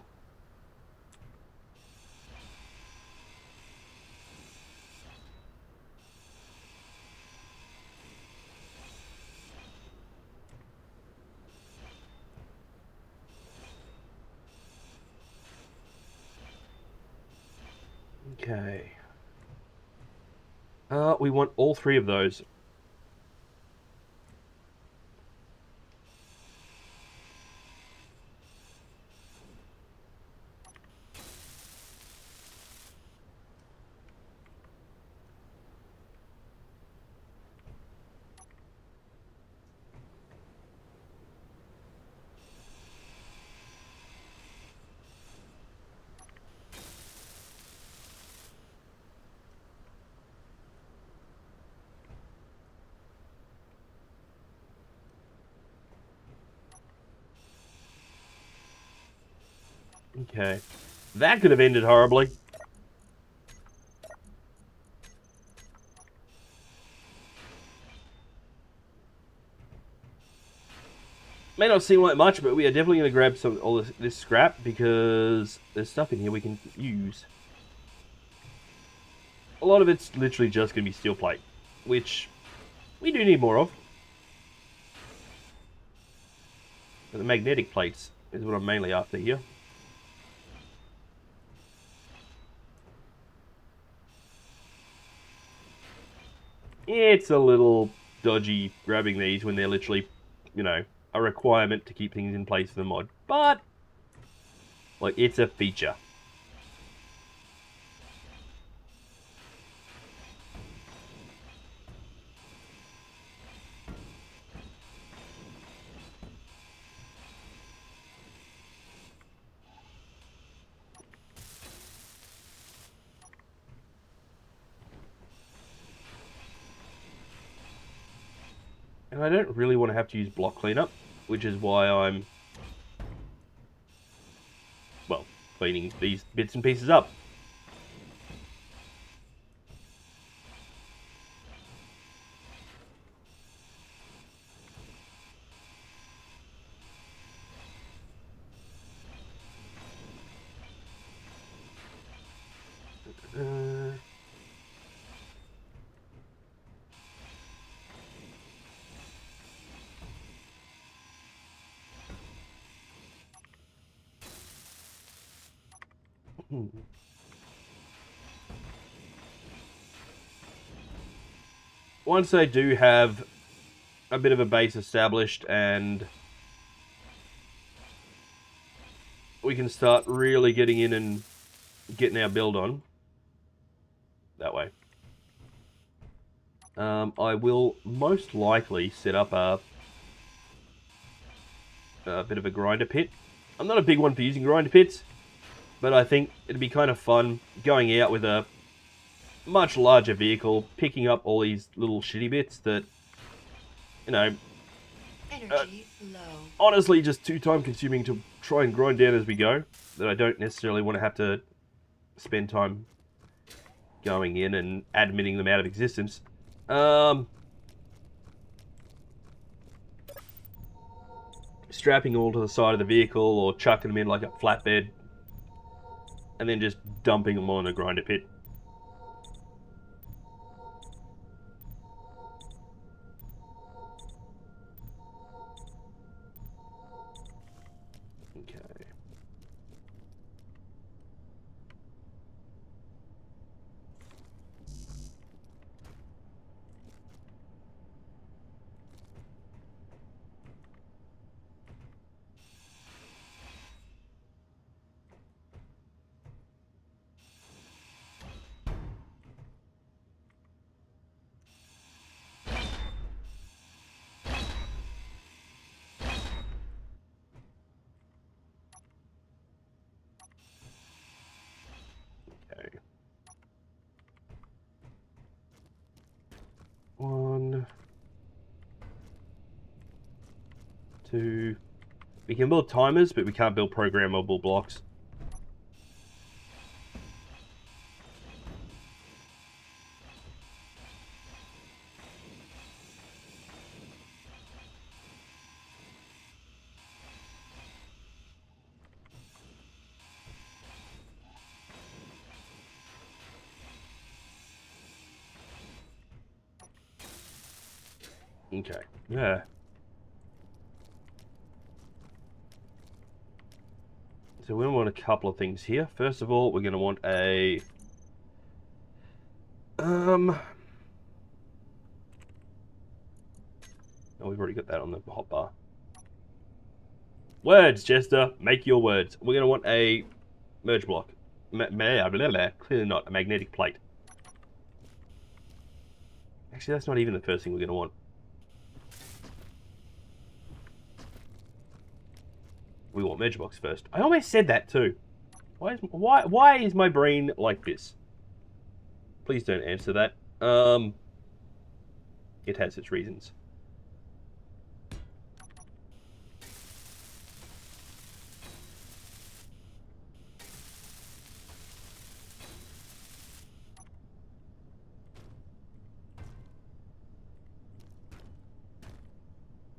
Okay. We want all three of those. Okay. That could have ended horribly. May not seem like much, but we are definitely going to grab all this scrap because there's stuff in here we can use. A lot of it's literally just going to be steel plate, which we do need more of. But the magnetic plates is what I'm mainly after here. It's a little dodgy grabbing these when they're literally, you know, a requirement to keep things in place for the mod. But, like, it's a feature. And I don't really want to have to use block cleanup, which is why I'm, well, cleaning these bits and pieces up. Once I do have a bit of a base established and we can start really getting in and getting our build on that way, I will most likely set up a bit of a grinder pit. I'm not a big one for using grinder pits, but I think it'd be kind of fun going out with a much larger vehicle, picking up all these little shitty bits that, you know, Energy low. honestly just too time consuming to try and grind down as we go, that I don't necessarily want to have to spend time going in and admitting them out of existence. Strapping all to the side of the vehicle or chucking them in like a flatbed and then just dumping them on a grinder pit. Okay. 2. We can build timers, but we can't build programmable blocks. Okay, yeah. So we're going to want a couple of things here. First of all, we're going to want a... Oh, we've already got that on the hotbar. Words, Chester. Make your words. We're going to want a merge block. Clearly not. A magnetic plate. Actually, that's not even the first thing we're going to want. We want merge blocks first. I almost said that too. Why is my brain like this? Please don't answer that. It has its reasons.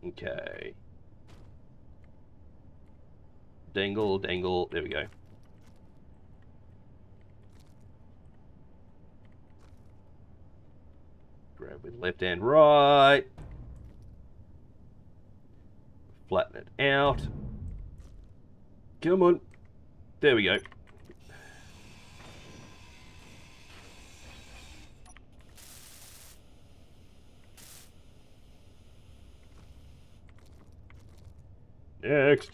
Okay. Dangle, dangle. There we go. Grab with left and right. Flatten it out. Come on. There we go. Next.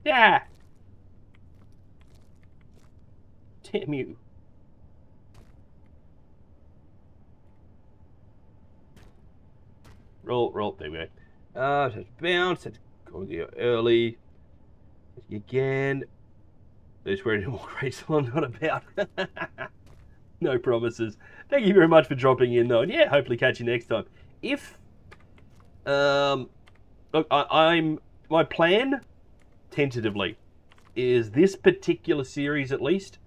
Yeah. Damn you. Roll, roll. There we go. Just bounce. Let's go early. Again. There's where any more graceful I'm not about. No promises. Thank you very much for dropping in though. And yeah, hopefully catch you next time. If look, my plan tentatively is this particular series at least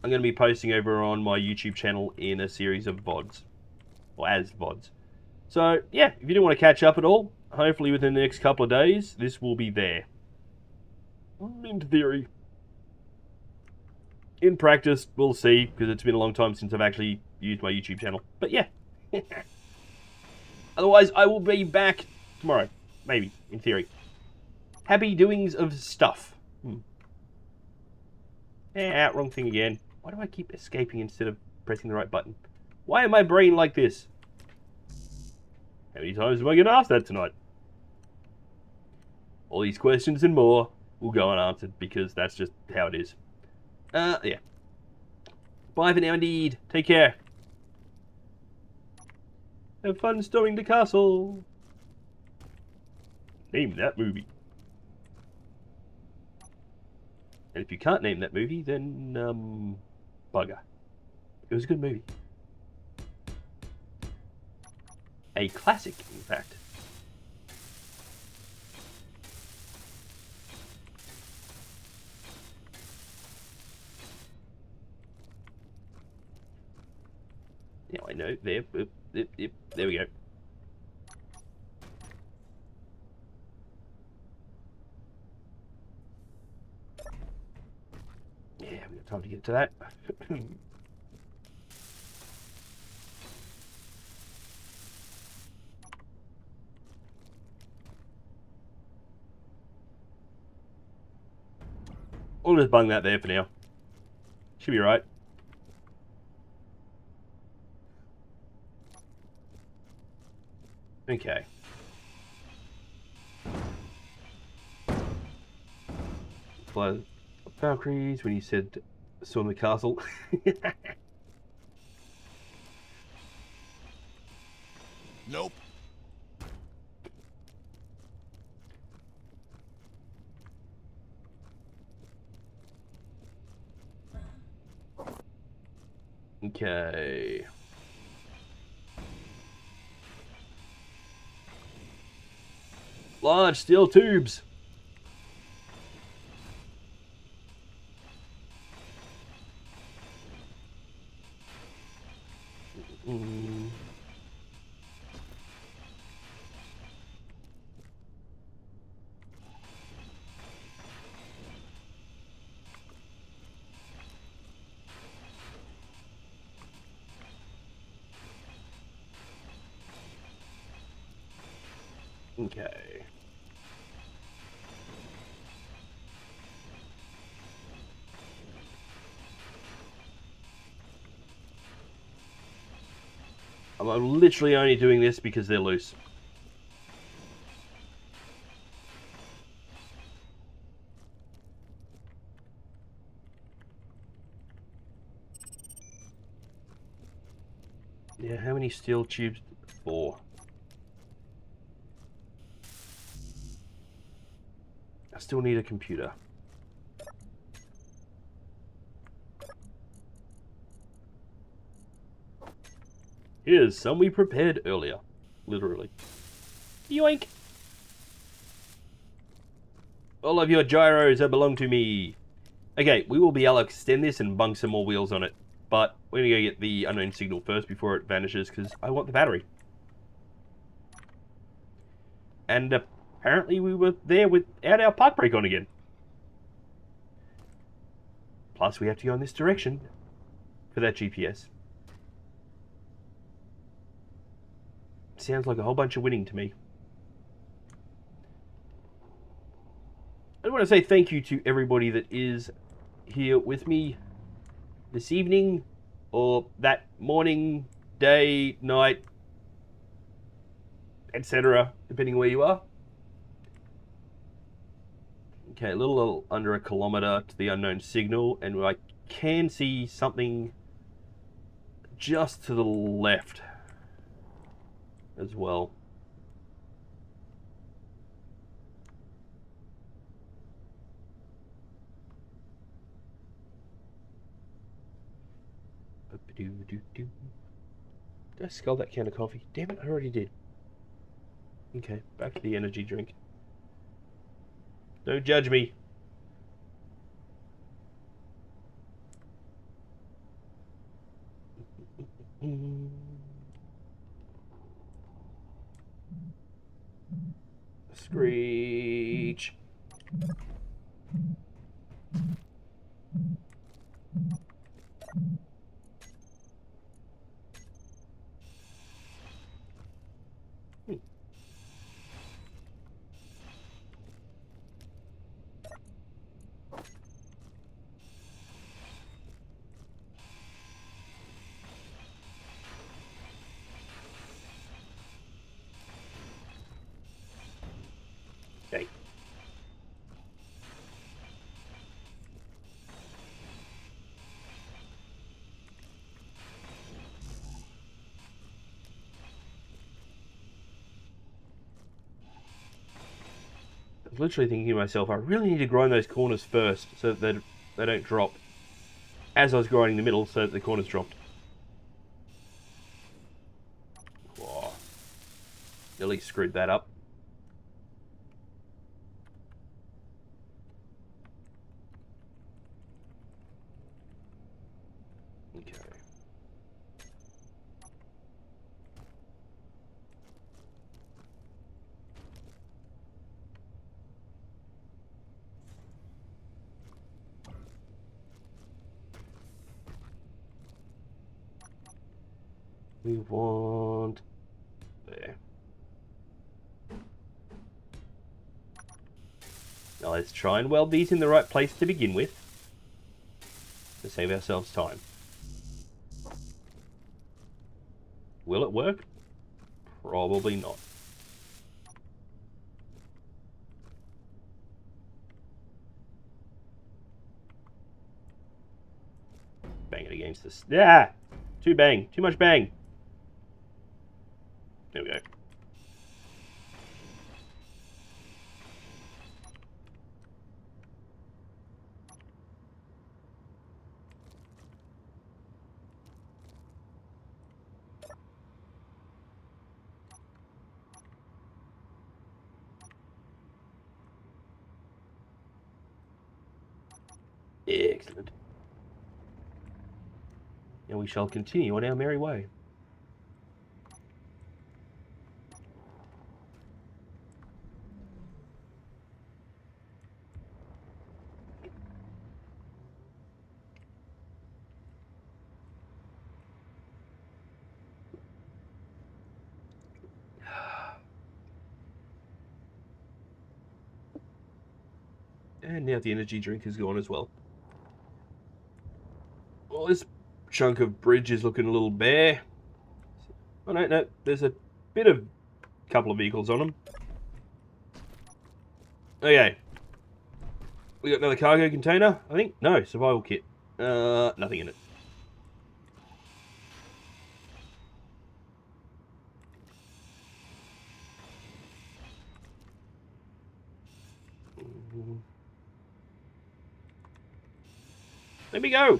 I'm going to be posting over on my YouTube channel in a series of VODs, or as VODs. So yeah, if you do want to catch up at all, hopefully within the next couple of days this will be there. In theory. In practice, we'll see, because it's been a long time since I've actually used my YouTube channel. But yeah. Otherwise, I will be back tomorrow. Maybe, in theory. Happy doings of stuff. Wrong thing again. Why do I keep escaping instead of pressing the right button? Why am my brain like this? How many times am I going to ask that tonight? All these questions and more will go unanswered, because that's just how it is. Yeah. Bye for now, indeed. Take care. Have fun storming the castle. Name that movie. And if you can't name that movie, then, bugger. It was a good movie. A classic, in fact. Yeah, I know. There. There we go. Yeah, we got time to get to that. We'll just bung that there for now. Should be right. Okay. by Valkyries when you said storm the castle. Nope. Okay. Large steel tubes. Okay. I'm literally only doing this because they're loose. Yeah, how many steel tubes? 4. I still need a computer. Here's some we prepared earlier. Literally. Yoink! All of your gyros that belong to me. Okay, we will be able to extend this and bung some more wheels on it. But we're going to go get the unknown signal first before it vanishes, because I want the battery. And apparently we were there without our park brake on again. Plus we have to go in this direction for that GPS. Sounds like a whole bunch of winning to me. I want to say thank you to everybody that is here with me this evening, or that morning, day, night, etc., depending where you are. Okay, a little under a kilometer to the unknown signal, and I can see something just to the left as well. Did I skull that can of coffee? Damn it, I already did. Okay, back to the energy drink. Don't judge me. Screech. Okay. I was literally thinking to myself, I really need to grind those corners first so that they don't drop. As I was grinding the middle so that the corners dropped. Whoa. Nearly screwed that up. Okay. We want there. Now let's try and weld these in the right place to begin with, to save ourselves time. Will it work? Probably not. Change this. Yeah! Too bang. Too much bang. There we go. Excellent. And we shall continue on our merry way. And now the energy drink is gone as well. Well, this chunk of bridge is looking a little bare. Oh no, no, there's a bit of couple of vehicles on them. Okay. We got another cargo container, I think. No, survival kit. Nothing in it. Let me go.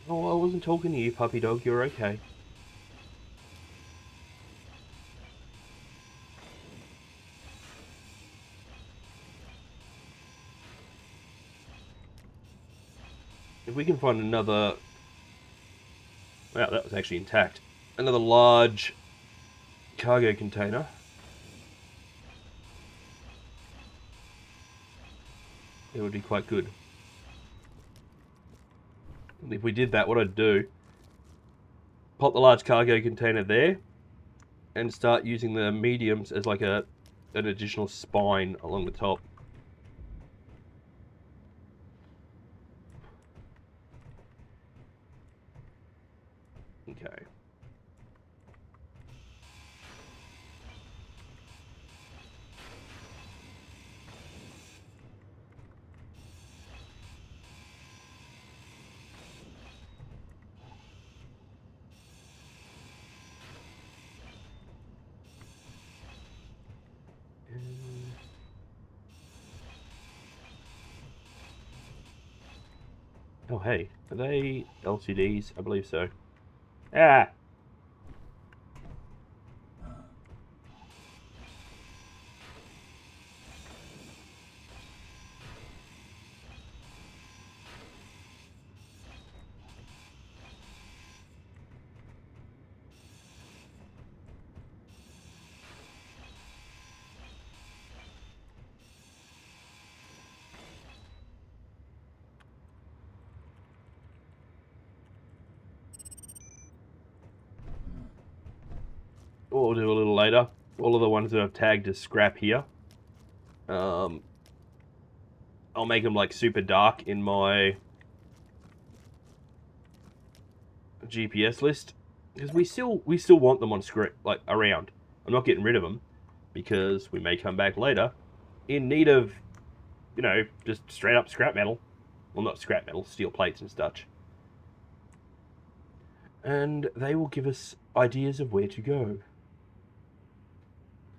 Oh, I wasn't talking to you, puppy dog. You're okay. If we can find another... Wow, that was actually intact. Another large cargo container. It would be quite good. And if we did that, what I'd do, pop the large cargo container there, and start using the mediums as like an additional spine along the top. Okay. Oh, hey. Are they LCDs? I believe so. Ah! We'll do a little later. All of the ones that I've tagged as scrap here. I'll make them like super dark in my GPS list because we still want them on script, like around. I'm not getting rid of them because we may come back later in need of, you know, just straight up scrap metal. Well, not scrap metal, steel plates and such. And they will give us ideas of where to go.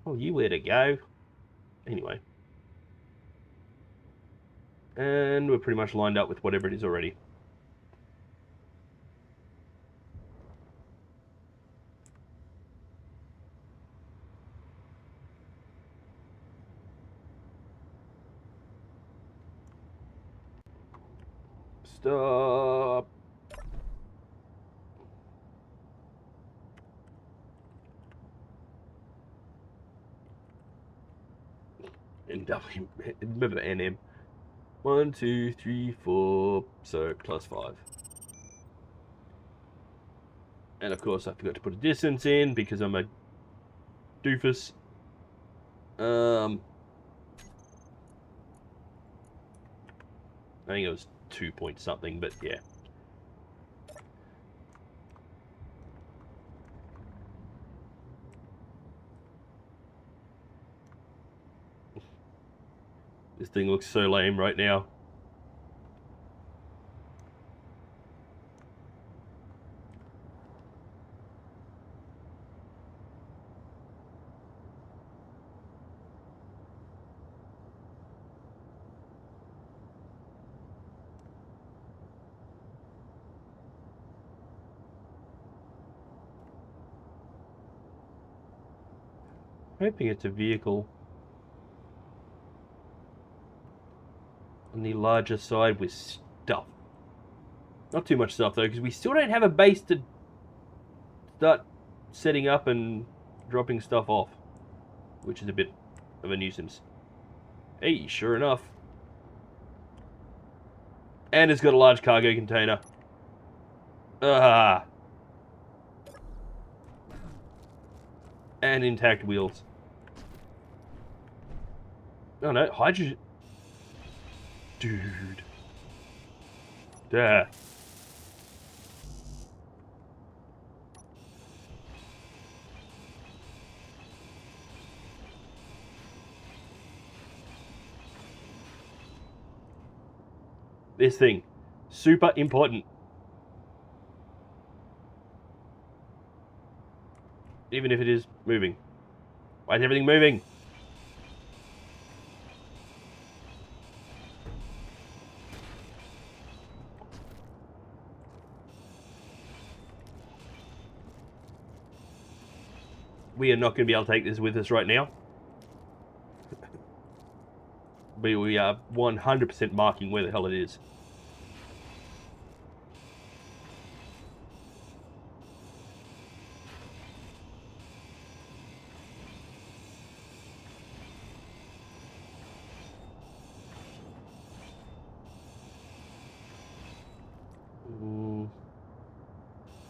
Oh, you where to go? Anyway. And we're pretty much lined up with whatever it is already. Stop. NW, remember NM. 1, 2, 3, 4, so plus 5. And of course I forgot to put a distance in because I'm a doofus. I think it was 2 point something, but yeah. This thing looks so lame right now. Hoping it's a vehicle on the larger side with stuff. Not too much stuff though, because we still don't have a base to start setting up and dropping stuff off, which is a bit of a nuisance. Hey, sure enough. And it's got a large cargo container. Ah. And intact wheels. Oh no, hydrogen. Dude. Duh. This thing. Super important. Even if it is moving. Why is everything moving? We are not going to be able to take this with us right now. But we are 100% marking where the hell it is.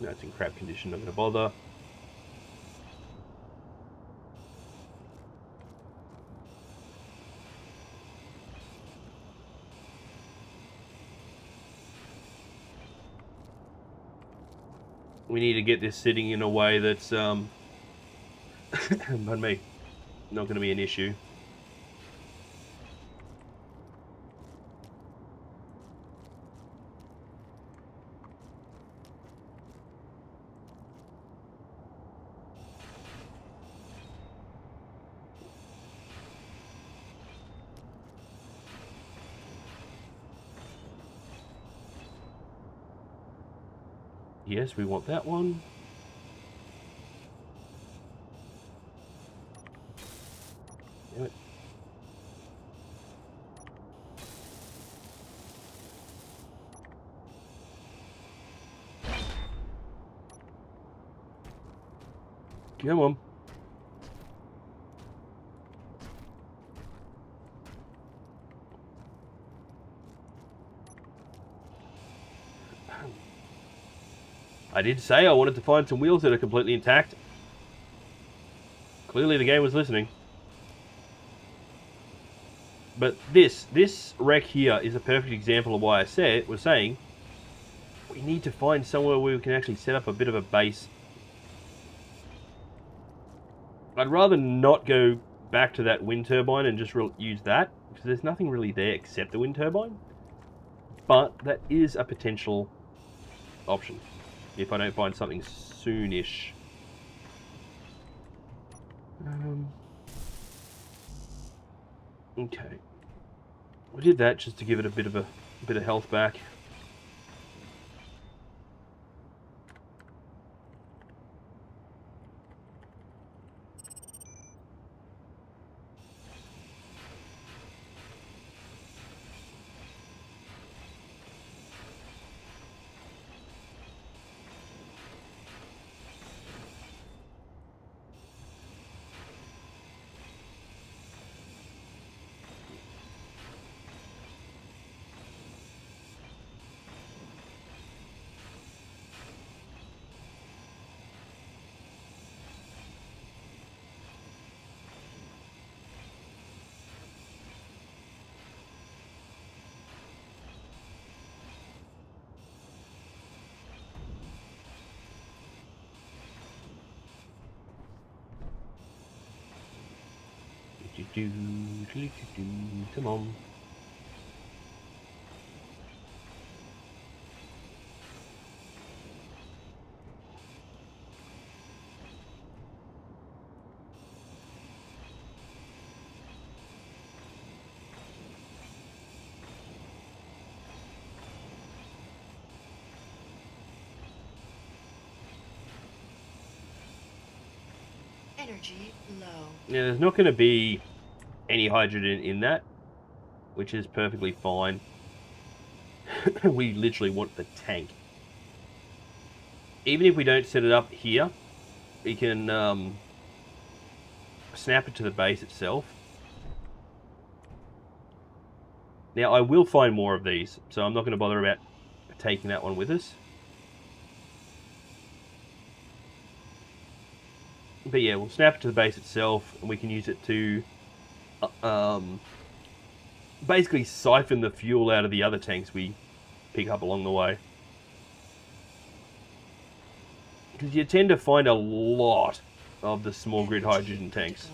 No, it's in crap condition, not going to bother. We need to get this sitting in a way that's, pardon me, not going to be an issue. Yes, we want that one. Damn it. Come on. I did say I wanted to find some wheels that are completely intact. Clearly the game was listening. But this wreck here is a perfect example of why I was saying we need to find somewhere where we can actually set up a bit of a base. I'd rather not go back to that wind turbine and just use that, because there's nothing really there except the wind turbine. But that is a potential option if I don't find something soonish. Okay, we did that just to give it a bit of health back. Come on. Energy low. Now, there's not going to be any hydrogen in that, which is perfectly fine. We literally want the tank. Even if we don't set it up here, we can snap it to the base itself. Now, I will find more of these, so I'm not going to bother about taking that one with us. But yeah, we'll snap it to the base itself, and we can use it to basically siphon the fuel out of the other tanks we pick up along the way. Because you tend to find a lot of the small grid hydrogen tanks.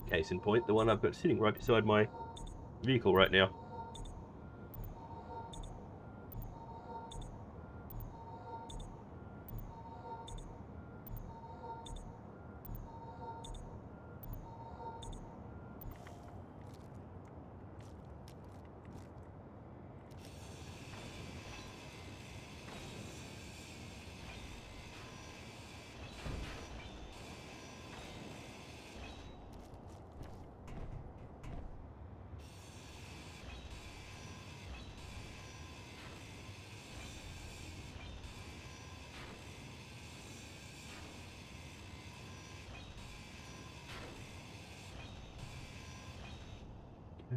Case in point, the one I've got sitting right beside my vehicle right now.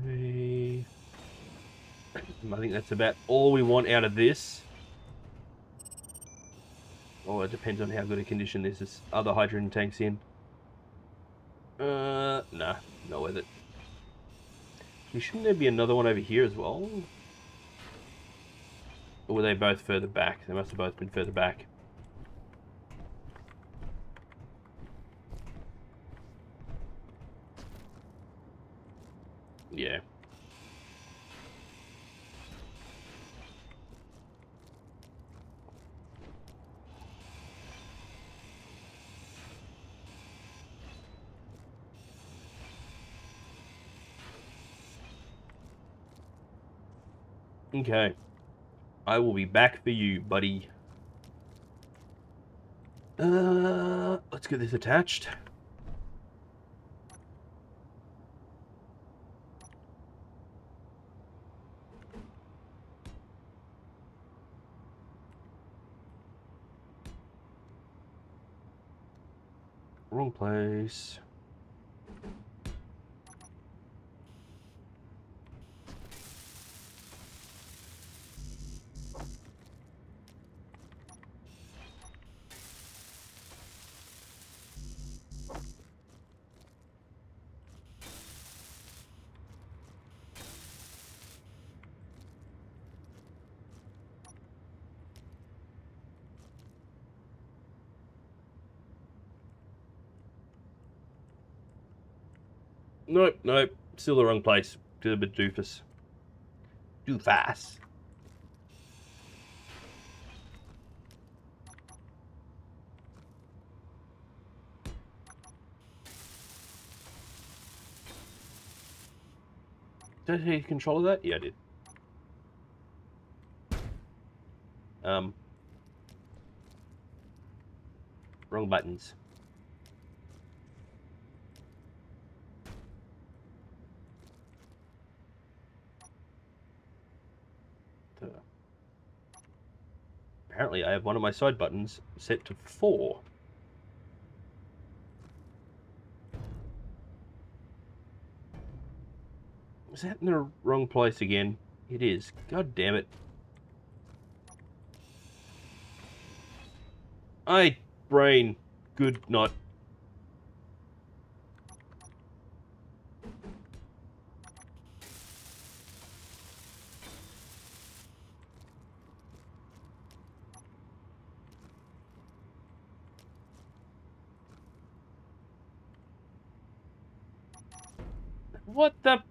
Okay. I think that's about all we want out of this. Oh, it depends on how good a condition this other hydrogen tank's in. Nah, not with it. Shouldn't there be another one over here as well? Or were they both further back? They must have both been further back. Yeah. Okay. I will be back for you, buddy. Let's get this attached. Wrong place. Nope, nope. Still the wrong place. Did a bit doofus. Doofus. Did I take control of that? Yeah, I did. Wrong buttons. Apparently I have one of my side buttons set to 4. Is that in the wrong place again? It is. God damn it. Brain. Good, not. What the?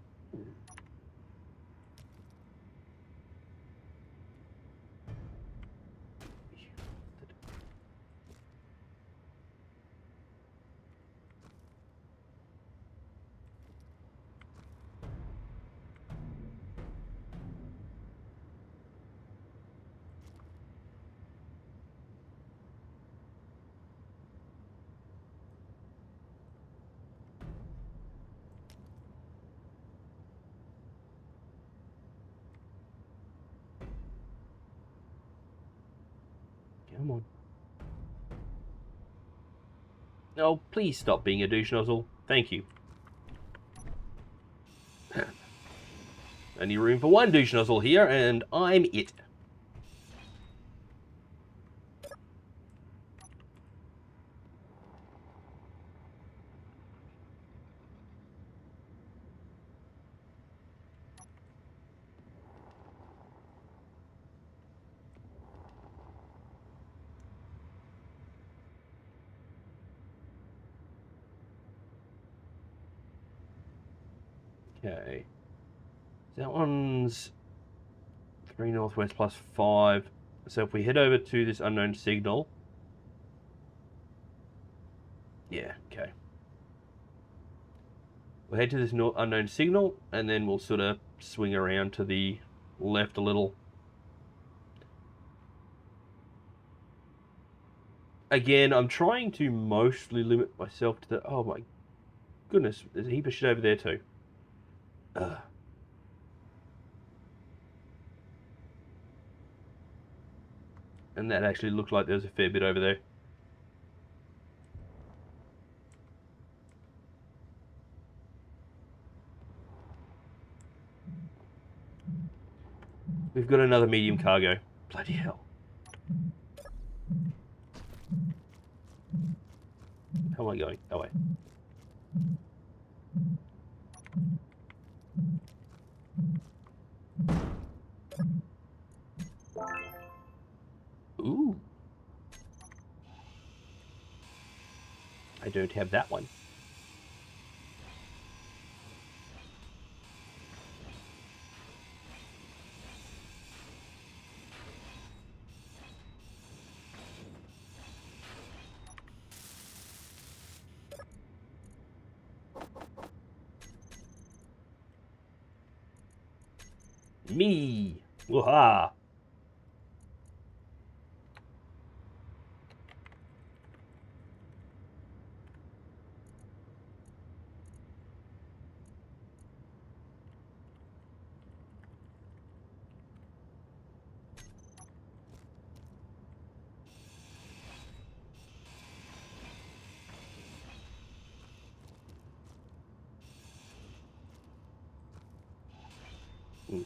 Come on. Oh, please stop being a douche nozzle. Thank you. Only room for one douche nozzle here, and I'm it. Okay. That one's 3 northwest plus 5. So if we head over to this unknown signal. Yeah, okay. We'll head to this unknown signal, and then we'll sort of swing around to the left a little. Again, I'm trying to mostly limit myself to the... Oh my goodness, there's a heap of shit over there too. Ugh. And that actually looked like there was a fair bit over there. We've got another medium cargo. Bloody hell. How am I going? Oh, wait. Ooh. I don't have that one. Me. Wooha. Okay.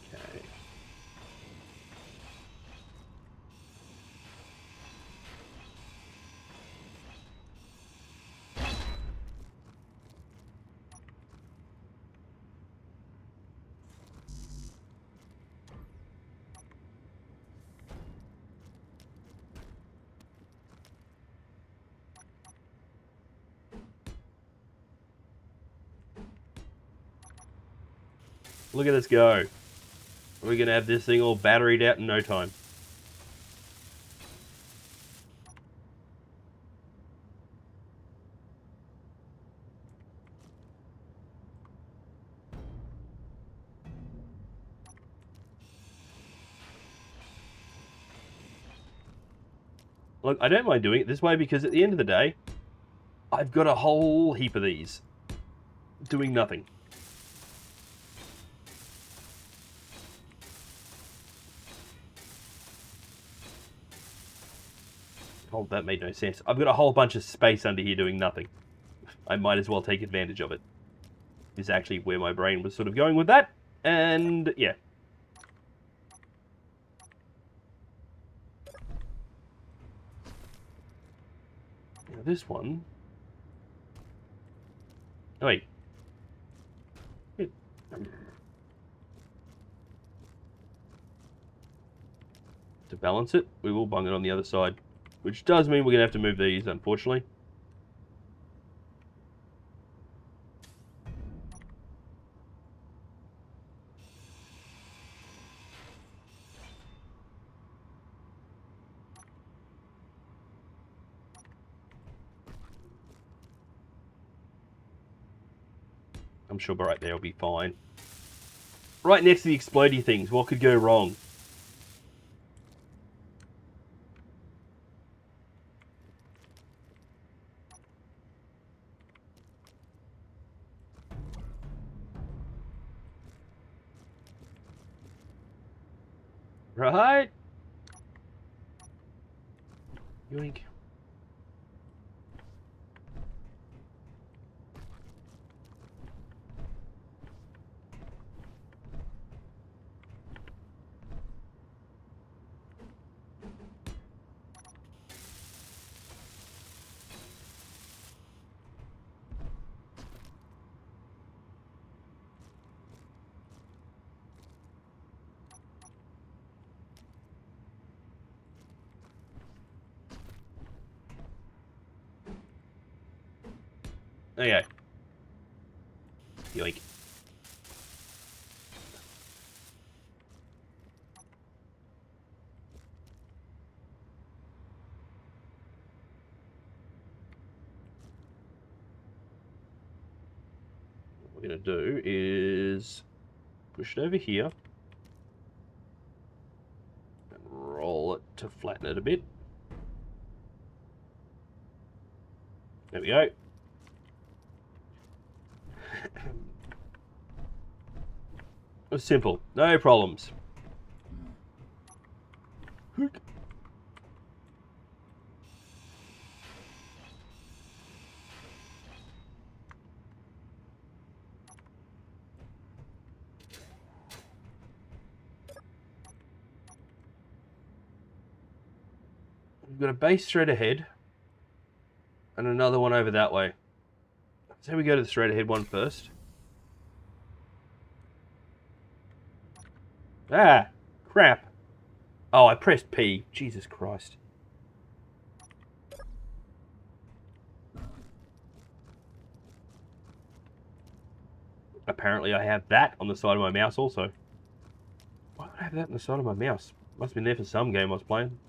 Look at us go. We're going to have this thing all batteried out in no time. Look, I don't mind doing it this way because at the end of the day, I've got a whole heap of these doing nothing. Oh, that made no sense. I've got a whole bunch of space under here doing nothing. I might as well take advantage of it. Is actually where my brain was sort of going with that. And, yeah. Now this one... Oh, wait. To balance it, we will bung it on the other side. Which does mean we're going to have to move these, unfortunately. I'm sure right there will be fine. Right next to the explodey things. What could go wrong? Right? Yoink. Okay. Yoink. What we're going to do is push it over here and roll it to flatten it a bit. There we go. It's simple, no problems. Hook. We've got a base straight ahead and another one over that way. So we go to the straight ahead one first. Ah, crap. Oh, I pressed P. Jesus Christ. Apparently I have that on the side of my mouse also. Why would I have that on the side of my mouse? Must have been there for some game I was playing.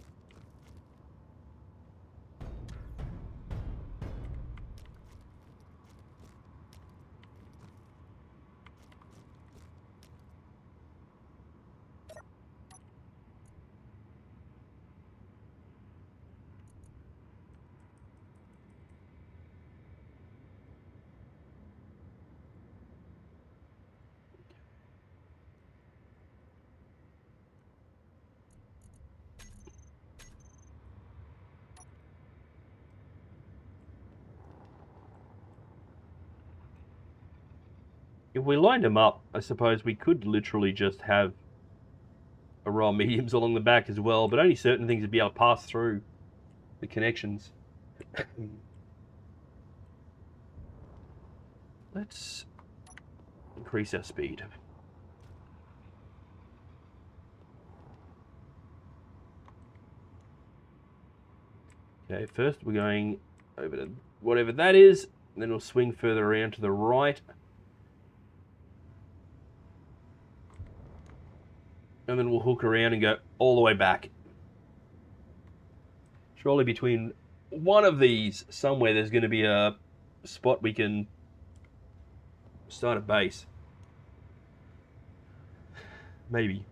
If we lined them up, I suppose we could literally just have a row of mediums along the back as well, but only certain things would be able to pass through the connections. Let's increase our speed. Okay, first we're going over to whatever that is, and then we'll swing further around to the right. And then we'll hook around and go all the way back. Surely between one of these, somewhere there's going to be a spot we can start a base. Maybe.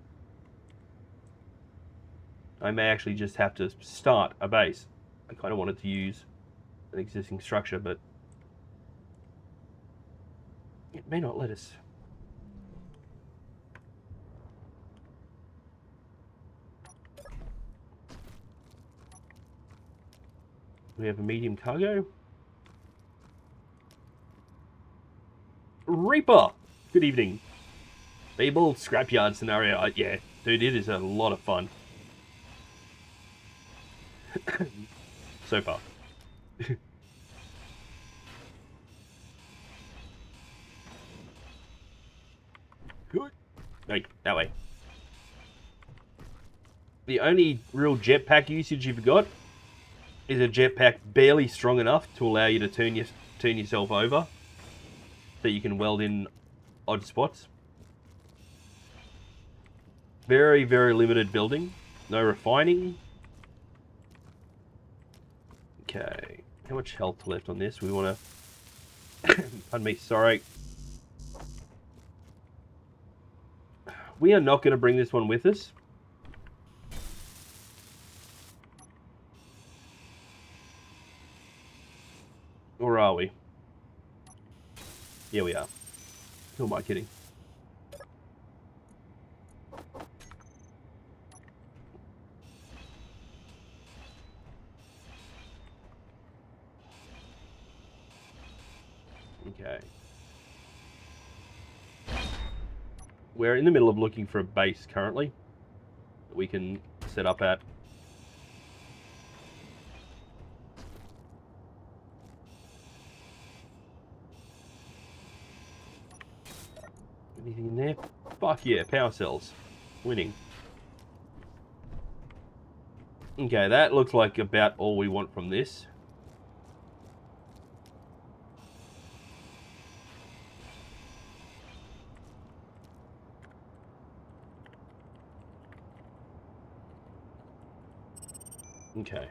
I may actually just have to start a base. I kind of wanted to use an existing structure, but it may not let us. We have a medium cargo. Reaper! Good evening. Fable Scrapyard scenario. Yeah, dude, it is a lot of fun. So far. Good. Wait, that way. The only real jetpack usage you've got is a jetpack barely strong enough to allow you to turn yourself over so you can weld in odd spots. Very, very limited building. No refining. Okay. How much health left on this? We want to... Pardon me, sorry. We are not going to bring this one with us. Or are we? Yeah, we are. Who am I kidding? Okay. We're in the middle of looking for a base currently that we can set up at. Anything in there? Fuck yeah, power cells. Winning. Okay, that looks like about all we want from this. Okay.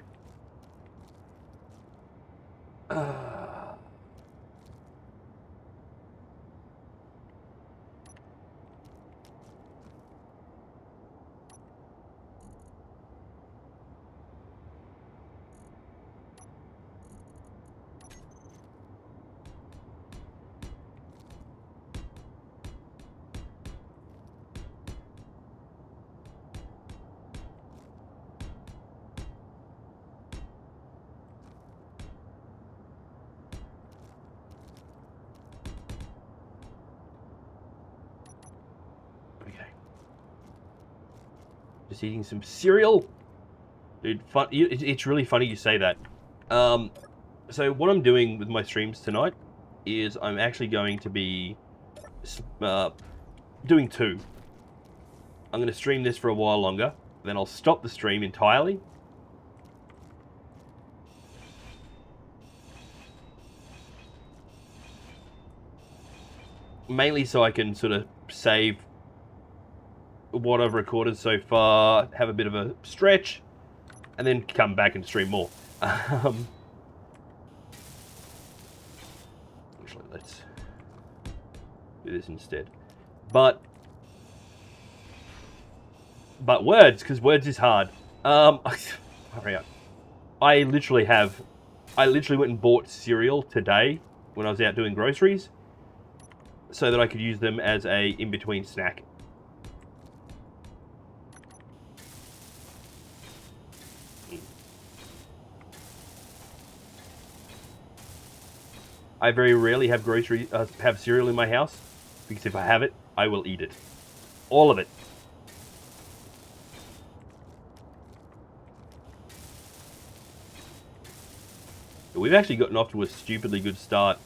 Okay. Just eating some cereal. Dude, it's really funny you say that. So what I'm doing with my streams tonight is I'm actually going to be doing two. I'm going to stream this for a while longer, then I'll stop the stream entirely. Mainly so I can sort of save what I've recorded so far, have a bit of a stretch, and then come back and stream more. Actually, let's do this instead. But words, because words is hard. Hurry up. I literally went and bought cereal today when I was out doing groceries, so that I could use them as a in-between snack. I very rarely have have cereal in my house, because if I have it, I will eat it. All of it. We've actually gotten off to a stupidly good start.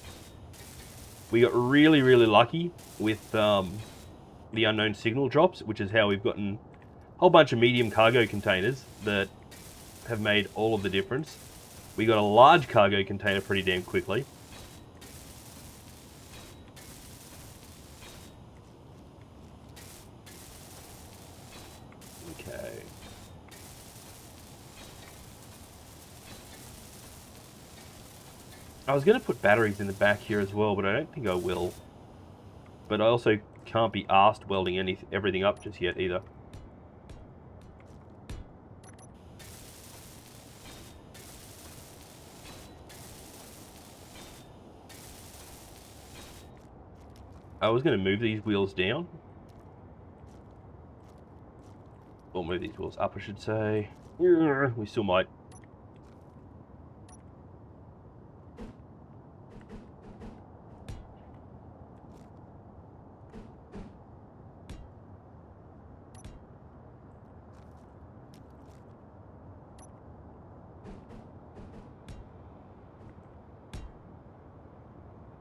We got really, really lucky with the unknown signal drops, which is how we've gotten a whole bunch of medium cargo containers that have made all of the difference. We got a large cargo container pretty damn quickly. Okay. I was going to put batteries in the back here as well, but I don't think I will. But I also can't be arsed welding everything up just yet either. I was going to move these wheels down. Or move these wheels up, I should say. We still might.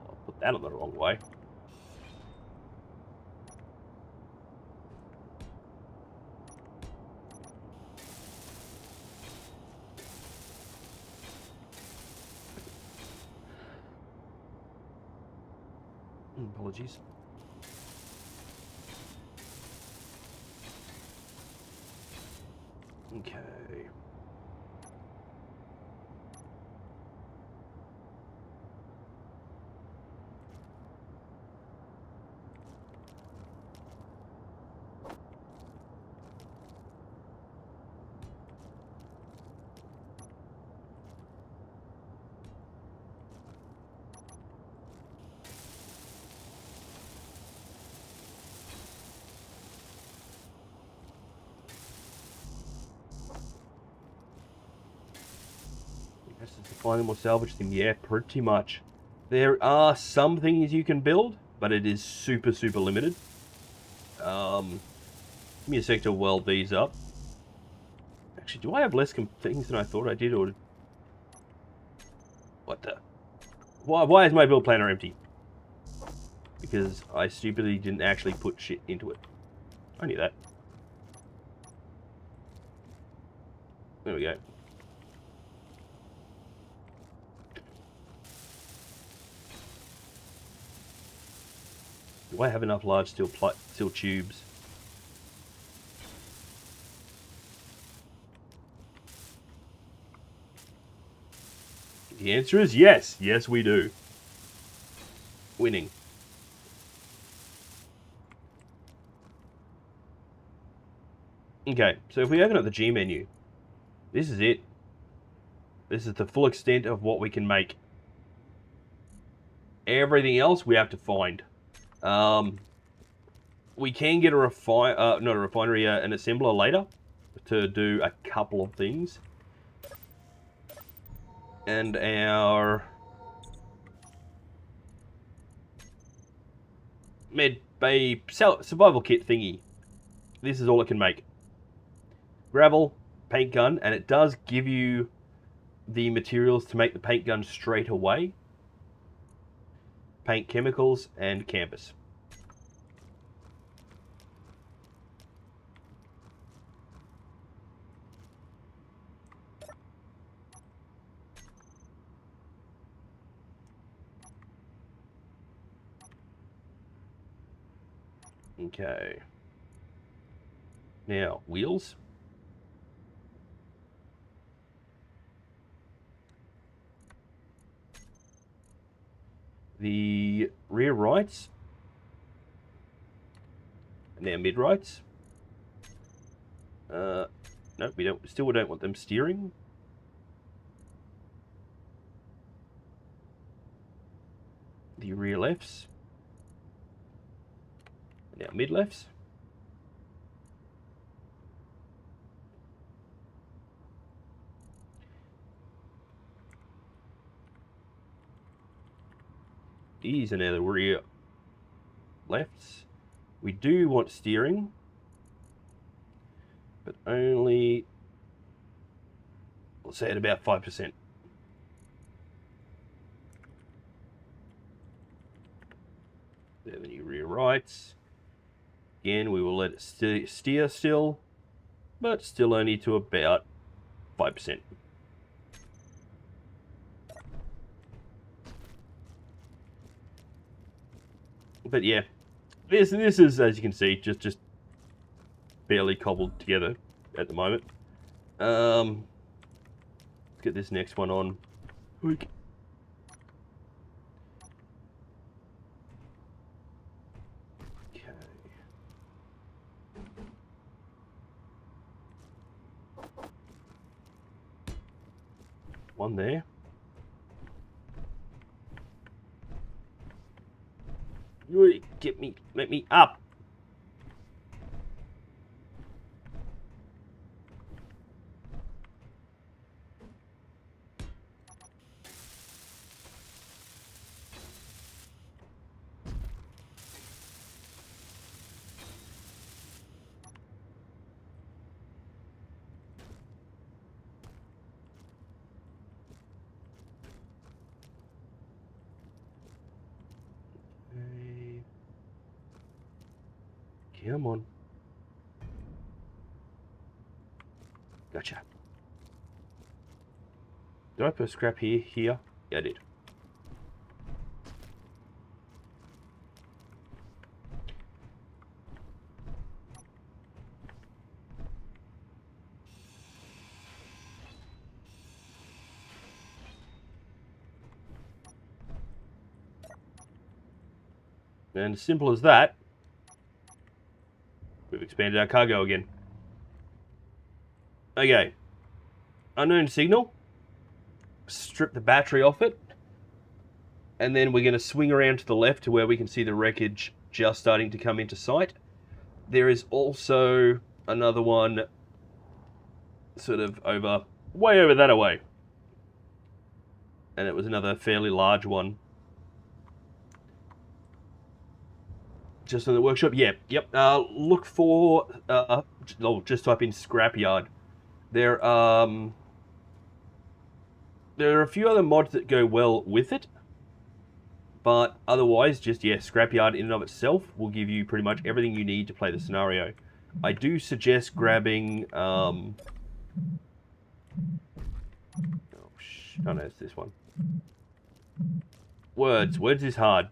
I'll put that on the wrong way. Apologies. Okay. Finding more salvage thing, yeah, pretty much. There are some things you can build, but it is super, super limited. Give me a sec to weld these up. Actually, do I have less things than I thought I did, or... What the... Why is my build planner empty? Because I stupidly didn't actually put shit into it. I knew that. There we go. Do I have enough large steel tubes? The answer is yes. Yes, we do. Winning. Okay, so if we open up the G menu, this is it. This is the full extent of what we can make. Everything else we have to find. We can get a an assembler later to do a couple of things. And our med bay survival kit thingy. This is all it can make. Gravel, paint gun, and it does give you the materials to make the paint gun straight away. Paint chemicals and canvas. Okay. Now, wheels. The rear rights. And now mid rights. No, we still don't want them steering. The rear lefts. Now mid lefts. These are now the rear lefts. We do want steering, but only, let's say, at about 5%. There are the new rear rights. Again, we will let it steer still, but still only to about 5%. But yeah, this is, as you can see, just barely cobbled together at the moment. Let's get this next one on. Okay. One there. Let me up. Come on. Gotcha. Did I put scrap here? Yeah, I did. And as simple as that, we've expanded our cargo again. Okay. Unknown signal. Strip the battery off it. And then we're going to swing around to the left to where we can see the wreckage just starting to come into sight. There is also another one sort of way over that away. and it was another fairly large one. Just in the workshop, yeah, yep. Look for just type in Scrapyard. There are a few other mods that go well with it, but otherwise, just yeah, Scrapyard in and of itself will give you pretty much everything you need to play the scenario. I do suggest grabbing oh no, it's this one. Words is hard.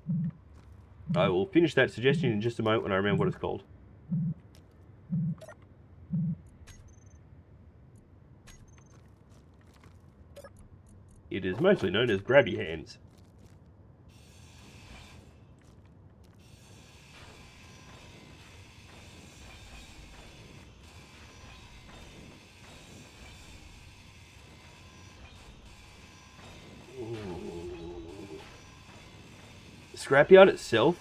I will finish that suggestion in just a moment when I remember what it's called. It is mostly known as grabby hands. Scrapyard itself,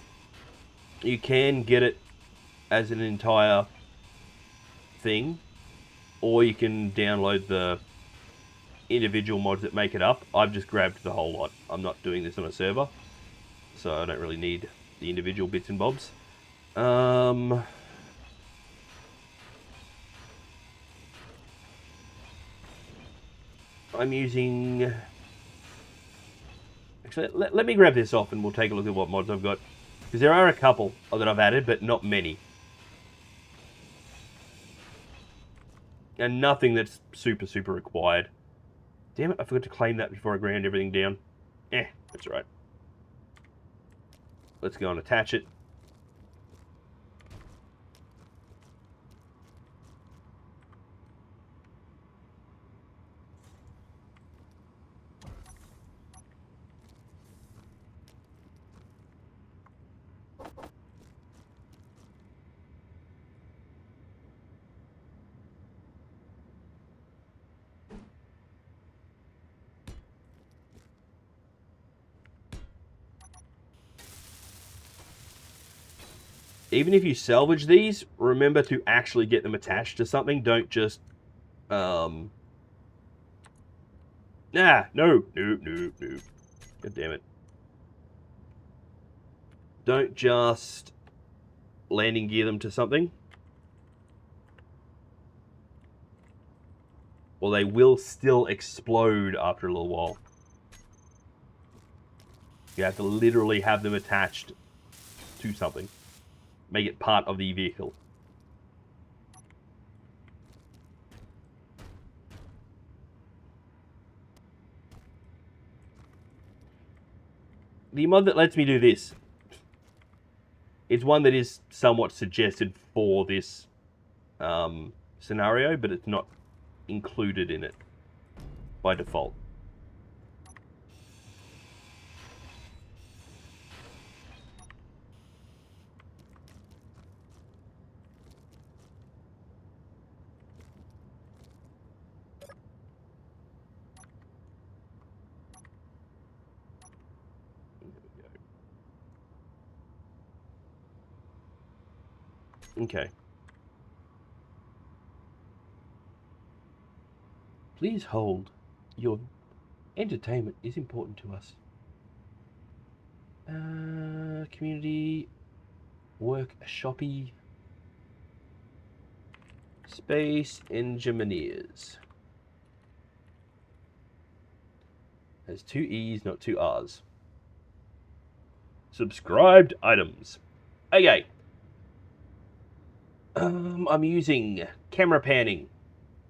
you can get it as an entire thing, or you can download the individual mods that make it up. I've just grabbed the whole lot. I'm not doing this on a server, so I don't really need the individual bits and bobs. I'm using... Actually, let me grab this off and we'll take a look at what mods I've got. Because there are a couple that I've added, but not many. And nothing that's super required. Damn it, I forgot to claim that before I ground everything down. That's alright. Let's go and attach it. Even if you salvage these, remember to actually get them attached to something. Don't just... No. God damn it. Don't just landing gear them to something. Or they will still explode after a little while. You have to literally have them attached to something. Make it part of the vehicle. The mod that lets me do this is one that is somewhat suggested for this scenario, but it's not included in it by default. Okay. Please hold. Your entertainment is important to us. Community, work, shoppy, space, engineers. Has 2 E's, not 2 R's. Subscribed items. Okay. I'm using camera panning.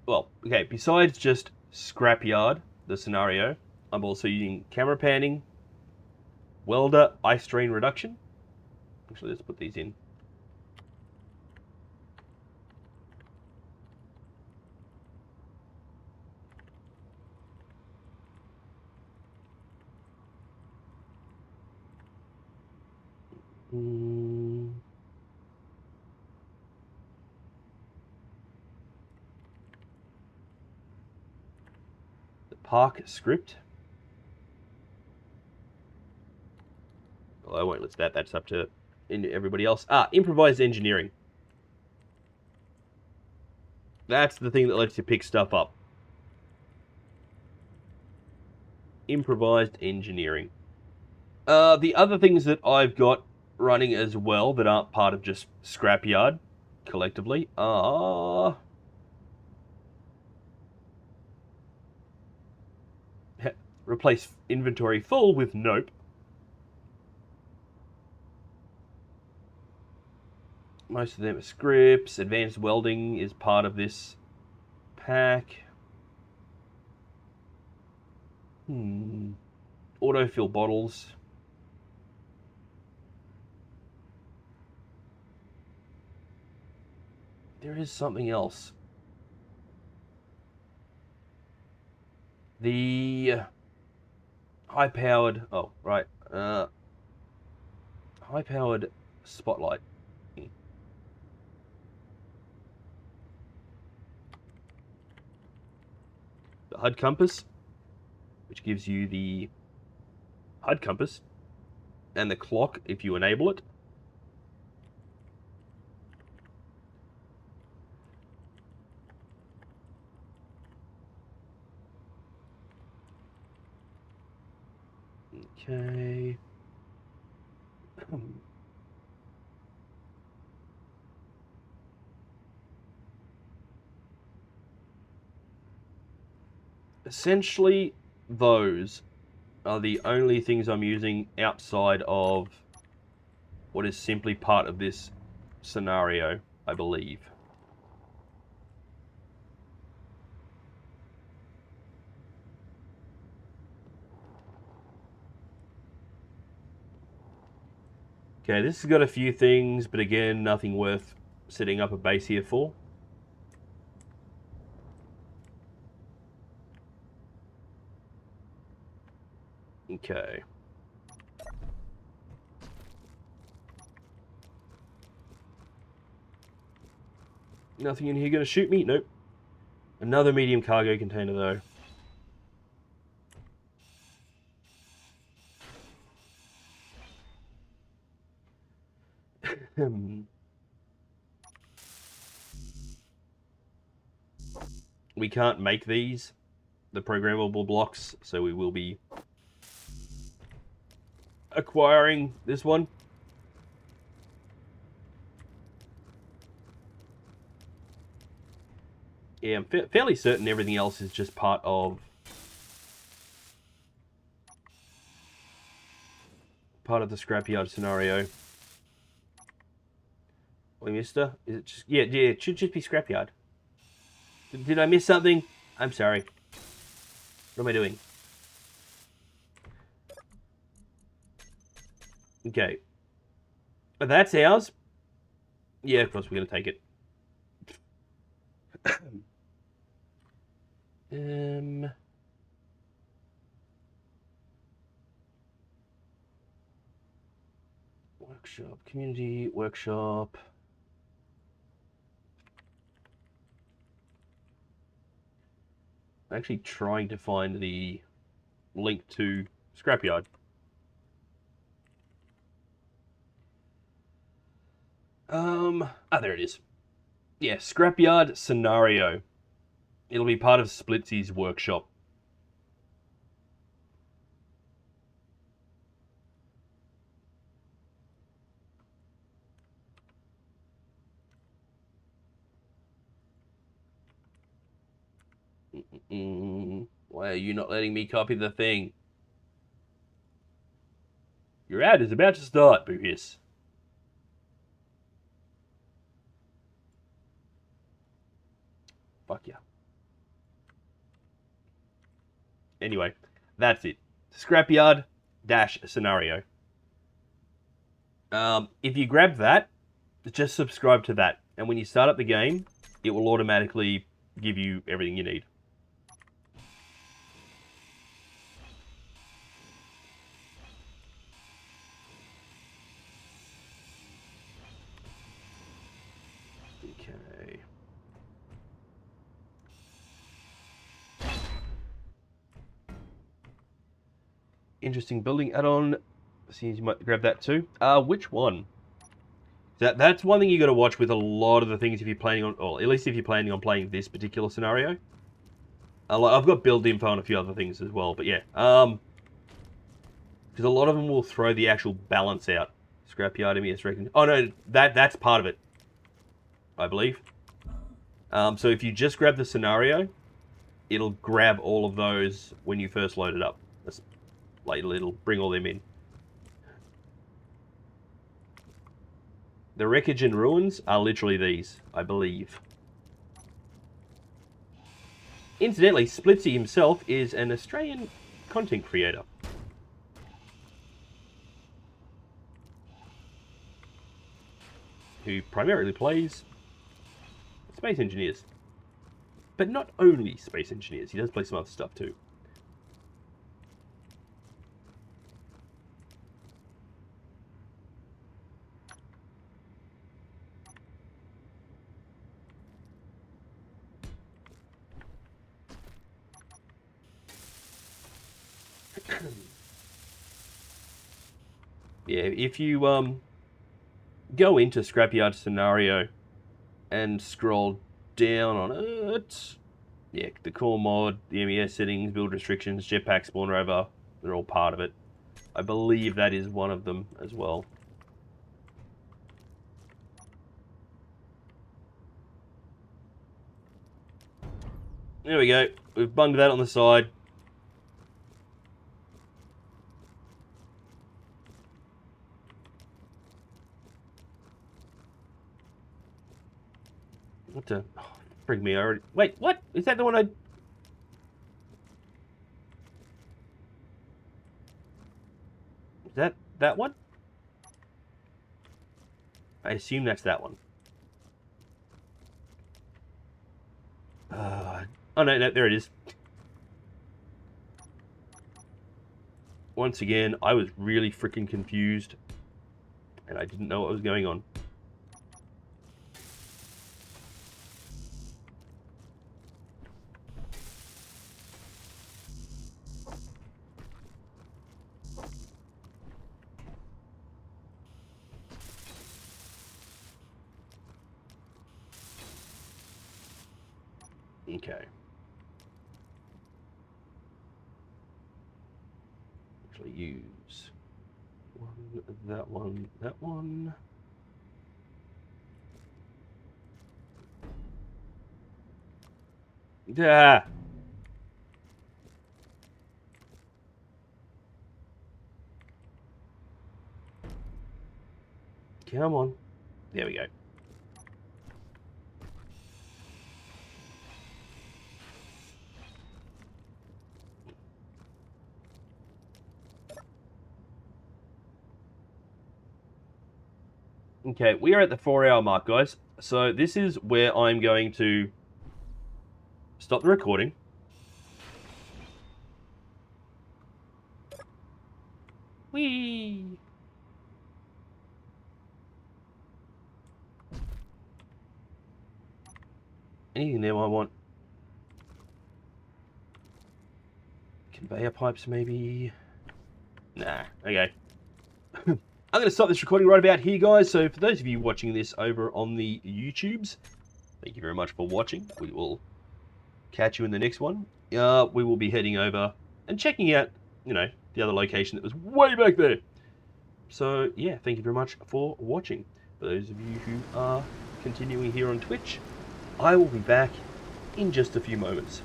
Well, okay, besides just Scrapyard, the scenario, I'm also using camera panning, welder, ice strain reduction. Actually, let's put these in. Park script. Well, I won't list that. That's up to everybody else. Improvised engineering. That's the thing that lets you pick stuff up. improvised engineering. The other things that I've got running as well that aren't part of just Scrapyard collectively are... replace inventory full with nope. Most of them are scripts. Advanced welding is part of this pack. Autofill bottles. There is something else. The high-powered... Oh, right. High-powered spotlight. The HUD compass, which gives you the HUD compass and the clock if you enable it. Okay. Essentially, those are the only things I'm using outside of what is simply part of this scenario, I believe. Okay, this has got a few things, but again, nothing worth setting up a base here for. Okay. Nothing in here gonna shoot me? Nope. Another medium cargo container though. We can't make these, the programmable blocks, so we will be acquiring this one. Yeah, I'm fairly certain everything else is just part of the Scrapyard scenario. Wait, mister? Is it just... Yeah, it should just be Scrapyard. Did I miss something? I'm sorry. What am I doing? Okay. But that's ours. Yeah, of course we're going to take it. Workshop, community, workshop. I'm actually trying to find the link to Scrapyard. There it is. Yeah, Scrapyard scenario. It'll be part of Splitsie's workshop. Why are you not letting me copy the thing? Your ad is about to start, Boohiss. Fuck yeah. Anyway, that's it. Scrapyard dash scenario. If you grab that, just subscribe to that. And when you start up the game, it will automatically give you everything you need. Okay. Interesting building add-on. Seems you might grab that too. Which one? That's one thing you got to watch with a lot of the things if you're planning on, or at least if you're planning on playing this particular scenario. I've got build info on a few other things as well, but yeah. Because a lot of them will throw the actual balance out. Scrapyard, MES recognition. Oh no, that's part of it, I believe. So if you just grab the scenario, it'll grab all of those when you first load it up. That's, like, it'll bring all them in. The wreckage and ruins are literally these, I believe. Incidentally, Splitsie himself is an Australian content creator. Who primarily plays Space Engineers. But not only Space Engineers, he does play some other stuff too. Yeah, if you go into Scrapyard scenario and scroll down on it, yeah, the core mod, the MES settings, build restrictions, jetpack, spawn rover, they're all part of it. I believe that is one of them as well. There we go. We've bunged that on the side. What the... Oh, frig me, I already... Wait, what? Is that the one I... Is that one? I assume that's that one. Oh, no, there it is. Once again, I was really freaking confused. And I didn't know what was going on. Okay. Actually use that one. Yeah. Come on. There we go. Okay, we are at the 4-hour mark, guys. So this is where I'm going to stop the recording. Whee! Anything there I want? Conveyor pipes, maybe? Nah, okay. I'm going to stop this recording right about here, guys. So for those of you watching this over on the YouTubes, thank you very much for watching. We will catch you in the next one. We will be heading over and checking out, you know, the other location that was way back there. So, yeah, thank you very much for watching. For those of you who are continuing here on Twitch, I will be back in just a few moments.